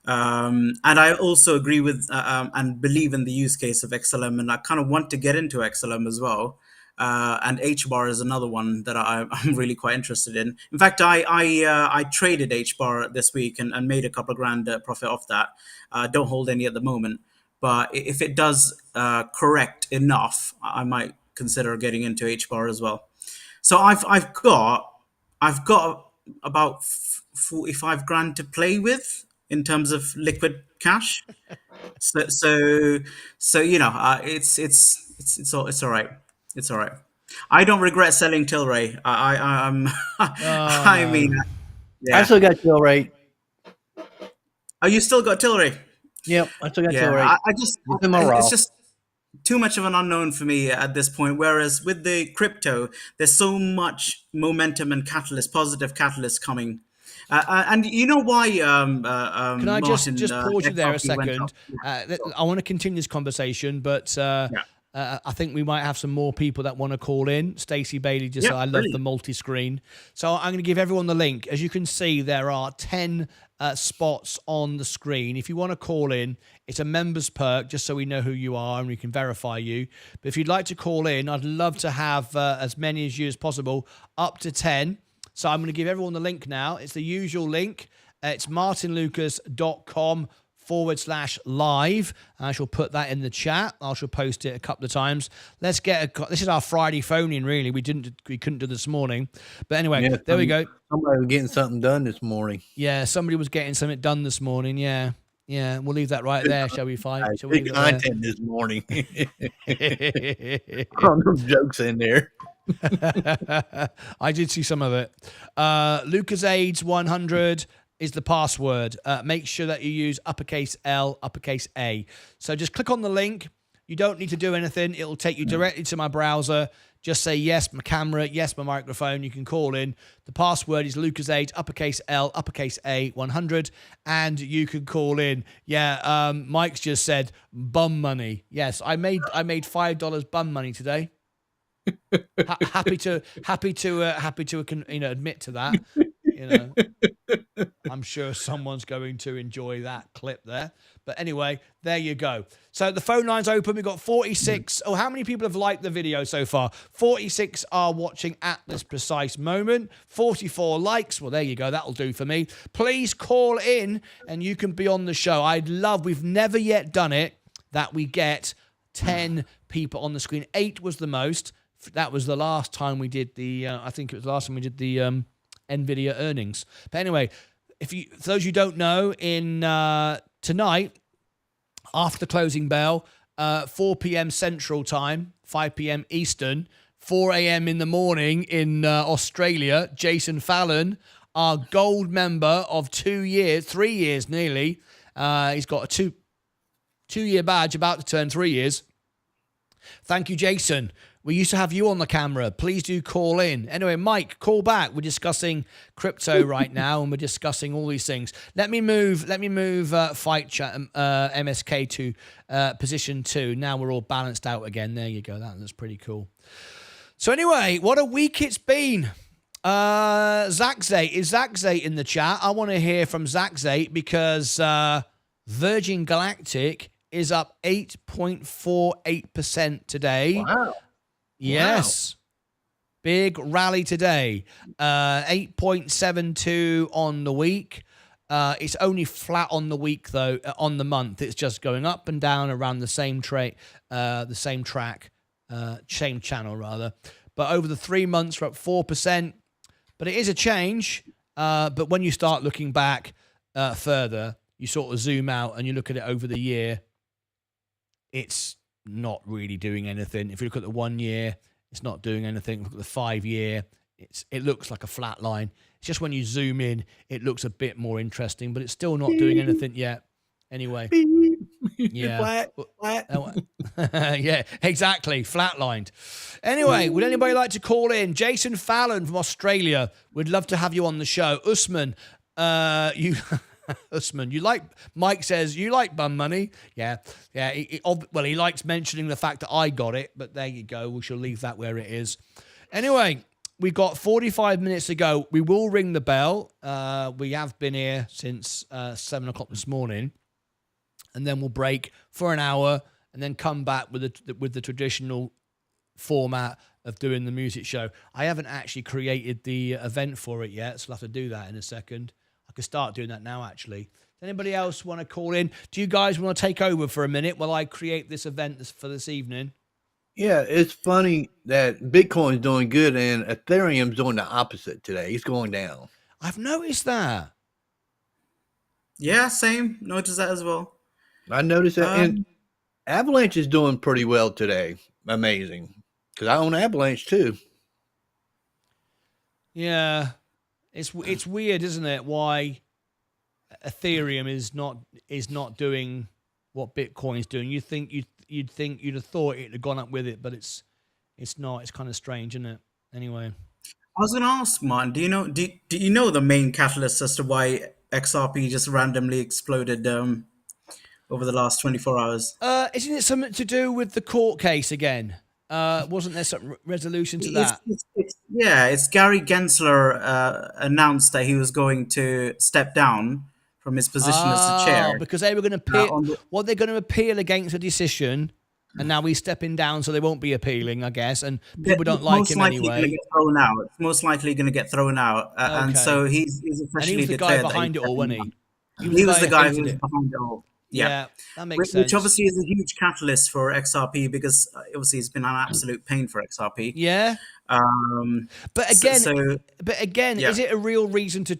And I also agree with and believe in the use case of XLM, and I kind of want to get into XLM as well. And HBAR is another one that I'm really quite interested in. In fact, I traded HBAR this week and made a couple of grand profit off that. Don't hold any at the moment, but if it does correct enough, I might consider getting into HBAR as well. So I've got about 45 grand to play with in terms of liquid cash. So it's all right. It's all right. I don't regret selling Tilray. I mean, yeah. I still got Tilray. Oh, you still got Tilray? Yep, I still got Tilray. It's just too much of an unknown for me at this point. Whereas with the crypto, there's so much momentum and positive catalyst coming. And you know why? Can I just pause you there a second? I want to continue this conversation, but I think we might have some more people that want to call in. Stacey Bailey just said, I love the multi-screen. So I'm going to give everyone the link. As you can see, there are 10 spots on the screen. If you want to call in, it's a members perk, just so we know who you are and we can verify you. But if you'd like to call in, I'd love to have as many as you as possible, up to 10. So I'm going to give everyone the link now. It's the usual link. It's martynlucas.com/live. I shall put that in the chat. I shall post it a couple of times. Let's get this is our Friday phone in, really. We couldn't do this morning. But anyway, there we go. Somebody was getting something done this morning. Yeah, somebody was getting something done this morning. Yeah. Yeah, we'll leave that right there, shall we? Shall we leave Big content this morning. No jokes in there. I did see some of it. LucasAids 100 is the password. Make sure that you use uppercase L, uppercase A. So just click on the link. You don't need to do anything. It'll take you directly to my browser. Just say yes, my camera, yes, my microphone. You can call in. The password is LucasAids, uppercase L, uppercase A, 100, and you can call in. Yeah, Mike's just said bum money. Yes, I made $5 bum money today. Happy to admit to that. I'm sure someone's going to enjoy that clip there. But anyway, there you go. So the phone line's open. We've got 46. Oh, how many people have liked the video so far? 46 are watching at this precise moment. 44 likes. Well, there you go. That'll do for me. Please call in and you can be on the show. We've never yet done it that we get 10 people on the screen. 8 was the most. That was the last time we did I think it was the last time we did the NVIDIA earnings. But anyway, for those you don't know, in tonight, after the closing bell, 4 p.m. Central Time, 5 p.m. Eastern, 4 a.m. in the morning in Australia, Jason Fallon, our gold member of 3 years nearly. He's got a two-year badge, about to turn 3 years. Thank you, Jason. We used to have you on the camera. Please do call in. Anyway, Mike, call back. We're discussing crypto right now, and we're discussing all these things. Let me move Fight Chat MSK to position 2. Now we're all balanced out again. There you go. That's pretty cool. So anyway, what a week it's been. Zaxay, is Zaxay in the chat? I want to hear from Zaxay because Virgin Galactic is up 8.48% today. Wow. Yes. Wow. Big rally today. 8.72 on the week. It's only flat on the week, though. On the month, it's just going up and down around the same track, same channel, rather. But over the 3 months, we're up 4%. But it is a change. But when you start looking back further, you sort of zoom out and you look at it over the year, it's not really doing anything. If you look at the 1 year, it's not doing anything. Look at the 5 year, it looks like a flat line. It's just when you zoom in, it looks a bit more interesting, but it's still not doing anything yet. Anyway, yeah, flat. Yeah, exactly, flatlined. Anyway, would anybody like to call in? Jason Fallon from Australia, we'd love to have you on the show. Usman, Usman, Mike says you like bum money. Yeah. He likes mentioning the fact that I got it, but there you go. We shall leave that where it is. Anyway, we've got 45 minutes to go. We will ring the bell. We have been here since 7 o'clock this morning, and then we'll break for an hour and then come back with the traditional format of doing the music show. I haven't actually created the event for it yet, so I'll have to do that in a second. I could start doing that now, actually. Does anybody else want to call in? Do you guys want to take over for a minute while I create this event for this evening? Yeah, it's funny that Bitcoin's doing good and Ethereum's doing the opposite today. It's going down. I've noticed that. Yeah, same. Noticed that as well. I noticed that. And Avalanche is doing pretty well today. Amazing. Because I own Avalanche too. Yeah. It's weird, isn't it? Why Ethereum is not doing what Bitcoin's doing. You'd have thought it'd have gone up with it, but it's not. It's kind of strange, isn't it? Anyway, I was going to ask, Martin, do you know the main catalyst as to why XRP just randomly exploded over the last 24 hours? Isn't it something to do with the court case again? Wasn't there some resolution to that? It's Gary Gensler announced that he was going to step down from his position as the chair. Because they were going to appeal. They're going to appeal against a decision and now he's stepping down, so they won't be appealing, I guess. And people don't It's like most him likely going to anyway. get thrown out. It's most likely going to get thrown out, and Okay. so he's And he officially was the guy declared that behind it he's all, stepping wasn't down. he? He was the who guy who hated was it. behind it all. Yeah, that makes Which sense. obviously is a huge catalyst for XRP, because obviously it's been an absolute pain for XRP. Yeah. But again, yeah. is it a real reason to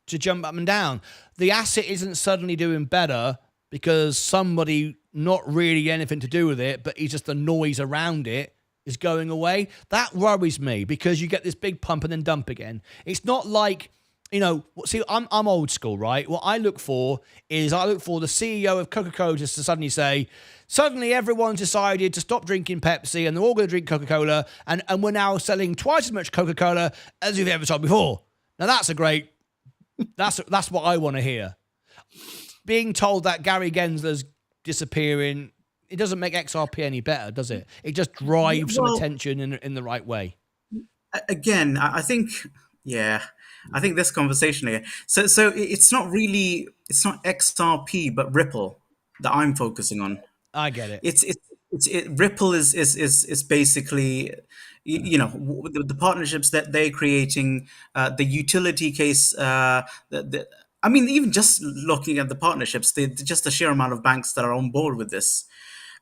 jump up and down? The asset isn't suddenly doing better because somebody not really anything to do with it, but it's just the noise around it is going away. That worries me because you get this big pump and then dump again. It's not like, you know, see, I'm old school, right? What I look for is the CEO of Coca-Cola just to suddenly say, suddenly everyone's decided to stop drinking Pepsi and they're all going to drink Coca-Cola, and we're now selling twice as much Coca-Cola as we've ever sold before. Now that's that's what I want to hear. Being told that Gary Gensler's disappearing, it doesn't make XRP any better, does it? It just drives some attention in the right way. Again, I think, I think this conversation again. So it's not XRP, but Ripple that I'm focusing on. I get it. Ripple is basically, the partnerships that they're creating, the utility case. I mean, even just looking at the partnerships, just the sheer amount of banks that are on board with this.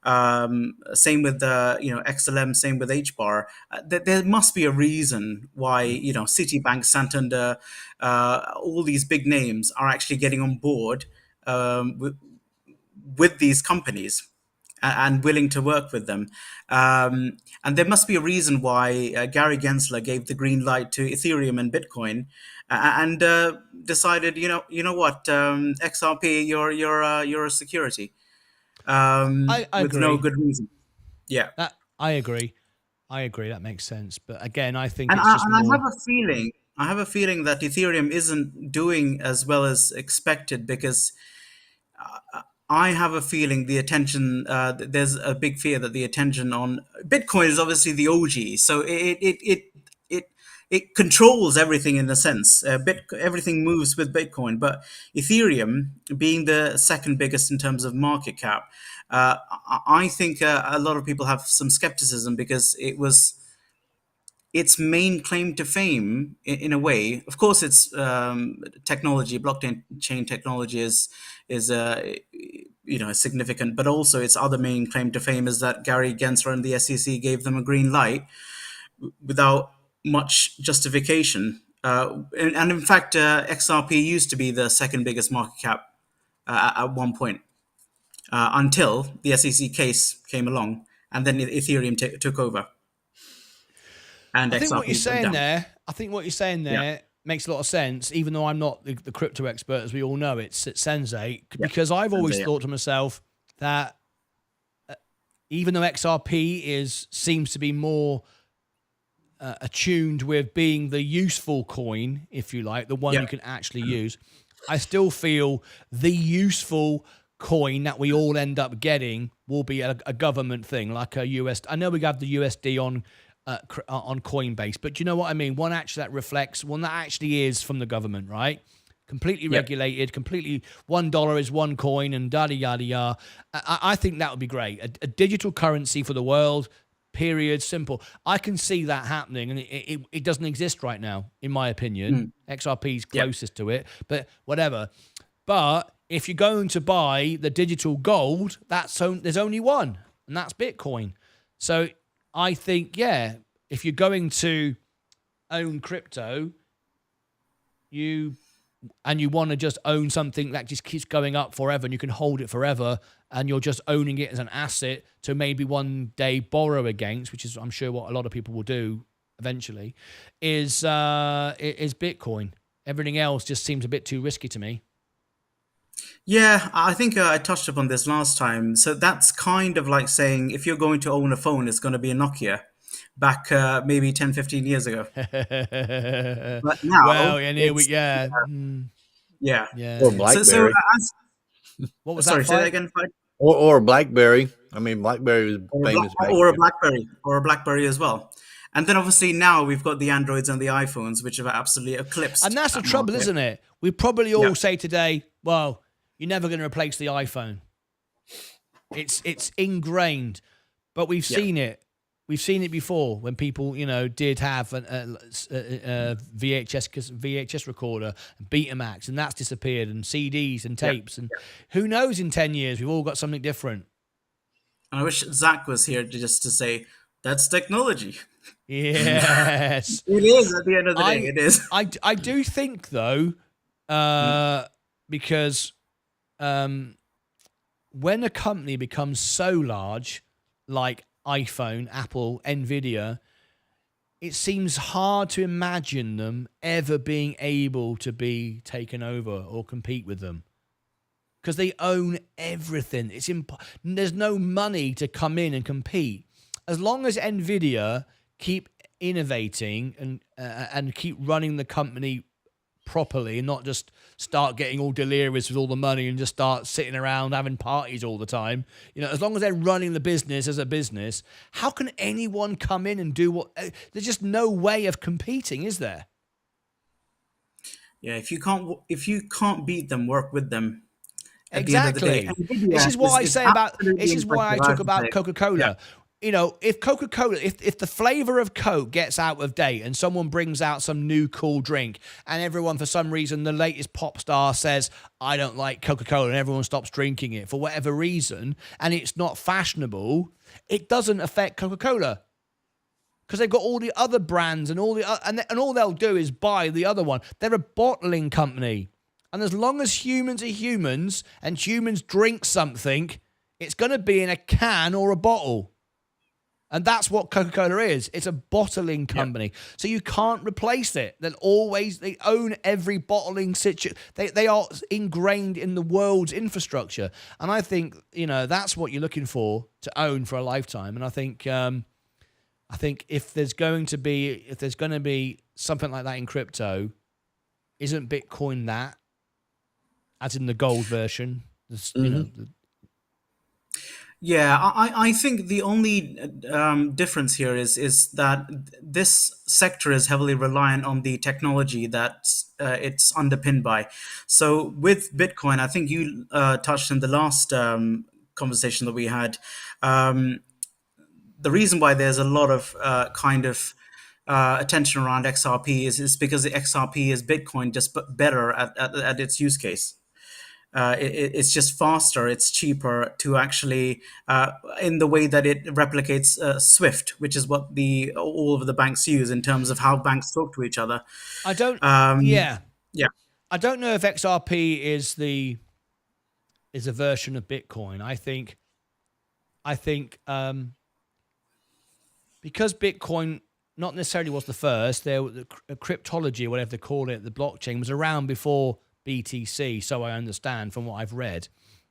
Same with XLM, same with HBAR. There must be a reason why Citibank, Santander, all these big names are actually getting on board with these companies and willing to work with them. And there must be a reason why Gary Gensler gave the green light to Ethereum and Bitcoin and decided, you know what, XRP, you're a security. I with agree. no good reason. Yeah. I agree. That makes sense. But again, I think And it's just I have a feeling that Ethereum isn't doing as well as expected, because I have a feeling the attention, there's a big fear that the attention on Bitcoin is obviously the OG. So it controls everything in a sense. Everything moves with Bitcoin, but Ethereum, being the second biggest in terms of market cap, I think a lot of people have some skepticism, because it was its main claim to fame in a way. Of course, its technology, blockchain technology is significant, but also its other main claim to fame is that Gary Gensler and the SEC gave them a green light without much justification. And in fact, XRP used to be the second biggest market cap at one point, until the SEC case came along, and then Ethereum took over. And I think XRP what you're saying went down. there, makes a lot of sense, even though I'm not the crypto expert, as we all know. It's Sensei, because I've always thought to myself that even though XRP seems to be more attuned with being the useful coin, if you like, the one you can actually use, I still feel the useful coin that we all end up getting will be a government thing, like a US. I know we have the USD on Coinbase, but do you know what I mean? One that actually is from the government, right? Completely regulated, completely $1 is one coin, and yada yada yada. I think that would be great. A digital currency for the world. Period. Simple. I can see that happening, and it doesn't exist right now, in my opinion. XRP is closest to it, but whatever. But if you're going to buy the digital gold, there's only one, and that's Bitcoin. So I think, if you're going to own crypto, you want to just own something that just keeps going up forever and you can hold it forever, and you're just owning it as an asset to maybe one day borrow against, which is, I'm sure, what a lot of people will do eventually, is Bitcoin. Everything else just seems a bit too risky to me. Yeah, I think I touched upon this last time. So that's kind of like saying, if you're going to own a phone, it's going to be a Nokia, back maybe 10, 15 years ago. But now, well, and here we, yeah. Or BlackBerry. What was sorry, that? Say that again. Or BlackBerry. I mean, BlackBerry was famous. Or a BlackBerry as well. And then obviously now we've got the Androids and the iPhones, which have absolutely eclipsed. And that's the trouble, isn't it? We probably all say today, well, you're never going to replace the iPhone. It's ingrained. but we've Yeah. seen it. We've seen it before when people, did have a VHS recorder, Betamax, and that's disappeared, and CDs and tapes, and who knows? In 10 years, we've all got something different. And I wish Zach was here to say that's technology. Yes, It is. At the end of the day, it is. I do think though, because when a company becomes so large, like iPhone, Apple, Nvidia, it seems hard to imagine them ever being able to be taken over or compete with them, because they own everything. There's no money to come in and compete. As long as Nvidia keep innovating and keep running the company properly and not just start getting all delirious with all the money and just start sitting around having parties all the time, as long as they're running the business as a business, how can anyone come in and do what? There's just no way of competing, is there? Yeah, if you can't beat them, work with them. At Exactly. the end of the day. This is what I say about. This is why I talk about say. Coca-Cola. Yeah. If Coca-Cola, if the flavor of Coke gets out of date and someone brings out some new cool drink and everyone, for some reason, the latest pop star says, I don't like Coca-Cola, and everyone stops drinking it for whatever reason, and it's not fashionable, it doesn't affect Coca-Cola. Because they've got all the other brands and all they'll do is buy the other one. They're a bottling company. And as long as humans are humans and humans drink something, it's going to be in a can or a bottle. And that's what Coca-Cola is. It's a bottling company. Yep. So you can't replace it. They own every bottling situation. They are ingrained in the world's infrastructure. And I think, that's what you're looking for to own for a lifetime. And I think if there's going to be something like that in crypto, isn't Bitcoin that? As in the gold version, Yeah, I think the only difference here is that this sector is heavily reliant on the technology that it's underpinned by. So with Bitcoin, I think you touched in the last conversation that we had. The reason why there's a lot of attention around XRP is because the XRP is Bitcoin, just better at its use case. It's just faster, it's cheaper to actually, in the way that it replicates Swift, which is what all of the banks use in terms of how banks talk to each other. I don't. Yeah. I don't know if XRP is a version of Bitcoin. I think because Bitcoin not necessarily was the first, the cryptology, whatever they call it, the blockchain was around before BTC, so I understand from what I've read.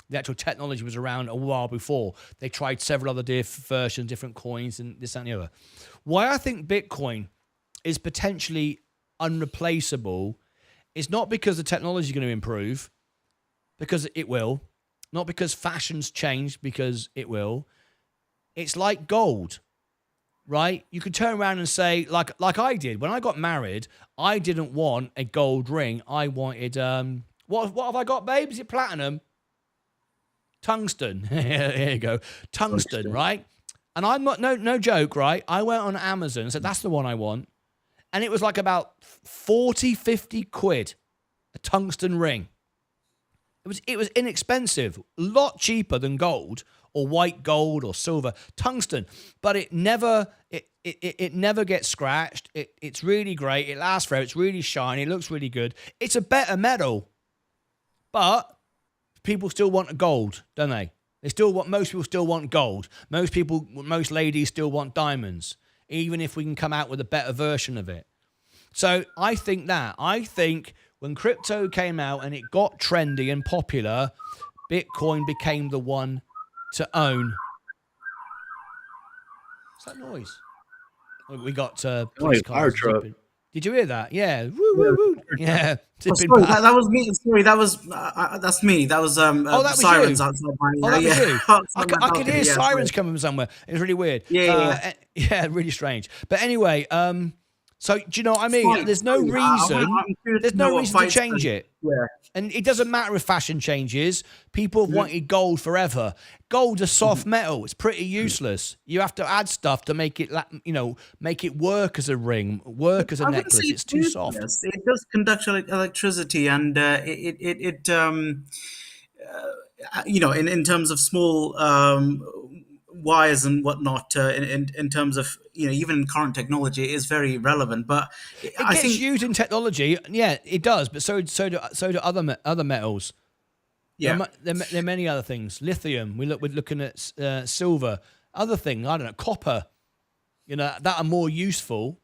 The actual technology was around a while before. They tried several other versions, different coins, and this, that, and the other. Why I think Bitcoin is potentially unreplaceable is not because the technology is going to improve, because it will. Not because fashion's changed, because it will. It's like gold, right? You could turn around and say, like I did when I got married, I didn't want a gold ring. I wanted what have I got, babe? Is it platinum? Tungsten. Here you go, tungsten, right? And I'm not no joke, right? I went on Amazon and said that's the one I want, and it was like about 40-50 quid a tungsten ring. It was inexpensive, a lot cheaper than gold or white gold or silver. Tungsten, but it never gets scratched. It's really great. It lasts forever. It's really shiny. It looks really good. It's a better metal, but people still want gold, don't they? Most people still want gold. Most ladies still want diamonds, even if we can come out with a better version of it. So I think when crypto came out and it got trendy and popular, Bitcoin became the one to own. What's that noise? We got police cars. Truck. Did you hear that? Yeah. Woo, woo, woo. Yeah. Sorry, that was me. Sorry, that's me. That was that was sirens you. outside my That was you. I could hear sirens sorry. coming from somewhere. It was really weird. Yeah. Yeah, really strange. But anyway, So do you know what I mean? Fine. There's no I'm reason. curious There's to know no what reason to Fight's change done. it. Yeah. And it doesn't matter if fashion changes. People have wanted gold forever. Gold's a soft metal. It's pretty useless. You have to add stuff to make it, make it work as a ring, work as a I wouldn't necklace. say It's too soft. useless. It does conduct electricity, and in terms of small wires and whatnot, in terms of even current technology, it is very relevant. But It I gets think used in technology. Yeah, it does. But so do other metals. yeah. There are many other things. Lithium. We're looking at silver. Other things. I don't know. Copper. That are more useful.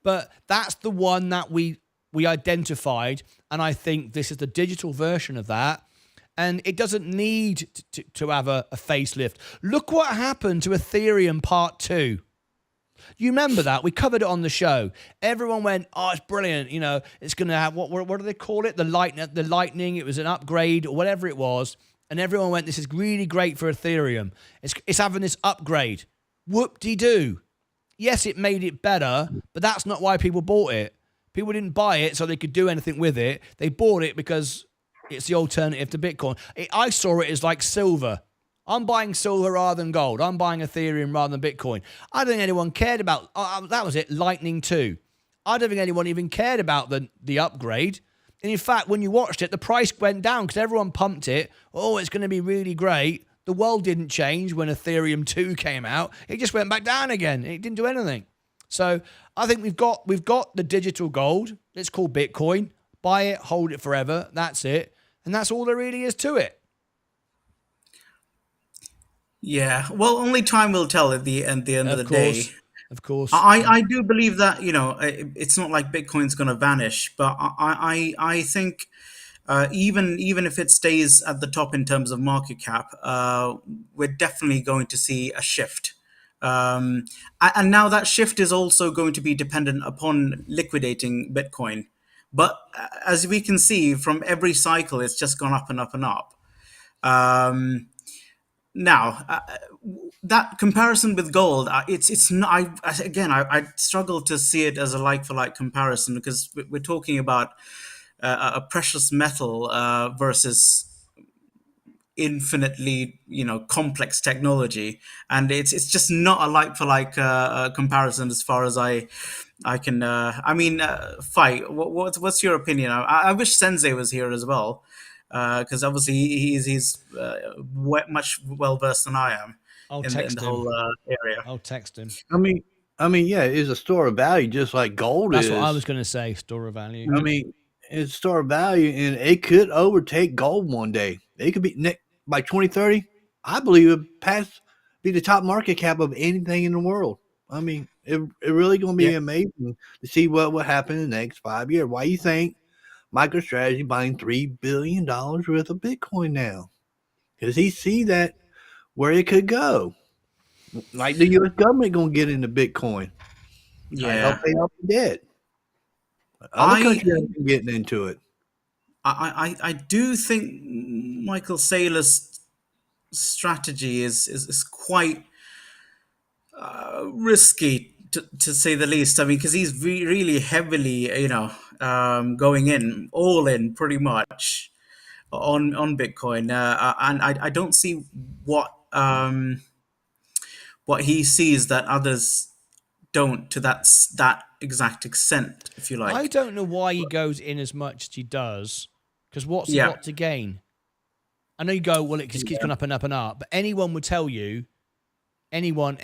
But that's the one that we identified, and I think this is the digital version of that. And it doesn't need to have a facelift. Look what happened to Ethereum Part 2. You remember that? We covered it on the show. Everyone went, "Oh, it's brilliant. It's going to have, what do they call it? The lightning. It was an upgrade or whatever it was." And everyone went, "This is really great for Ethereum. It's having this upgrade." Whoop-de-doo. Yes, it made it better, but that's not why people bought it. People didn't buy it so they could do anything with it. They bought it because it's the alternative to Bitcoin. I saw it as like silver. I'm buying silver rather than gold. I'm buying Ethereum rather than Bitcoin. I don't think anyone cared about, that was it, Lightning 2. I don't think anyone even cared about the upgrade. And in fact, when you watched it, the price went down because everyone pumped it. Oh, it's going to be really great. The world didn't change when Ethereum 2 came out. It just went back down again. It didn't do anything. So I think we've got the digital gold. It's called Bitcoin. Buy it, hold it forever. That's it. And that's all there really is to it. Yeah, well, only time will tell at the end of the day. Of course. I do believe that it's not like Bitcoin's going to vanish, but I think even if it stays at the top in terms of market cap, we're definitely going to see a shift. And now that shift is also going to be dependent upon liquidating Bitcoin. But as we can see from every cycle, it's just gone up and up and up. Now, that comparison with gold, it's not. I struggle to see it as a like for like comparison because we're talking about a precious metal versus infinitely complex technology, and it's just not a like for like comparison as far as I can. Fight. What's your opinion? I wish Sensei was here as well. Because obviously he's much well versed than I am in the whole area. I'll text him. I mean, yeah, it's a store of value, just like gold That's is. what I was going to say. Store of value. I mean, it's a store of value, and it could overtake gold one day. It could be by 2030. I believe it be the top market cap of anything in the world. I mean, it really going to be amazing to see what will happen in the next 5 years. Why you think MicroStrategy buying $3 billion worth of Bitcoin now? Because he see that where it could go. Like the U.S. government going to get into Bitcoin. Help pay off the debt. Other countries are getting into it. I do think Michael Saylor's strategy is quite risky to say the least. I mean, because he's really heavily, going in all in pretty much on Bitcoin, and I don't see what he sees that others don't to that exact extent, if you like. I don't know why he goes in as much as he does, because what's he got to gain? I know you go, well, it just keeps going up and up and up, but anyone would tell you, anyone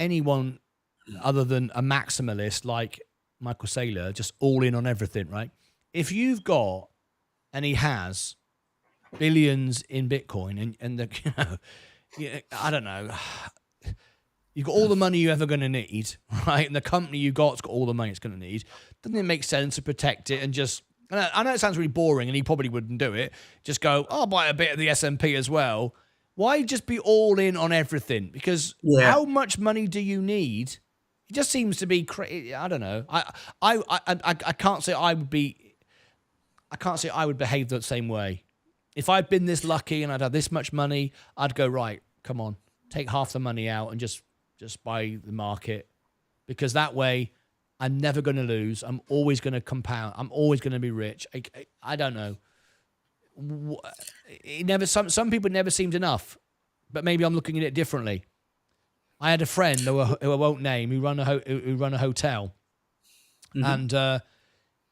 other than a maximalist like Michael Saylor, just all in on everything, right? If you've got, and he has, billions in Bitcoin, and I don't know, you've got all the money you're ever going to need, right? And the company you got's got all the money it's going to need. Doesn't it make sense to protect it and just? I know it sounds really boring, and he probably wouldn't do it. Just go, I'll buy a bit of the S&P as well. Why just be all in on everything? Because how much money do you need? It just seems to be crazy. I don't know. I can't say I would be. I can't say I would behave the same way. If I'd been this lucky and I'd had this much money, I'd go, right, come on, take half the money out and just buy the market, because that way I'm never going to lose. I'm always going to compound. I'm always going to be rich. I don't know. It never. Some people never seemed enough, but maybe I'm looking at it differently. I had a friend who I won't name who run a hotel, and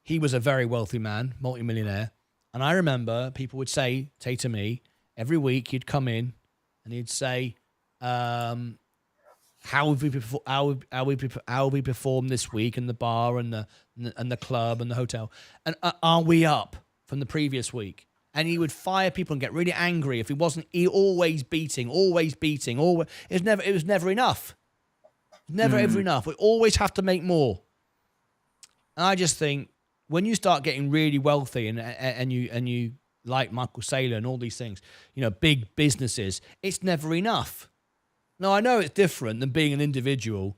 he was a very wealthy man, multimillionaire. And I remember people would say to me every week, he'd come in and he'd say, how have we performed this week in the bar and the club and the hotel, and are we up from the previous week? And he would fire people and get really angry if he wasn't. Always beating. Always. It was never enough. Never ever enough. We always have to make more. And I just think when you start getting really wealthy and you like Michael Saylor and all these things, big businesses, it's never enough. Now I know it's different than being an individual,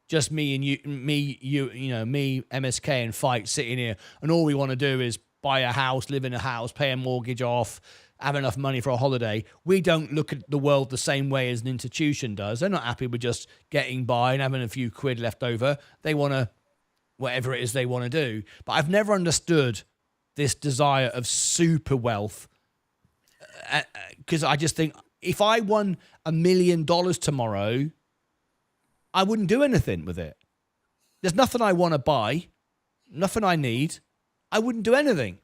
just me and you, me, MSK and Fight sitting here, and all we want to do is buy a house, live in a house, pay a mortgage off, have enough money for a holiday. We don't look at the world the same way as an institution does. They're not happy with just getting by and having a few quid left over. They want to, whatever it is they want to do. But I've never understood this desire of super wealth, because I just think if I won $1 million tomorrow, I wouldn't do anything with it. There's nothing I want to buy, nothing I need. I wouldn't do anything.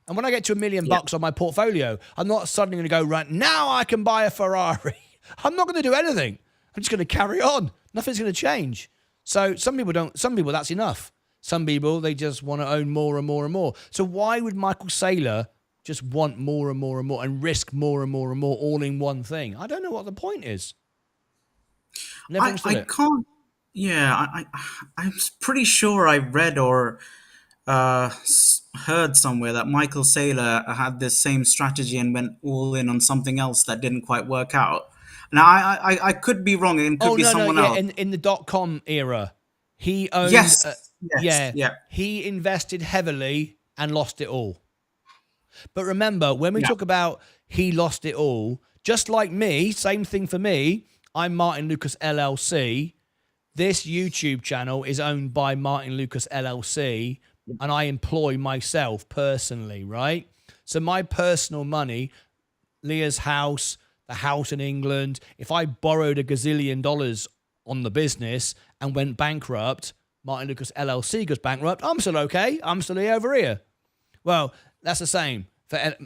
And when I get to $1 million bucks on my portfolio, I'm not suddenly going to go, right now I can buy a Ferrari. I'm not going to do anything. I'm just going to carry on. Nothing's going to change. So some people that's enough. Some people, they just want to own more and more and more. So why would Michael Saylor just want more and more and more and risk more and more and more all in one thing? I don't know what the point is. Never understood it. Can't. Yeah, I'm pretty sure I read or heard somewhere that Michael Saylor had this same strategy and went all in on something else that didn't quite work out. Now I could be wrong, and could be someone else. In the .com era, he owned. He invested heavily and lost it all. But remember, when we talk about he lost it all, just like me, same thing for me. I'm Martyn Lucas LLC. This YouTube channel is owned by Martyn Lucas LLC, and I employ myself personally, right? So my personal money, Leah's house, the house in England, if I borrowed $1 gazillion on the business and went bankrupt, Martyn Lucas LLC goes bankrupt, I'm still okay. I'm still over here. Well, that's the same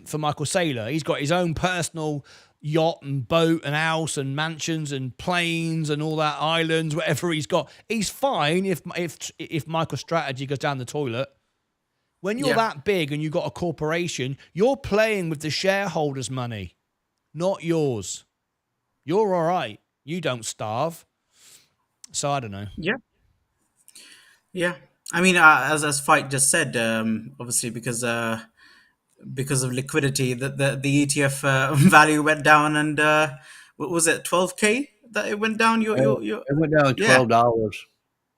for Michael Saylor. He's got his own personal yacht and boat and house and mansions and planes and all that, islands, whatever he's got. He's fine if Michael's strategy goes down the toilet. When you're that big and you've got a corporation, you're playing with the shareholders' money, not yours. You're all right. You don't starve. So I don't know. Yeah. I mean, as Fight just said, obviously because of liquidity, the ETF value went down, and what was it, 12K that it went down? It went down $12,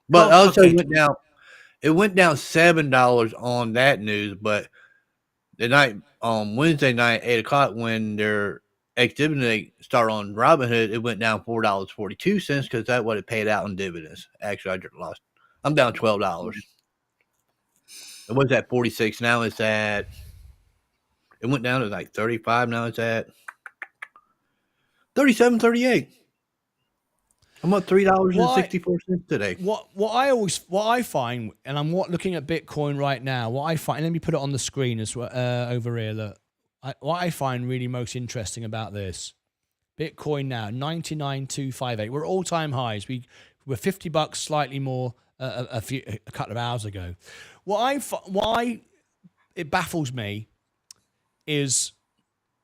but also it went down $7 on that news. But the night on Wednesday night, 8:00, when their activity started on Robinhood, it went down $4.42 because that's what it paid out in dividends. Actually, I just lost. I'm down $12. It was at 46. Now it's at. It went down to like 35. Now it's at 37.38. I'm up $3.64 today. What I find, and I'm looking at Bitcoin right now. What I find, let me put it on the screen as well, over here. Look, what I find really most interesting about this, Bitcoin now 99,258. We're all time highs. We're $50 slightly more a couple of hours ago. Why it baffles me is,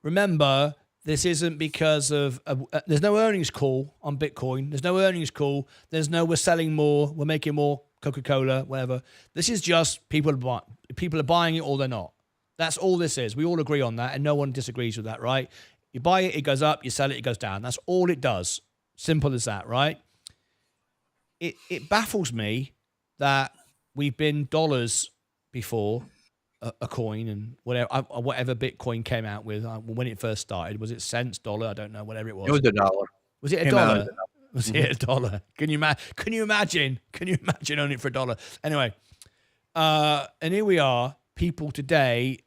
remember, this isn't because of there's no earnings call on Bitcoin. There's no earnings call. There's no we're selling more, we're making more Coca-Cola, whatever. This is just people are buying it or they're not. That's all this is. We all agree on that, and no one disagrees with that, right? You buy it, it goes up. You sell it, it goes down. That's all it does. Simple as that, right? It baffles me that we've been dollars before a coin, and whatever Bitcoin came out with when it first started. Was it cents, dollar? I don't know, whatever it was. It was $1. Was it $1? Was it $1? Can you imagine? Can you imagine owning it for $1? Anyway, and here we are, people today.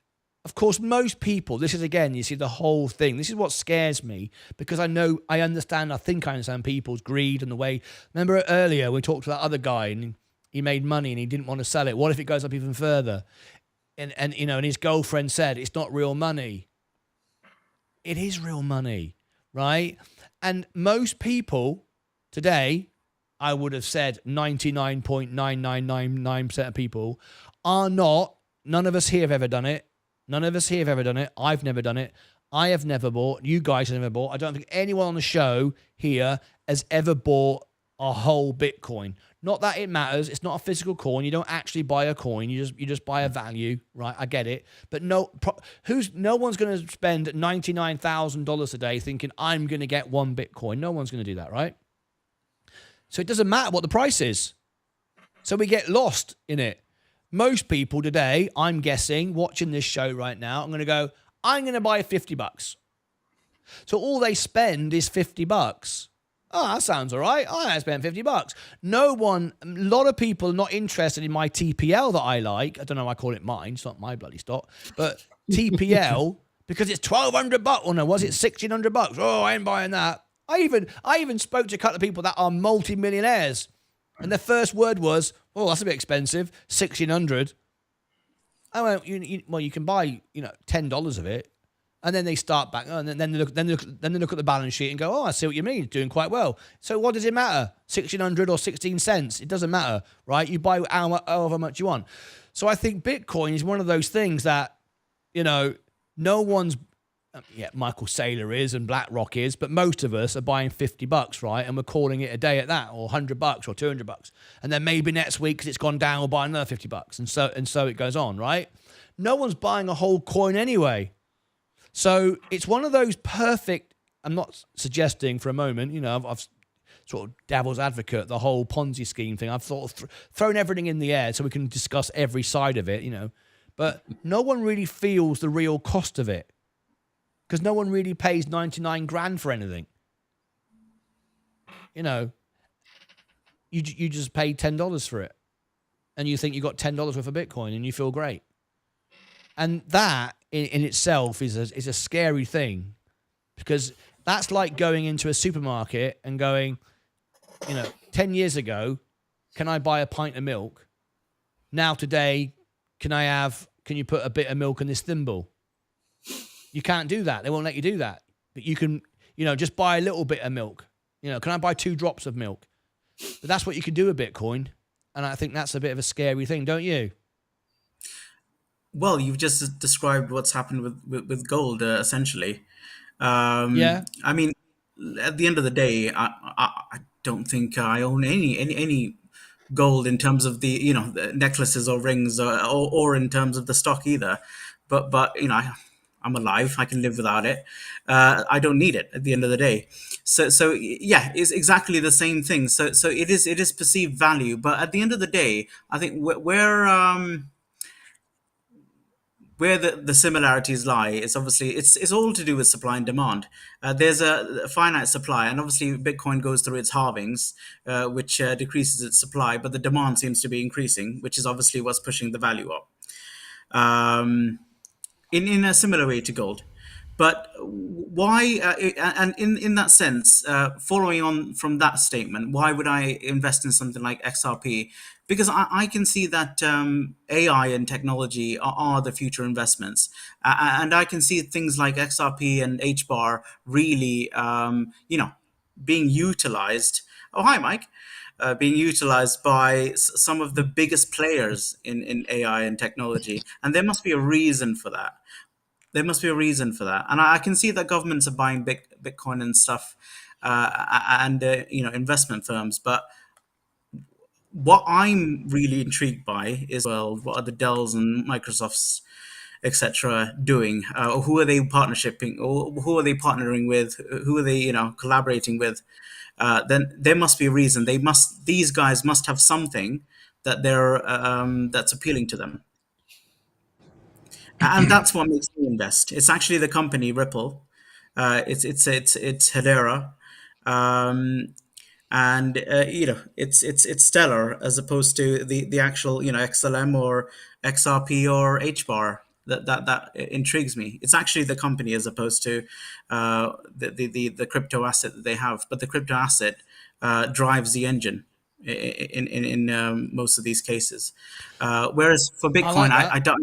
Of course, most people, this is again, you see the whole thing. This is what scares me because I think I understand people's greed and the way. Remember earlier we talked to that other guy and he made money and he didn't want to sell it. What if it goes up even further? And his girlfriend said, it's not real money. It is real money, right? And most people today, I would have said 99.9999% of people are not. None of us here have ever done it. None of us here have ever done it. I've never done it. I have never bought. You guys have never bought. I don't think anyone on the show here has ever bought a whole Bitcoin. Not that it matters. It's not a physical coin. You don't actually buy a coin. You just buy a value, right? I get it. But no one's going to spend $99,000 a day thinking I'm going to get one Bitcoin. No one's going to do that, right? So it doesn't matter what the price is. So we get lost in it. Most people today, I'm guessing, watching this show right now, I'm going to buy $50. So all they spend is $50. Oh, that sounds all right. I spent $50. A lot of people are not interested in my TPL that I like. I don't know why I call it mine. It's not my bloody stock. But TPL, because it's $1,200. Or no, was it $1,600? Oh, I ain't buying that. I even spoke to a couple of people that are multi-millionaires. And their first word was, oh, that's a bit expensive, $1,600. I went, you can buy, $10 of it. And then they start back, and then they look at the balance sheet and go, oh, I see what you mean, it's doing quite well. So what does it matter? 1,600 or 16 cents? It doesn't matter, right? You buy however much you want. So I think Bitcoin is one of those things that, no one's, Michael Saylor is and BlackRock is, but most of us are buying $50, right? And we're calling it a day at that, or $100 or $200. And then maybe next week, because it's gone down, we'll buy another $50. And so it goes on, right? No one's buying a whole coin anyway. So it's one of those perfect, I'm not suggesting for a moment, I've sort of devil's advocate, the whole Ponzi scheme thing. I've sort of thrown everything in the air so we can discuss every side of it, But no one really feels the real cost of it. Because no one really pays 99 grand for anything. You just paid $10 for it. And you think you got $10 worth of Bitcoin and you feel great. And that in itself is a scary thing. Because that's like going into a supermarket and going, 10 years ago, can I buy a pint of milk? Now today, can you put a bit of milk in this thimble? You can't do that. They won't let you do that. But you can, just buy a little bit of milk. Can I buy 2 drops of milk? But that's what you can do with Bitcoin. And I think that's a bit of a scary thing, don't you? Well, you've just described what's happened with gold, essentially. Yeah. I mean, at the end of the day, I don't think I own any gold in terms of the the necklaces or rings or in terms of the stock either. But I'm alive. I can live without it. I don't need it at the end of the day. So yeah, it's exactly the same thing. So it is perceived value. But at the end of the day, I think where the similarities lie is obviously it's all to do with supply and demand. There's a finite supply, and obviously Bitcoin goes through its halvings, which decreases its supply, but the demand seems to be increasing, which is obviously what's pushing the value up. In a similar way to gold. But why, and in that sense, following on from that statement, why would I invest in something like XRP? Because I can see that AI and technology are the future investments. And I can see things like XRP and HBAR really, being utilized. Oh, hi, Mike. Being utilized by some of the biggest players in AI and technology. And there must be a reason for that. And I can see that governments are buying Bitcoin and stuff, and investment firms. But what I'm really intrigued by is, well, what are the Dells and Microsofts, etc., doing? Or who are they partnershiping? Or who are they partnering with? Who are they collaborating with? Then there must be a reason. These guys must have something that that's appealing to them. And that's what makes me invest. It's actually the company Ripple. It's Hedera. and it's stellar as opposed to the actual XLM or XRP or HBAR. That intrigues me. It's actually the company as opposed to the crypto asset that they have. But the crypto asset drives the engine in most of these cases. Whereas for I Bitcoin, like that.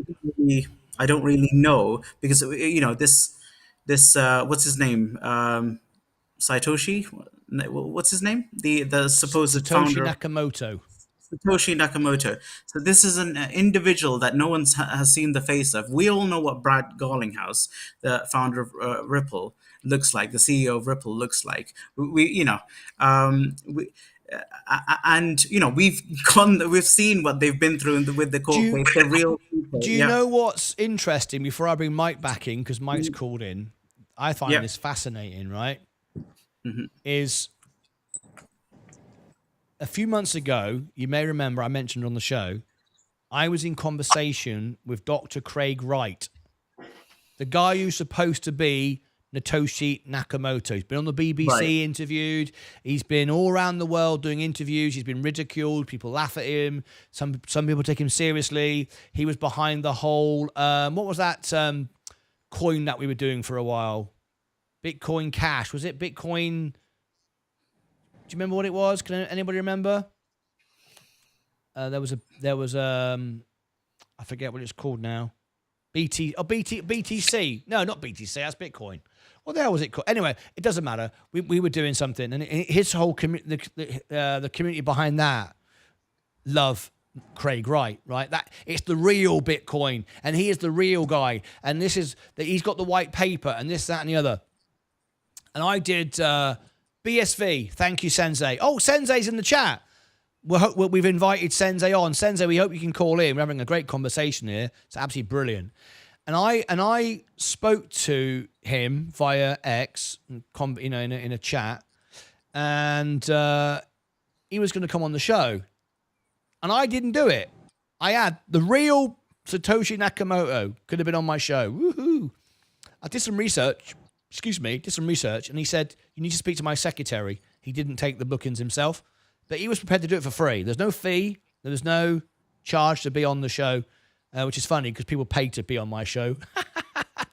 I don't really know, because this what's his name, Satoshi, what's his name, the supposed Satoshi founder, Nakamoto. Satoshi Nakamoto. So this is an individual that no one has seen the face of. We all know what Brad Garlinghouse, the founder of Ripple, looks like. The CEO of Ripple looks like. And we've seen what they've been through with the court case. They're real people. Do you know what's interesting? Before I bring Mike back in, because Mike's called in, I find this fascinating. Right? Is a few months ago, you may remember I mentioned on the show, I was in conversation with Dr. Craig Wright, the guy who's supposed to be Satoshi Nakamoto. He's been on the BBC interviewed. He's been all around the world doing interviews. He's been ridiculed. People laugh at him. Some people take him seriously. He was behind the whole, what was that coin that we were doing for a while? Bitcoin Cash. Was it Bitcoin? Do you remember what it was? Can anybody remember? There was I forget what it's called now. BTC. No, not BTC. That's Bitcoin. What the hell was it called? Anyway, it doesn't matter. We were doing something, and his whole the community behind that love Craig Wright, right? That it's the real Bitcoin, and he is the real guy, and this is that he's got the white paper, and this, that, and the other. And I did BSV. Thank you, Sensei. Oh, Sensei's in the chat. We've invited Sensei on. Sensei, we hope you can call in. We're having a great conversation here. It's absolutely brilliant. And I spoke to him via X, in a chat, and he was going to come on the show, and I didn't do it. I had the real Satoshi Nakamoto could have been on my show. Woohoo! I did some research. And he said, you need to speak to my secretary. He didn't take the bookings himself, but he was prepared to do it for free. There's no fee. There's no charge to be on the show, which is funny because people pay to be on my show,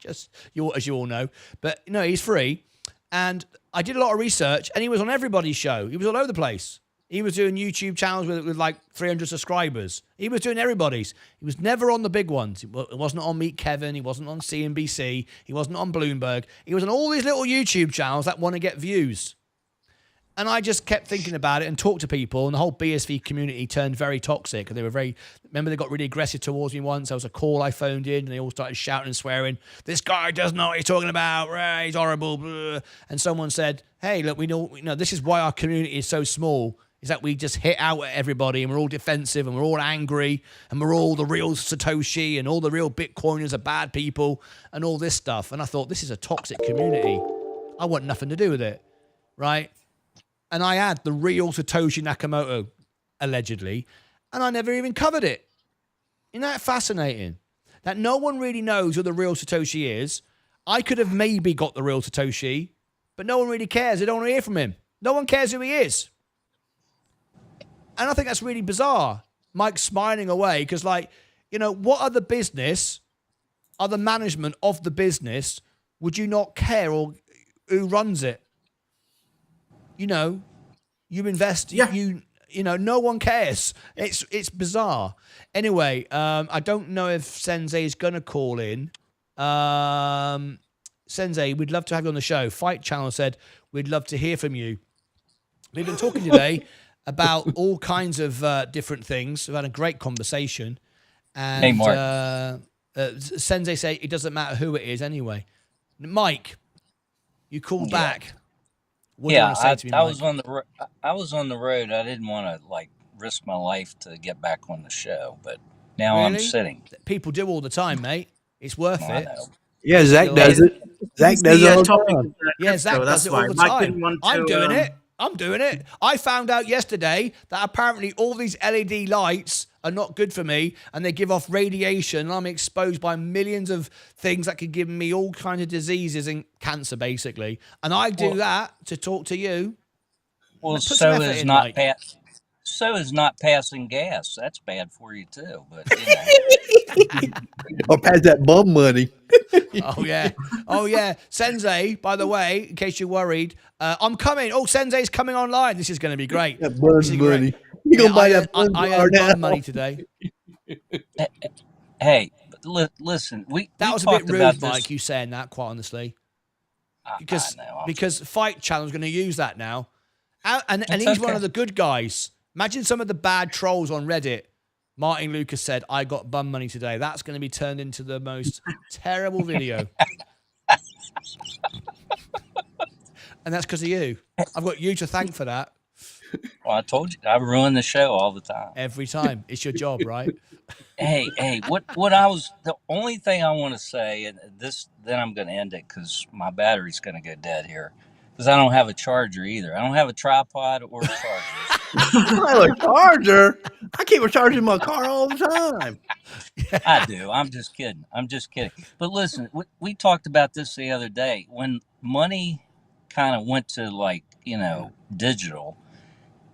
as you all know. But, he's free. And I did a lot of research, and he was on everybody's show. He was all over the place. He was doing YouTube channels with like 300 subscribers. He was doing everybody's. He was never on the big ones. It wasn't on Meet Kevin. He wasn't on CNBC. He wasn't on Bloomberg. He was on all these little YouTube channels that want to get views. And I just kept thinking about it and talked to people, and the whole BSV community turned very toxic. They were remember they got really aggressive towards me once. There was a call I phoned in, and they all started shouting and swearing. This guy doesn't know what he's talking about. He's horrible. Blah. And someone said, hey, look, we know this is why our community is so small, is that we just hit out at everybody, and we're all defensive, and we're all angry, and we're all the real Satoshi, and all the real Bitcoiners are bad people, and all this stuff. And I thought, this is a toxic community. I want nothing to do with it, right? And I had the real Satoshi Nakamoto, allegedly, and I never even covered it. Isn't that fascinating? That no one really knows who the real Satoshi is. I could have maybe got the real Satoshi, but no one really cares. They don't want to hear from him. No one cares who he is. And I think that's really bizarre. Mike's smiling away because, what other business, other management of the business, would you not care, or who runs it? You invest, no one cares. It's bizarre. Anyway, I don't know if Sensei is going to call in. Sensei, we'd love to have you on the show. Fight Channel said, we'd love to hear from you. We've been talking today about all kinds of different things. We've had a great conversation. And, hey, Mark. Sensei say it doesn't matter who it is anyway. Mike, you called back. What do you want to say to me, Mike? I was on the road. I didn't want to risk my life to get back on the show, but now I'm sitting. People do all the time, mate. It's worth it. Yeah, Zach does it. Zach does it all the time. Yeah, Zach does it all the time. I'm doing it. I'm doing it. I found out yesterday that apparently all these LED lights are not good for me, and they give off radiation, and I'm exposed by millions of things that could give me all kinds of diseases and cancer, basically. And I do that to talk to you. Well, Put some so effort is in, not Mike. so is not passing gas. That's bad for you too. But you know. Or pass that bum money. Oh yeah. Sensei, by the way, in case you're worried, I'm coming. Oh, Sensei's coming online. This is going to be great. That bun This is great. money. You gonna buy I that earned, bun I bar earned now? bun money today. Hey, listen, we That was a bit talked about rude, this. Mike. You saying that, quite honestly, I because know. because Fight Channel's going to use that now, and It's he's one okay. of the good guys. Imagine some of the bad trolls on Reddit. Martyn Lucas said, "I got bum money today." That's going to be turned into the most terrible video. And that's because of you. I've got you to thank for that. Well, I told you, I ruin the show all the time. Every time. It's your job, right? Hey, the only thing I want to say, and then I'm going to end it because my battery's going to go dead here. Because I don't have a charger either. I don't have a tripod or a charger. I have a charger. I keep charging my car all the time. I do. I'm just kidding. But listen, we talked about this the other day. When money kind of went to digital,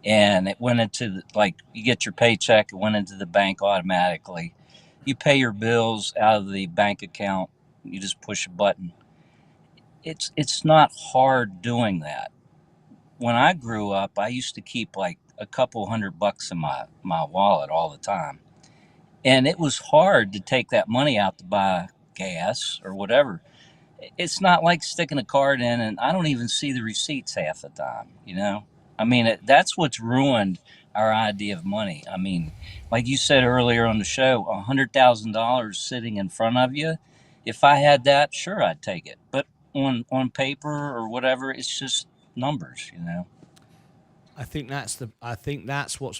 and it went into you get your paycheck, it went into the bank automatically. You pay your bills out of the bank account. You just push a button. It's not hard doing that. When I grew up, I used to keep like a couple $100 in my wallet all the time. And it was hard to take that money out to buy gas or whatever. It's not like sticking a card in, and I don't even see the receipts half the time, you know? I mean, that's what's ruined our idea of money. I mean, like you said earlier on the show, $100,000 sitting in front of you. If I had that, sure, I'd take it. But on paper or whatever, it's just numbers, you know? I think that's what's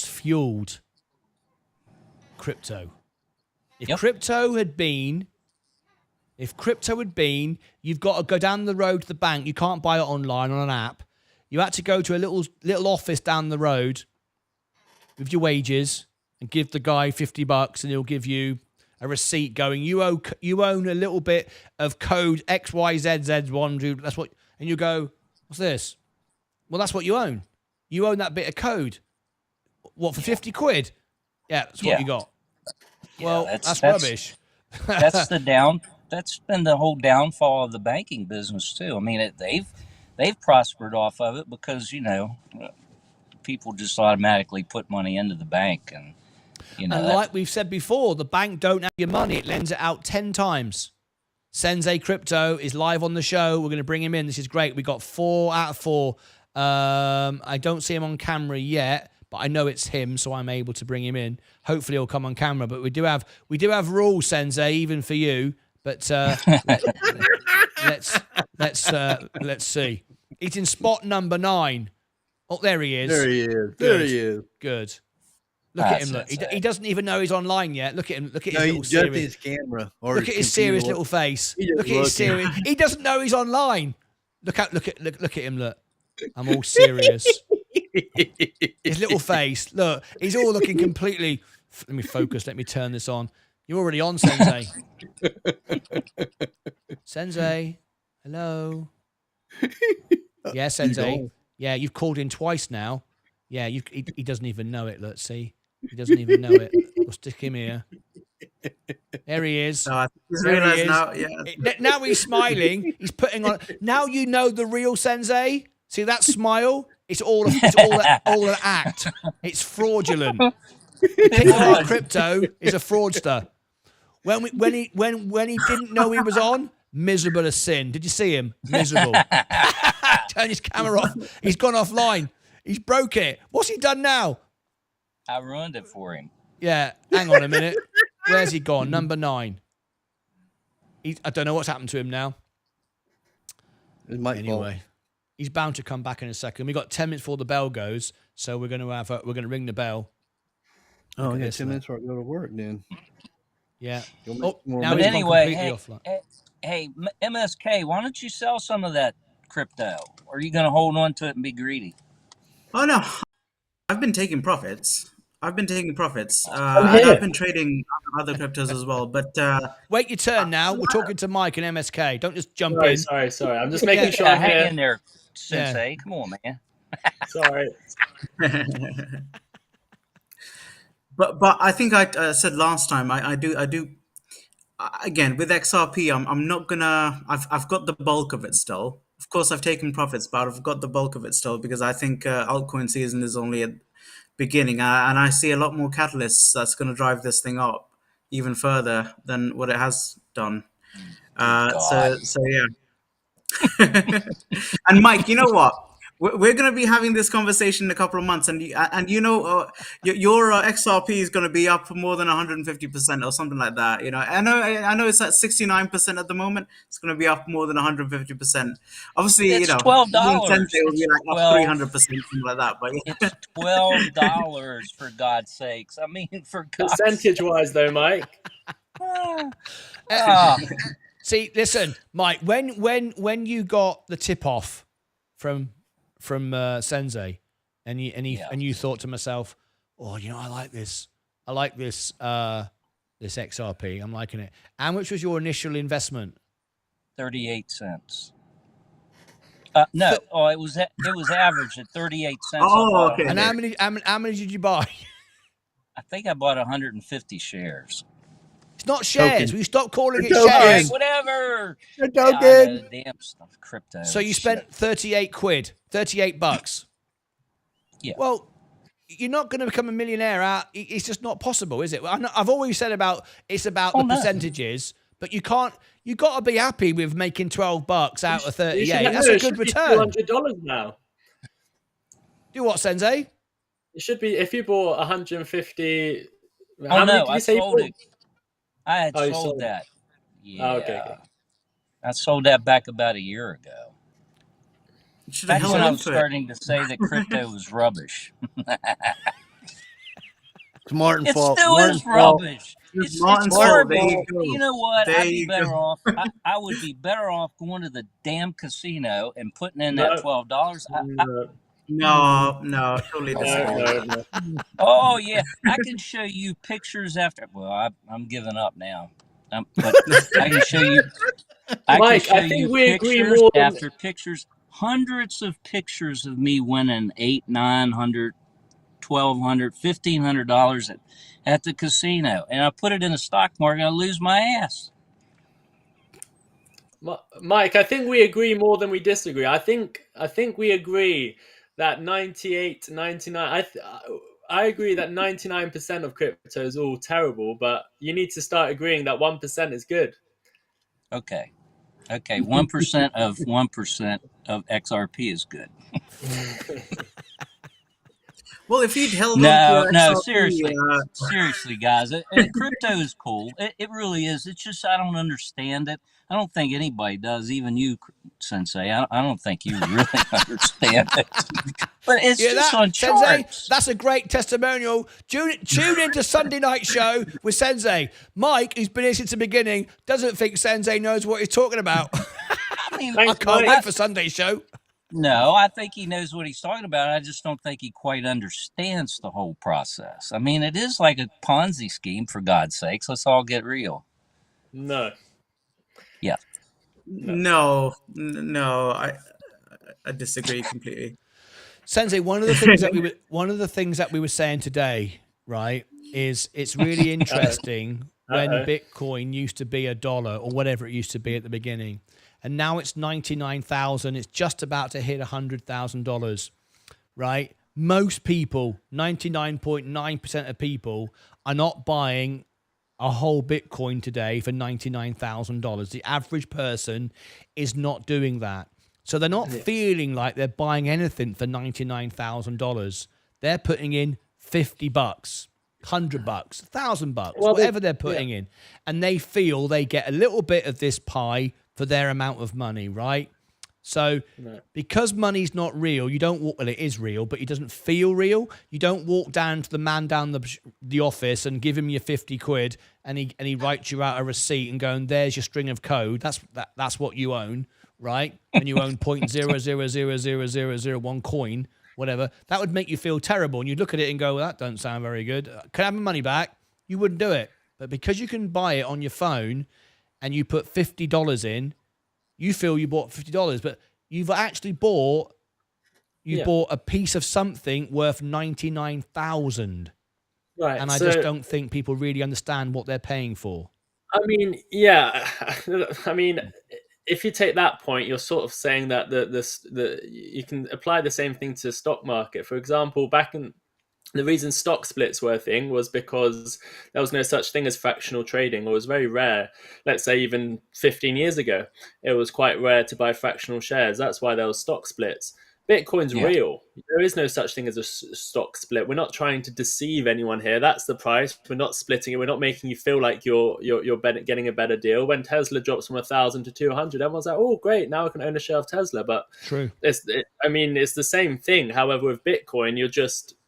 fueled crypto. If crypto had been, you've got to go down the road to the bank. You can't buy it online on an app. You had to go to a little office down the road with your wages and give the guy $50, and he'll give you a receipt going, you own a little bit of code XYZZ1. That's what, and you go, what's this? Well, that's what you own. You own that bit of code. What, for 50 quid? Yeah, that's what you got. Well, that's rubbish. That's been the whole downfall of the banking business too. I mean, they've prospered off of it because people just automatically put money into the bank, and and like we've said before, the bank don't have your money; it lends it out 10 times. Sensei Crypto is live on the show. We're going to bring him in. This is great. We got 4 out of 4. I don't see him on camera yet, but I know it's him, so I'm able to bring him in. Hopefully, he'll come on camera. But we do have rules, Sensei, even for you. But let's see. He's in spot number 9. Oh, there he is. There he is. There he is. Good. Look at him. Look, he doesn't even know he's online yet. Look at him. Look at his little he's just serious. his camera. Or Look at his serious little face. Look at his serious. He doesn't know he's online. Look at him. Look, I'm all serious. His little face. Look, he's all looking completely. Let me focus. Let me turn this on. You're already on, Sensei. Sensei, hello. Yeah, Sensei. Yeah, you've called in twice now. Yeah, he doesn't even know it. Let's see. He doesn't even know it. We'll stick him here. There he is. No, I think he's There he realized is. now. Yeah. Now he's smiling. He's putting on. Now you know the real Sensei. See that smile? It's all an act. It's fraudulent. King of our crypto is a fraudster. When he didn't know he was on, miserable as sin. Did you see him? Miserable. Turn his camera off. He's gone offline. He's broke it. What's he done now? I ruined it for him. Yeah, hang on a minute. Where's he gone? Number 9. I don't know what's happened to him now. Anyway, he's bound to come back in a second. We got 10 minutes before the bell goes, so we're going to ring the bell. Oh, yeah, 10 minutes before I go to work then. Yeah. Now but anyway, hey, MSK, why don't you sell some of that crypto? Or are you going to hold on to it and be greedy? Oh no, I've been taking profits. I've been taking profits, I'm and I've here. been trading other cryptos as well. But Wait your turn now. We're talking to Mike and MSK. Don't just jump Sorry, in. sorry. I'm just making sure Yeah, I'm hang here. in there, Yeah. Sensei. Come on, man. Sorry. but I think I said last time I do again with XRP. I'm not gonna. I've got the bulk of it still. Of course, I've taken profits, but I've got the bulk of it still because I think altcoin season is only at beginning, and I see a lot more catalysts that's going to drive this thing up even further than what it has done. Good God. So yeah. And Mike, you know what? We're going to be having this conversation in a couple of months, and your XRP is going to be up more than 150% or something like that. I know it's at 69% at the moment. It's going to be up more than 150%. Obviously, It's me and Sensei will be It's like up 300%, something like that. But It's $12 for God's sakes. I mean, for God's Percentage wise, though, Mike. Ah, See, listen, Mike. When you got the tip off from Sensei, and you thought to myself, oh, I like this. I like this this XRP. I'm liking it. How much was your initial investment? 38 cents. No, it was average at 38 cents. Oh, okay. And how many did you buy? I think I bought 150 shares. It's not shares. Token. We stop calling it Token. All right, shares. whatever. The Yeah, I token. know, damn stuff, crypto. So you and spent shit. 38 quid, 38 bucks. Yeah. Well, you're not going to become a millionaire out. It's just not possible, is it? I've always said it's about the no. percentages, but you got to be happy with making 12 bucks out of 38. That's it a should good be return. $200 now. Do what, Sensei? It should be if you bought 150. Oh How many no, did I you say you sold bought? it. I had Oh, you sold sold it. that. Yeah. Oh, okay. I sold that back about a year ago. You should have Back held when I on was to it. starting to say that crypto was rubbish. It's Martin's It fault. still Martin's is fault. rubbish. It's It's Martin's more. fault. There you go. You know what? There I'd be you better go. off. I would be better off going to the damn casino and putting in No. that $12. No, totally disagree. No. Oh yeah, I can show you pictures after. Well, I'm giving up now. But I can show you. Mike, I think we agree pictures more than- after pictures, hundreds of pictures of me winning $800, $900, $1,200, $1,500 at the casino, and I put it in the stock market, I lose my ass. Mike, I think we agree more than we disagree. I think we agree that 98, 99. I agree that 99% of crypto is all terrible, but you need to start agreeing that 1% is good. Okay, 1% of 1% of XRP is good. Well, if you'd held on to No, XRP, seriously, guys. Crypto is cool. It really is. It's just I don't understand it. I don't think anybody does, even you, Sensei. I don't think you really understand it. But it's just on Sensei, charts. that's a great testimonial. Tune into Sunday Night Show with Sensei. Mike, who's been here since the beginning, doesn't think Sensei knows what he's talking about. I mean, I can't wait for Sunday show. No, I think he knows what he's talking about. I just don't think he quite understands the whole process. I mean, it is like a Ponzi scheme, for God's sakes. Let's all get real. No. Yeah. no, I disagree completely. Sensei, one of the things that we were saying today, right, is it's really interesting when Bitcoin used to be $1 or whatever it used to be at the beginning, and now it's 99,000. It's just about to hit $100,000, right? Most people, 99.9% of people, are not buying a whole Bitcoin today for $99,000. The average person is not doing that. So they're not feeling like they're buying anything for $99,000. They're putting in $50, $100, $1,000, whatever they're putting in. And they feel they get a little bit of this pie for their amount of money, right? So because money's not real, you don't walk, well, it is real, but it doesn't feel real. You don't walk down to the man down the office and give him your 50 quid and he writes you out a receipt and go, and there's your string of code. That's what you own, right? And you own 0.000001 coin, whatever, that would make you feel terrible. And you'd look at it and go, well, that doesn't sound very good. Can I have my money back? You wouldn't do it. But because you can buy it on your phone and you put $50 in, you feel you bought $50, but you've actually bought a piece of something worth 99,000. Right. And I just don't think people really understand what they're paying for. I mean, yeah. I mean, if you take that point, you're sort of saying that you can apply the same thing to the stock market. For example, the reason stock splits were a thing was because there was no such thing as fractional trading, or it was very rare. Let's say even 15 years ago, it was quite rare to buy fractional shares. That's why there was stock splits. Bitcoin's real. There is no such thing as a stock split. We're not trying to deceive anyone here. That's the price. We're not splitting it. We're not making you feel like you're getting a better deal. When Tesla drops from 1,000 to 200, everyone's like, "Oh, great! Now I can own a share of Tesla." But true. It's the same thing. However, with Bitcoin,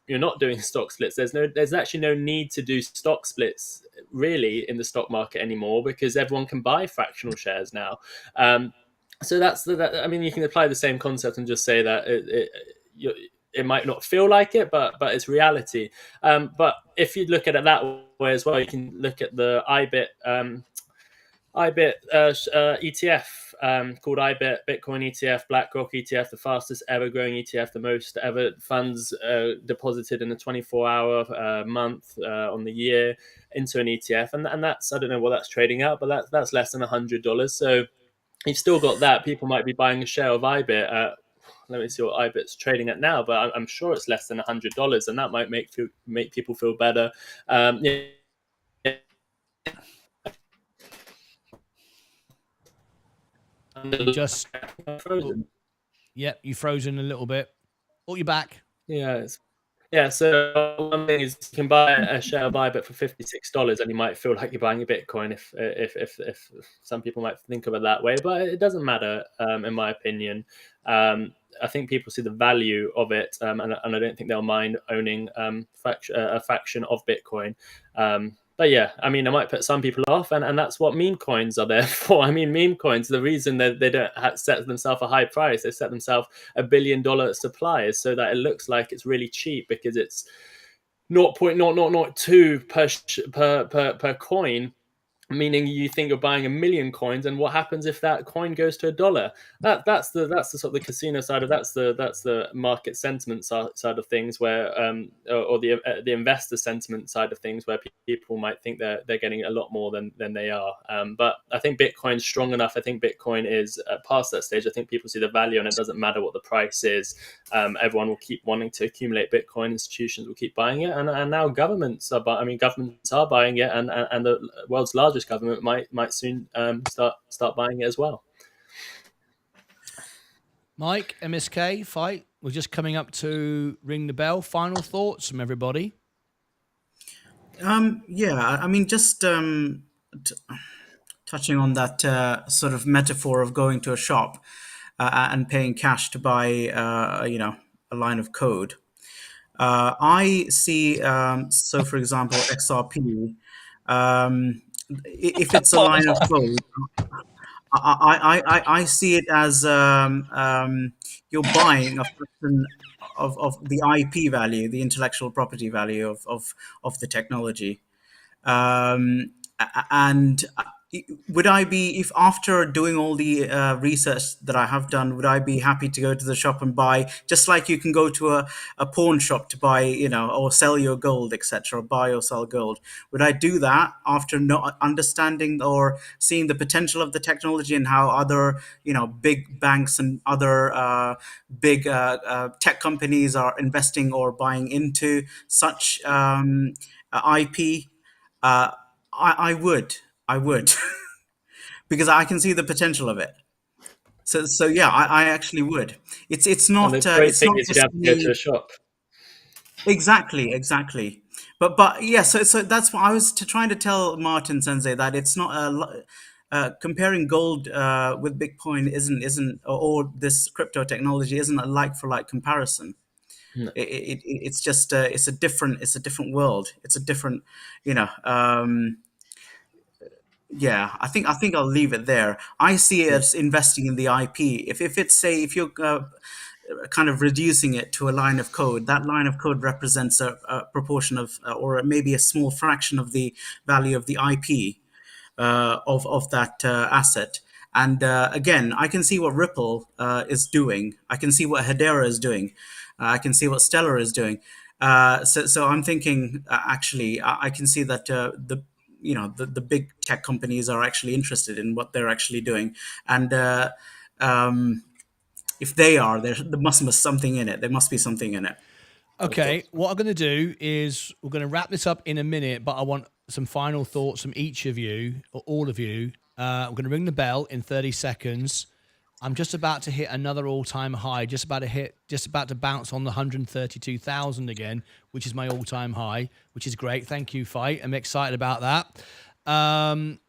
you're not doing stock splits. There's actually no need to do stock splits really in the stock market anymore, because everyone can buy fractional shares now. So you can apply the same concept and just say that it might not feel like it, but it's reality. But if you look at it that way as well, you can look at the IBIT ETF called IBIT Bitcoin ETF, BlackRock ETF, the fastest ever growing ETF, the most ever funds deposited in a 24-hour month on the year into an ETF, and that's, I don't know what that's trading at, but that's less than $100. So you've still got that. People might be buying a share of IBIT at, let me see what IBIT's trading at now, but I'm sure it's less than $100, and that might make people feel better. You just frozen. Yep, you frozen a little bit. Oh, you're back. Yeah, so one thing is you can buy a share of IBIT for $56, and you might feel like you're buying a Bitcoin if some people might think of it that way, but it doesn't matter in my opinion. I think people see the value of it, and I don't think they'll mind owning a fraction of Bitcoin. But yeah, I mean, I might put some people off, and that's what meme coins are there for. I mean, meme coins, the reason that they don't set themselves a high price, they set themselves $1 billion supply, so that it looks like it's really cheap, because it's 0.0002 per coin, meaning you think you're buying 1 million coins, and what happens if that coin goes to $1? That's the sort of the casino side of that's the market sentiment side of things, where or the investor sentiment side of things, where people might think they're getting a lot more than they are. But I think Bitcoin's strong enough. I think Bitcoin is past that stage. I think people see the value, and it doesn't matter what the price is. Everyone will keep wanting to accumulate Bitcoin. Institutions will keep buying it, and now governments are buying it, and the world's largest government might soon start buying it as well. Mike, MSK fight. We're just coming up to ring the bell. Final thoughts from everybody. Yeah, I mean, just touching on that sort of metaphor of going to a shop and paying cash to buy, a line of code. I see. So, for example, XRP. If it's a line of code, I see it as you're buying a fraction of the IP value, the intellectual property value of the technology. And would I be, if after doing all the research that I have done, would I be happy to go to the shop and buy, just like you can go to a pawn shop to buy, or sell your gold, etc., buy or sell gold? Would I do that after not understanding or seeing the potential of the technology and how other, big banks and other big tech companies are investing or buying into such IP? I would, because I can see the potential of it. So yeah, I actually would. It's not. And the great It's thing not is you'd just have to go to a shop. Exactly. But yeah. So that's what I was trying to tell Martyn Sensei, that it's not comparing gold with Bitcoin isn't or this crypto technology isn't a like for like comparison. No. It's just it's a different world. It's a different, yeah, I think I'll leave it there. I see it as investing in the IP. If it's, say, if you're kind of reducing it to a line of code. That line of code represents a proportion of, or maybe a small fraction of the value of the IP of that asset. And again, I can see what Ripple is doing. I can see what Hedera is doing. I can see what Stellar is doing. So I'm thinking, actually, I can see that the big tech companies are actually interested in what they're actually doing, and if they are, there must be something in it. There must be something in it. Okay, what I'm going to do is we're going to wrap this up in a minute, but I want some final thoughts from each of you, or all of you. I'm going to ring the bell in 30 seconds. I'm just about to hit another all-time high, just about to bounce on the 132,000 again, which is my all-time high, which is great. Thank you, Fight. I'm excited about that. I'm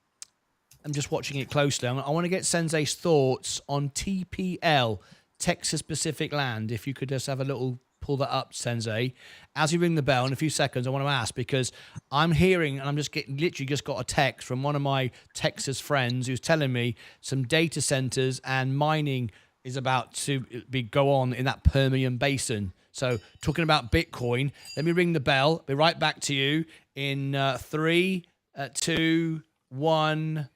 just watching it closely. I want to get Sensei's thoughts on TPL, Texas Pacific Land. If you could just have a little pull that up, Sensei. As you ring the bell in a few seconds, I want to ask, because I'm hearing, and I'm just literally just got a text from one of my Texas friends who's telling me some data centers and mining is about to go on in that Permian Basin. So talking about Bitcoin, let me ring the bell. Be right back to you in 3, 2, 1.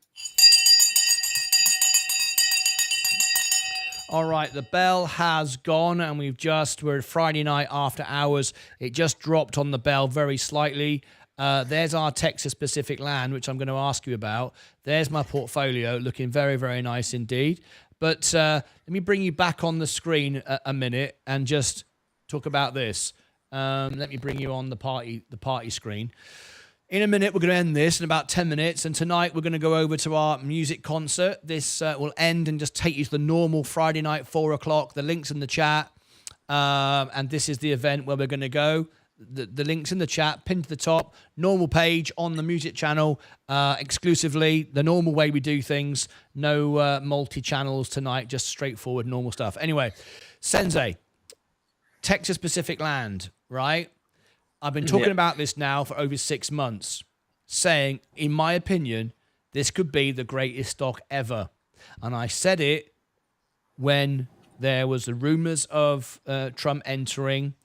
All right, the bell has gone, and we're Friday night after hours. It just dropped on the bell very slightly. There's our Texas Pacific Land, which I'm going to ask you about. There's my portfolio, looking very, very nice indeed. But let me bring you back on the screen a minute and just talk about this. Let me bring you on the party screen. In a minute, we're going to end this in about 10 minutes. And tonight, we're going to go over to our music concert. This will end and just take you to the normal Friday night, 4 o'clock. The link's in the chat. And this is the event where we're going to go. The link's in the chat, pinned to the top. Normal page on the music channel, exclusively. The normal way we do things. No multi-channels tonight, just straightforward, normal stuff. Anyway, Sensei, Texas Pacific Land, right? I've been talking about this now for over 6 months, saying, in my opinion, this could be the greatest stock ever. And I said it when there was the rumors of Trump entering,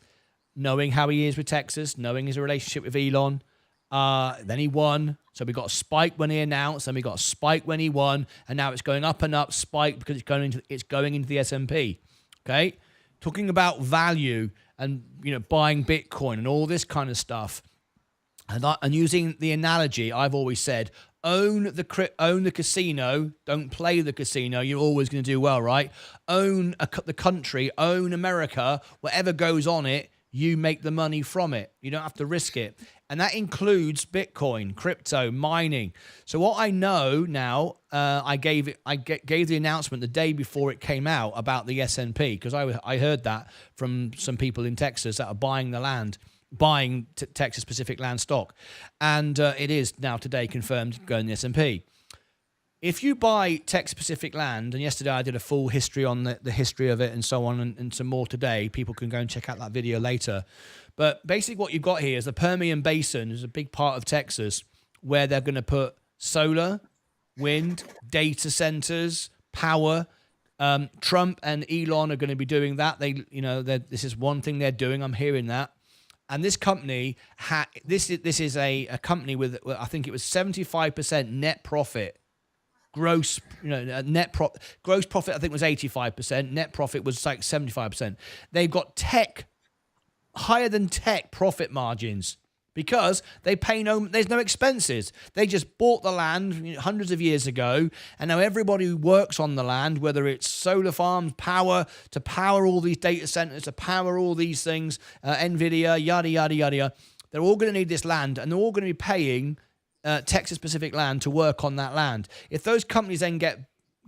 knowing how he is with Texas, knowing his relationship with Elon. Then he won. So we got a spike when he announced, then we got a spike when he won, and now it's going up and up, spike, because it's going into the S&P. Okay? Talking about value and buying Bitcoin and all this kind of stuff, and using the analogy I've always said, own the casino, don't play the casino. You're always going to do well, right? Own the country, own America. Whatever goes on it, you make the money from it. You don't have to risk it, and that includes Bitcoin, crypto, mining. So what I know now, I gave the announcement the day before it came out about the S&P, because I heard that from some people in Texas that are buying the land, buying Texas Pacific Land stock, and it is now today confirmed going the S&P. If you buy Texas Pacific Land, and yesterday I did a full history on the history of it and so on, and some more today, people can go and check out that video later. But basically what you've got here is the Permian Basin is a big part of Texas where they're going to put solar, wind, data centers, power. Trump and Elon are going to be doing that. This is one thing they're doing. I'm hearing that. And this company, this is a company with, I think it was 75% net profit. Gross profit, I think, was 85%. Net profit was like 75%. They've got higher than tech profit margins because there's no expenses. They just bought the land hundreds of years ago, and now everybody who works on the land, whether it's solar farms, power, to power all these data centers, to power all these things, NVIDIA, yada, yada, yada, they're all going to need this land, and they're all going to be paying Texas Pacific Land to work on that land. If those companies then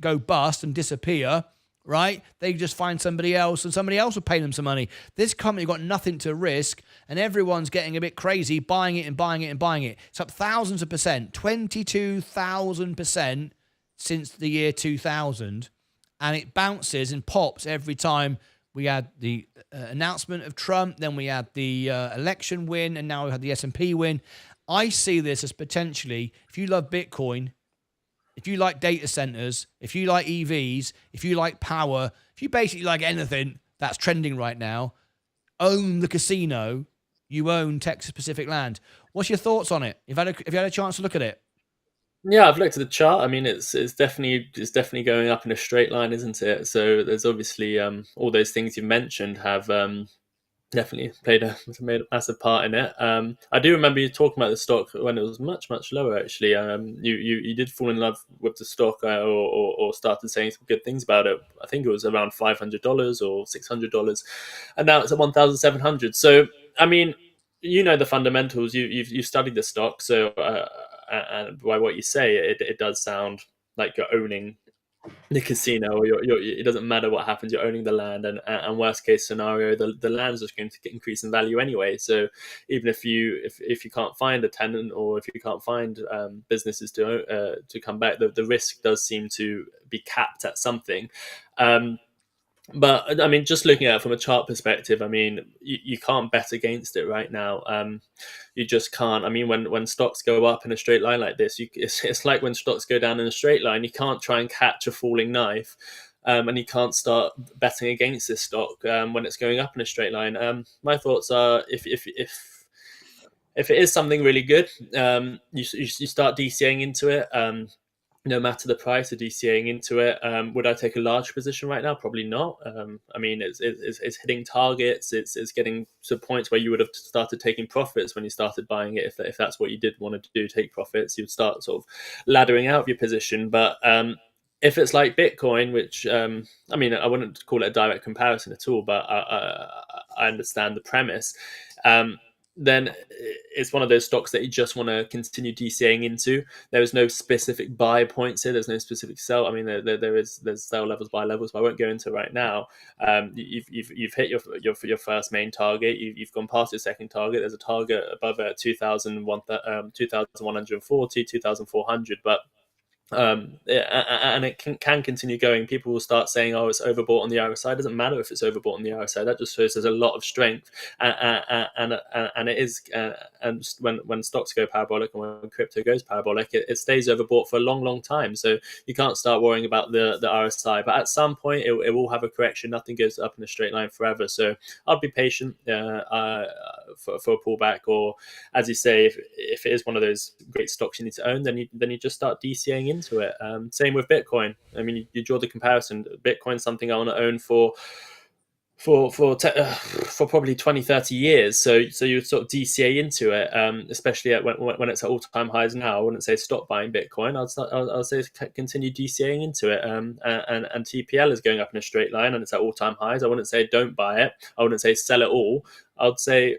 go bust and disappear, right, they just find somebody else, and somebody else will pay them some money. This company got nothing to risk, and everyone's getting a bit crazy, buying it and buying it and buying it. It's up thousands of percent, 22,000% since the year 2000, and it bounces and pops every time. We had the announcement of Trump, then we had the election win, and now we had the S&P win. I see this as potentially, if you love Bitcoin, if you like data centers, if you like EVs, if you like power, if you basically like anything, that's trending right now, own the casino, you own Texas Pacific Land. What's your thoughts on it? Have you had a chance to look at it? Yeah, I've looked at the chart. I mean, it's definitely going up in a straight line, isn't it? So there's obviously all those things you mentioned have definitely made a massive part in it. I do remember you talking about the stock when it was much lower. Actually, you did fall in love with the stock or started saying some good things about it. I think it was around $500 or $600, and now it's at 1,700. So I mean, you know the fundamentals. You've studied the stock, so and by what you say, it does sound like you're owning the casino, or it doesn't matter what happens, you're owning the land, and worst case scenario, the land is just going to increase in value anyway. So even if you can't find a tenant, or if you can't find businesses to come back, the risk does seem to be capped at something. But I mean, just looking at it from a chart perspective, I mean, you can't bet against it right now. You just can't. I mean, when stocks go up in a straight line like this, it's like when stocks go down in a straight line. You can't try and catch a falling knife, and you can't start betting against this stock when it's going up in a straight line. My thoughts are, if it is something really good, you start DCAing into it. No matter the price of DCAing into it. Would I take a large position right now? Probably not. I mean, it's hitting targets. It's getting to points where you would have started taking profits when you started buying it. If that's what you did want to do, take profits, you'd start sort of laddering out your position. But if it's like Bitcoin, which I mean, I wouldn't call it a direct comparison at all, but I understand the premise. Then it's one of those stocks that you just want to continue DCAing into. There is no specific buy points here. There's no specific sell. I mean, there's sell levels, buy levels, but I won't go into it right now. You've hit your first main target. You've gone past your second target. There's a target above 2,140, 2,400, but and it can continue going. People will start saying, "Oh, it's overbought on the RSI." It doesn't matter if it's overbought on the RSI. That just shows there's a lot of strength, and it is. And when stocks go parabolic and when crypto goes parabolic, it stays overbought for a long time. So you can't start worrying about the RSI. But at some point, it will have a correction. Nothing goes up in a straight line forever. So I'll be patient for a pullback, or as you say, if it is one of those great stocks you need to own, then you just start DCAing into it. Same with Bitcoin. I mean, you draw the comparison. Bitcoin's something I want to own for probably 20-30 years. So you sort of DCA into it, especially when it's at all-time highs now. I wouldn't say stop buying Bitcoin. I'll say continue DCAing into it. And TPL is going up in a straight line and it's at all-time highs. I wouldn't say don't buy it. I wouldn't say sell it all. I'd say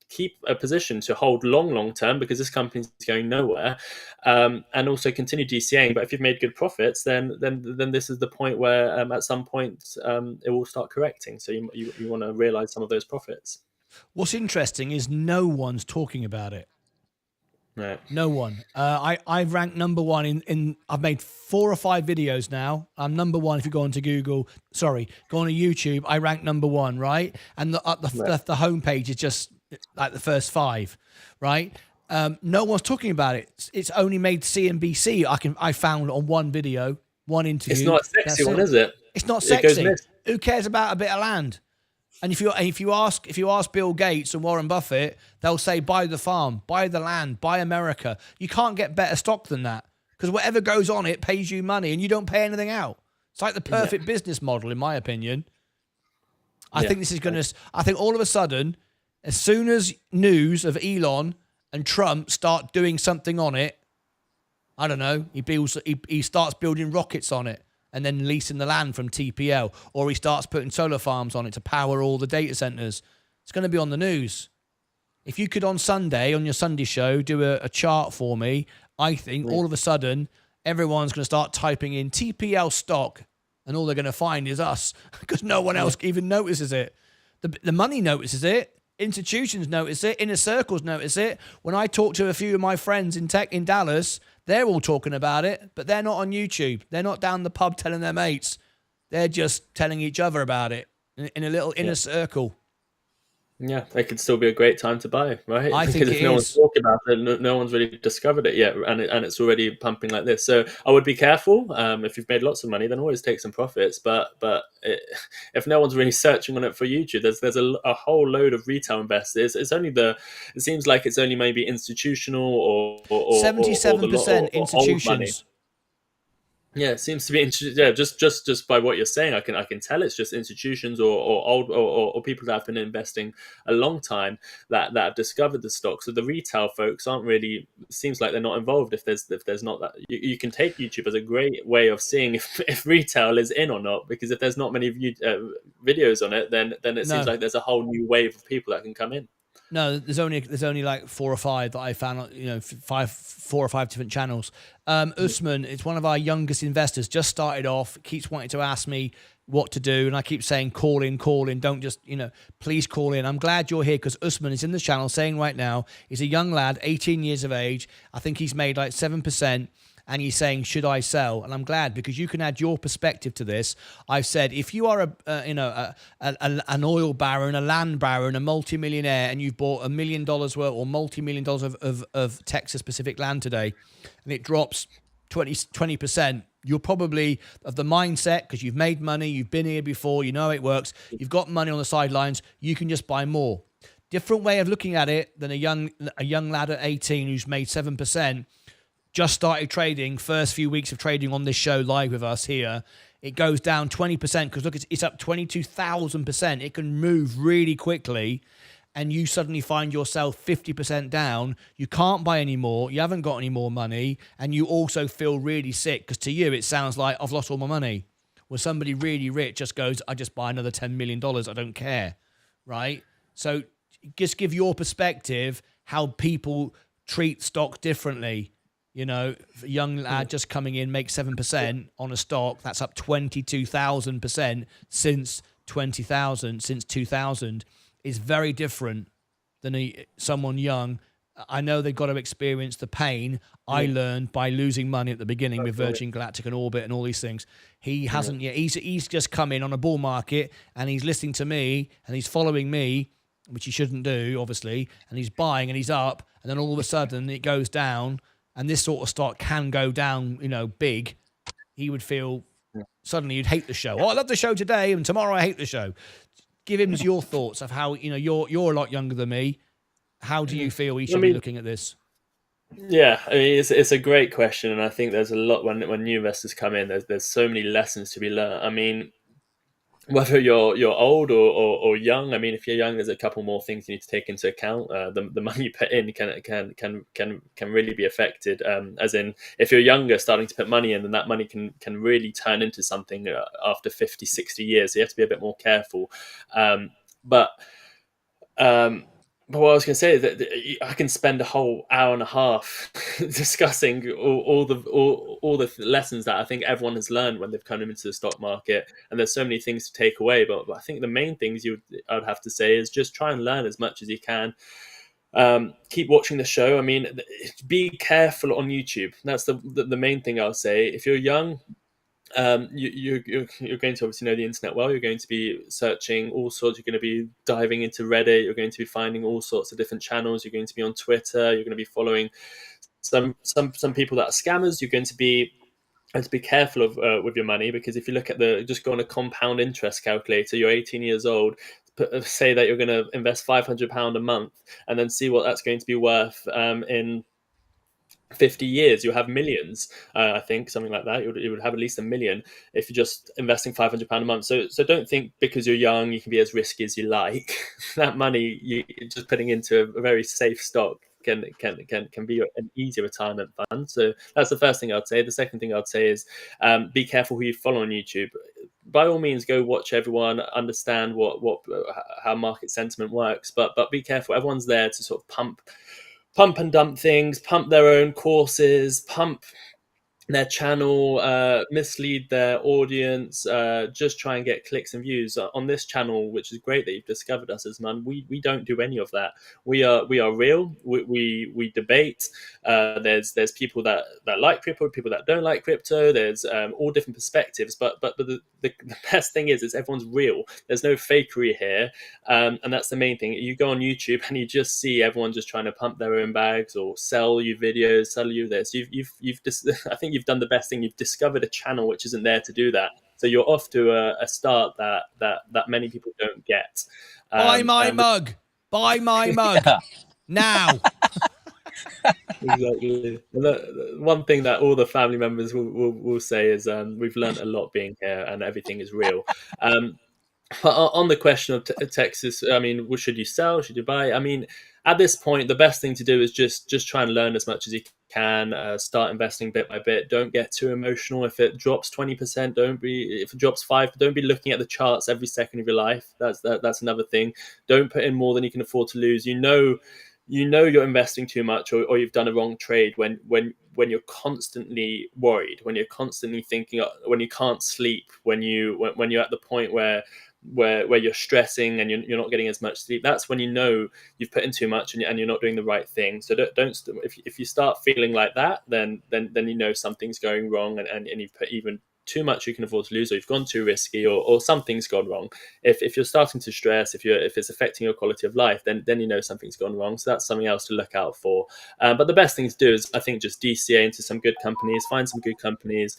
keep a position to hold long term, because this company's going nowhere, and also continue DCAing. But if you've made good profits, then this is the point where at some point it will start correcting. So you want to realize some of those profits. What's interesting is no one's talking about it. Right. No one. I've ranked number one in I've made 4 or 5 videos now. I'm number one. If you go onto Google, go on to YouTube, I rank number one, right? And the homepage is just like the first 5, right? No one's talking about it. It's only made CNBC. I found on one video, one interview. It's not a sexy one, is it? It's not sexy. Who cares about a bit of land? And if you ask Bill Gates and Warren Buffett, they'll say buy the farm, buy the land, buy America. You can't get better stock than that, because whatever goes on it pays you money and you don't pay anything out. It's like the perfect business model, in my opinion. I think this is going to. I think all of a sudden, as soon as news of Elon and Trump start doing something on it, I don't know, he starts building rockets on it and then leasing the land from TPL, or he starts putting solar farms on it to power all the data centers. It's going to be on the news. If you could on Sunday, on your Sunday show, do a chart for me, I think all of a sudden everyone's going to start typing in TPL stock, and all they're going to find is us, because no one else even notices it. The money notices it. Institutions notice it. Inner circles notice it. When I talk to a few of my friends in Dallas, they're all talking about it, but they're not on YouTube. They're not down the pub telling their mates. They're just telling each other about it in a little inner circle. Yeah, it could still be a great time to buy, right? I think Because if it no one's is. talking about it, no one's really discovered it yet, and it's already pumping like this. So I would be careful. If you've made lots of money, then always take some profits. If no one's really searching on it for YouTube, there's a whole load of retail investors. It seems like it's only maybe institutional or the lot 77% or old money. institutions. Yeah, it seems to be yeah. Just by what you're saying, I can tell it's just institutions or old or people that have been investing a long time that have discovered the stock. So the retail folks aren't really. Seems like they're not involved. If there's not that, you can take YouTube as a great way of seeing if retail is in or not. Because if there's not many videos on it, then it seems No. like there's a whole new wave of people that can come in. No, there's only like 4 or 5 that I found. 4 or 5 different channels. Usman, it's one of our youngest investors. Just started off, keeps wanting to ask me what to do, and I keep saying call in. Don't just please call in. I'm glad you're here because Usman is in the channel saying right now he's a young lad, 18 years of age. I think he's made like 7%. And he's saying, should I sell? And I'm glad because you can add your perspective to this. I've said, if you are an oil baron, a land baron, a multimillionaire, and you've bought $1 million worth or multi-million dollars of Texas Pacific land today, and it drops 20%, you're probably of the mindset because you've made money, you've been here before, you know how it works, you've got money on the sidelines, you can just buy more. Different way of looking at it than a young lad at 18 who's made 7%. Just started trading, first few weeks of trading on this show live with us here. It goes down 20% because look, it's up 22,000%. It can move really quickly and you suddenly find yourself 50% down. You can't buy any more. You haven't got any more money. And you also feel really sick because to you, it sounds like I've lost all my money. Where somebody really rich just goes, I just buy another $10 million. I don't care. Right? So just give your perspective how people treat stock differently. A young lad just coming in makes 7% on a stock that's up 22,000% since 2000 is very different than someone young. I know they've got to experience the pain I learned by losing money at the beginning with Virgin Galactic and Orbit and all these things. He hasn't yet. He's just come in on a bull market and he's listening to me and he's following me, which he shouldn't do, obviously, and he's buying and he's up and then all of a sudden it goes down. And this sort of stock can go down, big. He would feel suddenly you'd hate the show. Oh, I love the show today, and tomorrow I hate the show. Give him your thoughts of how you're a lot younger than me. How do you feel he should be looking at this? Yeah, I mean it's a great question, and I think there's a lot when new investors come in. There's so many lessons to be learned. I mean, whether you're old or young, I mean, if you're young, there's a couple more things you need to take into account. The money you put in can really be affected. As in, if you're younger, starting to put money in, then that money can really turn into something after 50, 60 years. So you have to be a bit more careful. But what I was going to say is that I can spend a whole hour and a half discussing all the lessons that I think everyone has learned when they've come into the stock market, and there's so many things to take away. But I think the main things I would have to say is just try and learn as much as you can. Keep watching the show. I mean, be careful on YouTube. That's the main thing I'll say. If you're young, you're going to obviously know the internet well. You're going to be searching all sorts. You're going to be diving into Reddit. You're going to be finding all sorts of different channels. You're going to be on Twitter. You're going to be following some people that are scammers. You're going to be careful of with your money, because if you look at just go on a compound interest calculator, you're 18 years old. Say that you're going to invest £500 a month, and then see what that's going to be worth in 50 years. You'll have millions. I think something like that. You would have at least $1 million if you're just investing £500 a month. So don't think because you're young you can be as risky as you like. That money you're just putting into a very safe stock can be an easier retirement fund. So that's the first thing I'd say. The second thing I'd say is be careful who you follow on YouTube. By all means, go watch everyone, understand how market sentiment works, but be careful. Everyone's there to sort of pump and dump things, pump their own courses, pump their channel, mislead their audience, just try and get clicks and views on this channel, which is great that you've discovered us, as man. We don't do any of that. We are real. We debate. There's people that like crypto, people that don't like crypto. There's all different perspectives. But the best thing is everyone's real. There's no fakery here, and that's the main thing. You go on YouTube and you just see everyone just trying to pump their own bags or sell you videos, sell you this. You've just I think you've done the best thing. You've discovered a channel which isn't there to do that. So you're off to a start that many people don't get. Buy my mug. Buy my mug Yeah. now. Exactly. One thing that all the family members will say is we've learned a lot being here, and everything is real. But on the question of Texas, I mean, should you sell? Should you buy? I mean, at this point, the best thing to do is just try and learn as much as you can. Start investing bit by bit. Don't get too emotional. If it drops 20%, don't be. If it drops 5%, don't be looking at the charts every second of your life. That's another thing. Don't put in more than you can afford to lose. You know you're investing too much, or you've done a wrong trade when you're constantly worried, when you're constantly thinking, when you can't sleep, when you're at the point where you're stressing and you're not getting as much sleep. That's when you know you've put in too much and you're not doing the right thing. So don't if you start feeling like that, then you know something's going wrong, and you've put even too much you can afford to lose, or you've gone too risky, or something's gone wrong. If you're starting to stress, if it's affecting your quality of life, then you know something's gone wrong. So that's something else to look out for. But the best thing to do is, I think, just DCA into some good companies, find some good companies.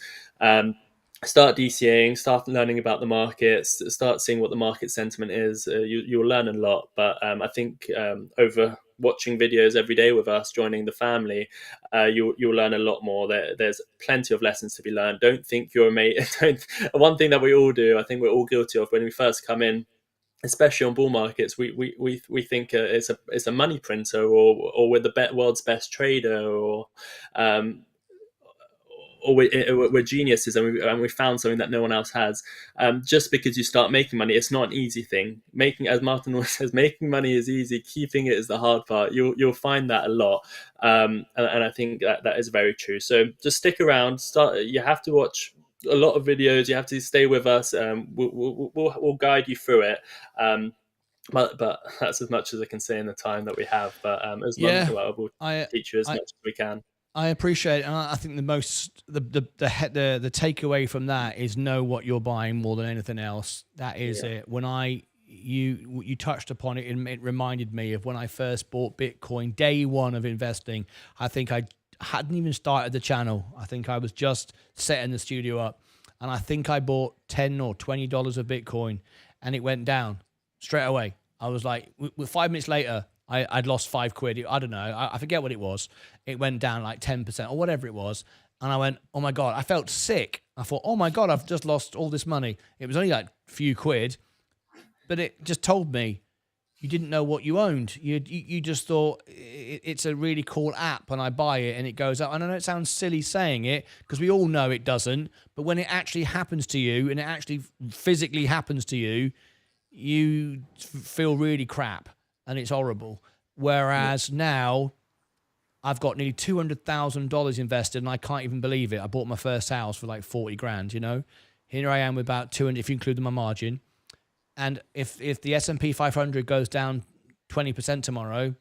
Start DCAing, start learning about the markets, start seeing what the market sentiment is. You'll learn a lot. But I think over watching videos every day with us, joining the family, you'll learn a lot more. There's plenty of lessons to be learned. Don't think you're a mate. One thing that we all do, I think we're all guilty of when we first come in, especially on bull markets, we think it's a money printer, or we're the world's best trader, or we're geniuses, and we found something that no one else has. Just because you start making money, it's not an easy thing. As Martyn always says, making money is easy, keeping it is the hard part. You'll find that a lot, and I think that is very true. So just stick around. You have to watch a lot of videos. You have to stay with us. We'll guide you through it. But that's as much as I can say in the time that we have. But we'll teach you as much as we can. I appreciate it, and I think the takeaway from that is know what you're buying more than anything else. That is it. When you touched upon it, it reminded me of when I first bought Bitcoin, day one of investing. I think I hadn't even started the channel. I think I was just setting the studio up, and I think I bought $10 or $20 of Bitcoin, and it went down straight away. I was like, 5 minutes later, I'd lost £5. I don't know. I forget what it was. It went down like 10% or whatever it was. And I went, oh my God, I felt sick. I thought, oh my God, I've just lost all this money. It was only like a few quid, but it just told me you didn't know what you owned. You just thought it's a really cool app and I buy it and it goes up. And I know it sounds silly saying it because we all know it doesn't, but when it actually happens to you and it actually physically happens to you, you feel really crap. And it's horrible. Whereas now I've got nearly $200,000 invested and I can't even believe it. I bought my first house for like 40 grand, you know. Here I am with about 200, if you include my margin. And if the S&P 500 goes down 20% tomorrow,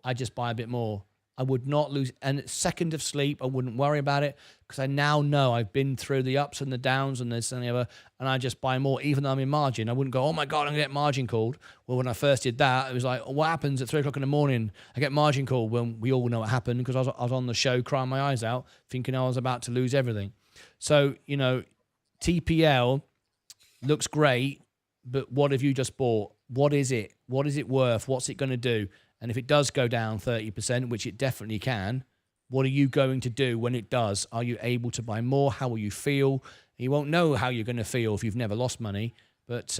I just buy a bit more. I would not lose a second of sleep. I wouldn't worry about it because I now know I've been through the ups and the downs and this and the other, and I just buy more, even though I'm in margin. I wouldn't go, oh my God, I'm going to get margin called. Well, when I first did that, it was like, what happens at 3 o'clock in the morning? I get margin called. Well, we all know what happened because I was on the show crying my eyes out, thinking I was about to lose everything. So, you know, TPL looks great, but what have you just bought? What is it? What is it worth? What's it going to do? And if it does go down 30%, which it definitely can, what are you going to do when it does? Are you able to buy more? How will you feel? You won't know how you're going to feel if you've never lost money. But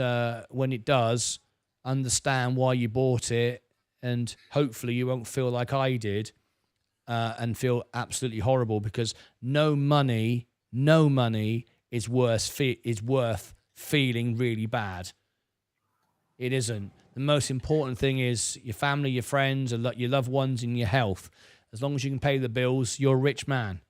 when it does, understand why you bought it. And hopefully you won't feel like I did and feel absolutely horrible, because no money is worth feeling really bad. It isn't. The most important thing is your family, your friends, your loved ones, and your health. As long as you can pay the bills, you're a rich man.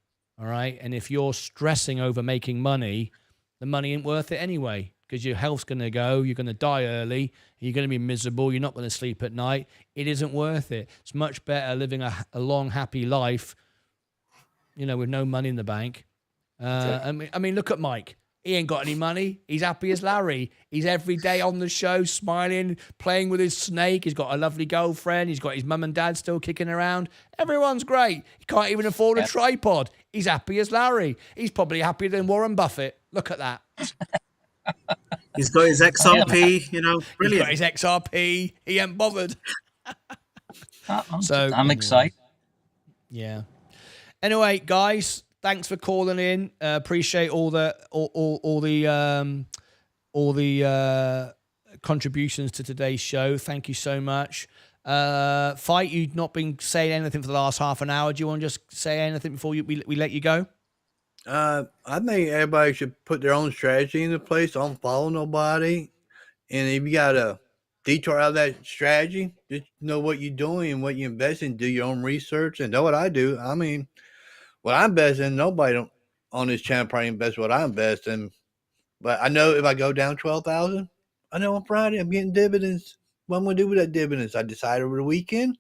All right. And if you're stressing over making money, the money ain't worth it anyway, because your health's going to go. You're going to die early. You're going to be miserable. You're not going to sleep at night. It isn't worth it. It's much better living a long, happy life, you know, with no money in the bank. I mean, look at Mike. He ain't got any money. He's happy as Larry. He's every day on the show, smiling, playing with his snake. He's got a lovely girlfriend. He's got his mum and dad still kicking around. Everyone's great. He can't even afford a tripod. He's happy as Larry. He's probably happier than Warren Buffett. Look at that. He's got his XRP, you know, brilliant. He's got his XRP. He ain't bothered. So I'm excited. Yeah. Anyway, guys, thanks for calling in. Appreciate all the contributions to today's show. Thank you so much. Fight, you've not been saying anything for the last half an hour. Do you want to just say anything before we let you go? I think everybody should put their own strategy into place. Don't follow nobody. And if you got a detour out of that strategy, just know what you're doing and what you invest in. Do your own research and know what I do. I mean, what I invest in, nobody on this channel probably invest what I invest in. But I know if I go down 12,000, I know on Friday I'm getting dividends. What I'm going to do with that dividends? I decide over the weekend.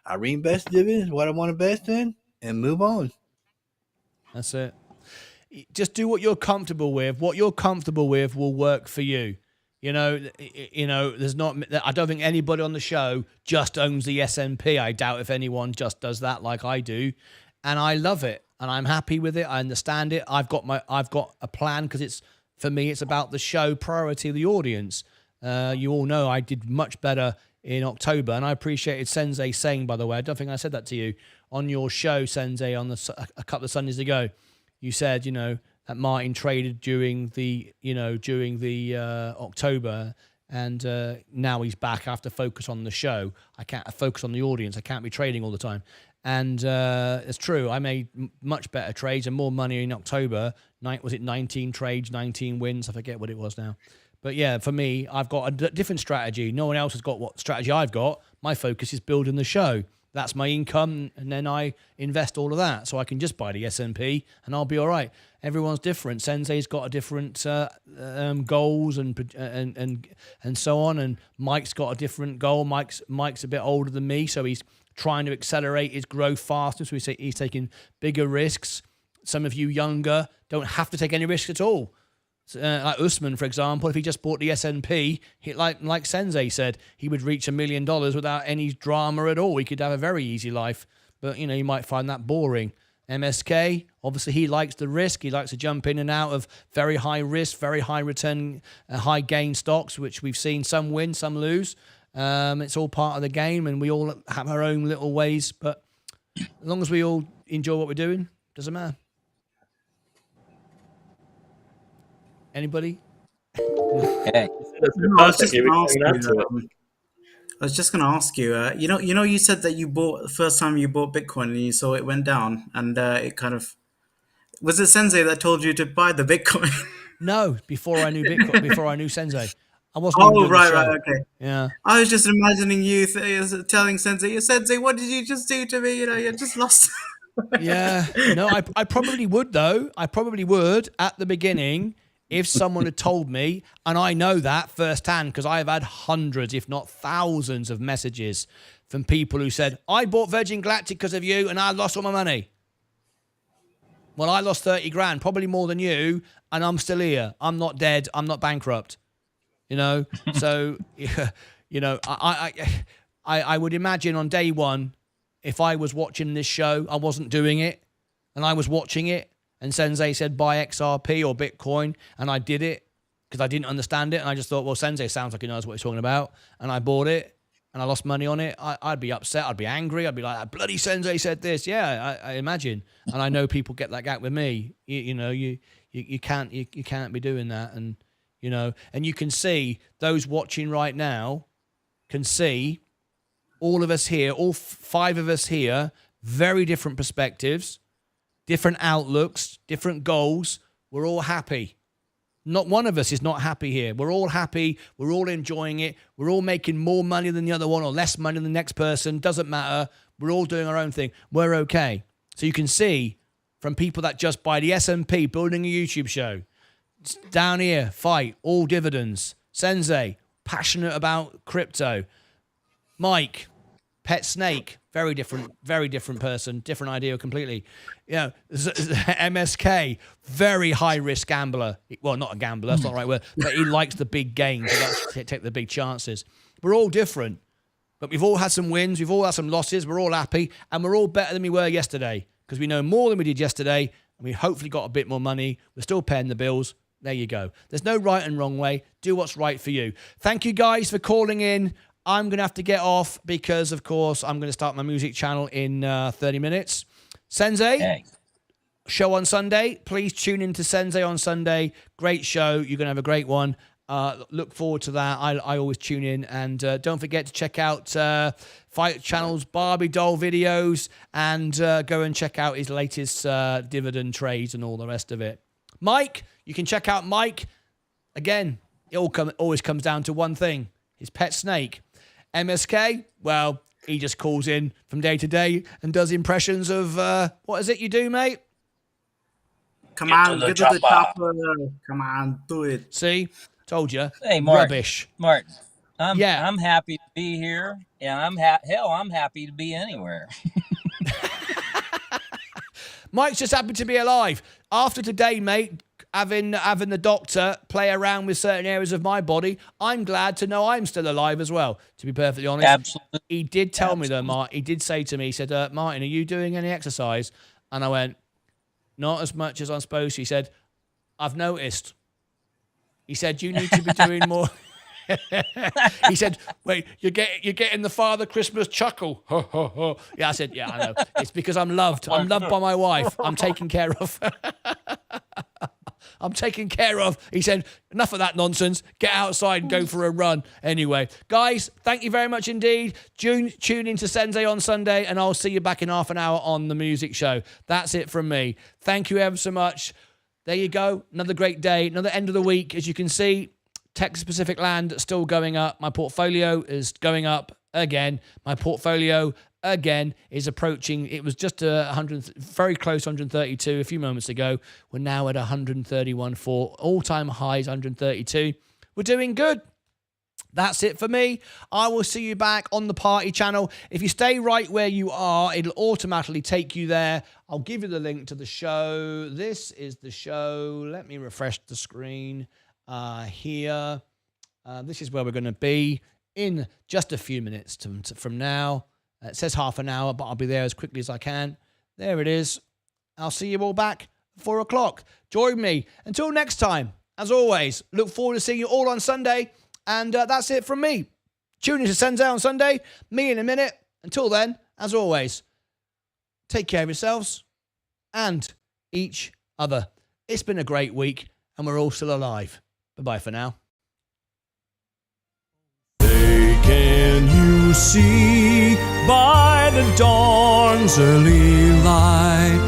I reinvest dividends, what I want to invest in, and move on. That's it. Just do what you're comfortable with. What you're comfortable with will work for you. You know, there's not. I don't think anybody on the show just owns the S&P. I doubt if anyone just does that like I do, and I love it, and I'm happy with it. I understand it. I've got a plan because it's for me. It's about the show, priority of the audience. You all know I did much better in October, and I appreciated Sensei saying, by the way, I don't think I said that to you on your show, Sensei, on a couple of Sundays ago. You said, you know, that Martyn traded during the October, and now he's back. I have to focus on the show. I can't focus on the audience. I can't be trading all the time. And it's true. I made much better trades and more money in October. Was it 19 trades, 19 wins? I forget what it was now. But yeah, for me, I've got a different strategy. No one else has got what strategy I've got. My focus is building the show. That's my income, and then I invest all of that, so I can just buy the S&P, and I'll be all right. Everyone's different. Sensei's got a different goals and so on, and Mike's got a different goal. Mike's a bit older than me, so he's trying to accelerate his growth faster. So he's taking bigger risks. Some of you younger don't have to take any risks at all. Like Usman, for example, if he just bought the S&P, like Sensei said, he would reach $1 million without any drama at all. He could have a very easy life, but you know, you might find that boring. MSK, obviously he likes the risk. He likes to jump in and out of very high risk, very high return, high gain stocks, which we've seen some win, some lose. It's all part of the game, and we all have our own little ways, but as long as we all enjoy what we're doing, doesn't matter. Anybody? I was just going to ask you. You said that you bought the first time you bought Bitcoin and you saw it went down, and it kind of was it Sensei that told you to buy the Bitcoin? No, before I knew Bitcoin, before I knew Sensei, I wasn't. Oh, right, okay. Yeah, I was just imagining you telling Sensei, "Sensei, what did you just do to me? You know, you just lost." Yeah, no, I probably would though. I probably would at the beginning. If someone had told me, and I know that firsthand because I've had hundreds, if not thousands of messages from people who said, I bought Virgin Galactic because of you and I lost all my money. Well, I lost 30 grand, probably more than you, and I'm still here. I'm not dead. I'm not bankrupt. You know? So, you know, I would imagine on day one, if I was watching this show, I wasn't doing it, and I was watching it, and Sensei said, buy XRP or Bitcoin, and I did it because I didn't understand it, and I just thought, well, Sensei sounds like he knows what he's talking about, and I bought it, and I lost money on it. I'd be upset. I'd be angry. I'd be like, that bloody Sensei said this. Yeah, I imagine. And I know people get that gap with me. You can't be doing that, and you know, and you can see those watching right now can see all of us here, all 5 of us here, very different perspectives, different outlooks, different goals. We're all happy. Not one of us is not happy here. We're all happy. We're all enjoying it. We're all making more money than the other one or less money than the next person. Doesn't matter. We're all doing our own thing. We're okay. So you can see from people that just buy the S&P, building a YouTube show. Down here, fight, all dividends. Sensei, passionate about crypto. Mike, pet snake, very different person, different idea completely. You know, MSK, very high risk gambler. Well, not a gambler, that's not the right word, but he likes the big gains. He likes to take the big chances. We're all different, but we've all had some wins, we've all had some losses, we're all happy, and we're all better than we were yesterday because we know more than we did yesterday, and we hopefully got a bit more money. We're still paying the bills. There you go. There's no right and wrong way. Do what's right for you. Thank you guys for calling in. I'm going to have to get off because, of course, I'm going to start my music channel in 30 minutes. Sensei, show on Sunday. Please tune in to Sensei on Sunday. Great show. You're going to have a great one. Look forward to that. I always tune in. And don't forget to check out Fight Channel's Barbie doll videos and go and check out his latest dividend trades and all the rest of it. Mike, you can check out Mike. Again, it always comes down to one thing, his pet snake. MSK, well, he just calls in from day to day and does impressions of, what is it you do, mate? Come on, get to the chopper. Come on, do it. See? Told you. Hey, Martin. Rubbish. Martin, I'm happy to be here, and I'm happy to be anywhere. Mike's just happy to be alive. After today, mate, having the doctor play around with certain areas of my body, I'm glad to know I'm still alive as well, to be perfectly honest. Absolutely. He did tell me, though, Martin, he did say to me, he said, Martin, are you doing any exercise? And I went, not as much as I'm supposed to. He said, I've noticed. He said, you need to be doing more. He said, wait, you're getting the Father Christmas chuckle. Yeah, I said, yeah, I know. It's because I'm loved. I'm loved by my wife. I'm taken care of. I'm taken care of. He said, enough of that nonsense. Get outside and go for a run. Anyway, guys, thank you very much indeed. Tune into Sensei on Sunday, and I'll see you back in half an hour on the music show. That's it from me. Thank you ever so much. There you go. Another great day. Another end of the week. As you can see, Texas Pacific land still going up. My portfolio is going up again. My portfolio again is approaching. It was just 100, very close to 132 a few moments ago. We're now at 131.4. All-time highs 132. We're doing good. That's it for me. I will see you back on the party channel. If you stay right where you are, it'll automatically take you there. I'll give you the link to the show. This is the show. Let me refresh the screen here. This is where we're going to be in just a few minutes from now. It says half an hour, but I'll be there as quickly as I can. There it is. I'll see you all back at 4 o'clock. Join me. Until next time, as always, look forward to seeing you all on Sunday. And that's it from me. Tune in to Sensei on Sunday. Me in a minute. Until then, as always, take care of yourselves and each other. It's been a great week, and we're all still alive. Bye-bye for now. Can you see by the dawn's early light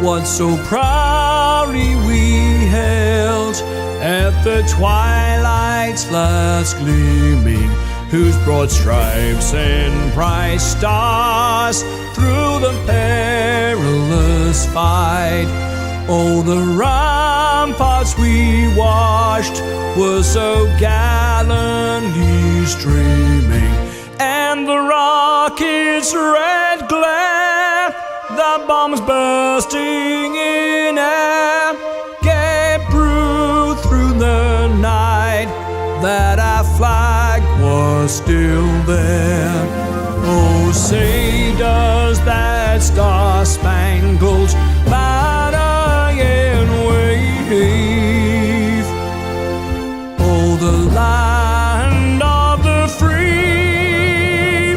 what so proudly we held at the twilight's last gleaming, whose broad stripes and bright stars through the perilous fight? Oh, the ramparts we watched were so gallantly streaming, and the rocket's red glare, the bombs bursting in air, gave proof through the night that our flag was still there. Oh, say does that star-spangled banner yet wave? Oh, the land of the free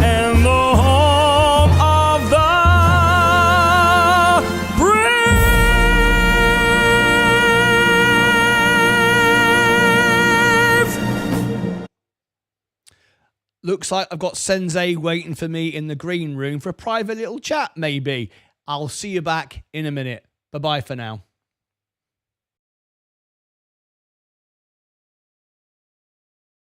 and the home of the brave. Looks like I've got Sensei waiting for me in the green room for a private little chat, maybe. I'll see you back in a minute. Bye-bye for now.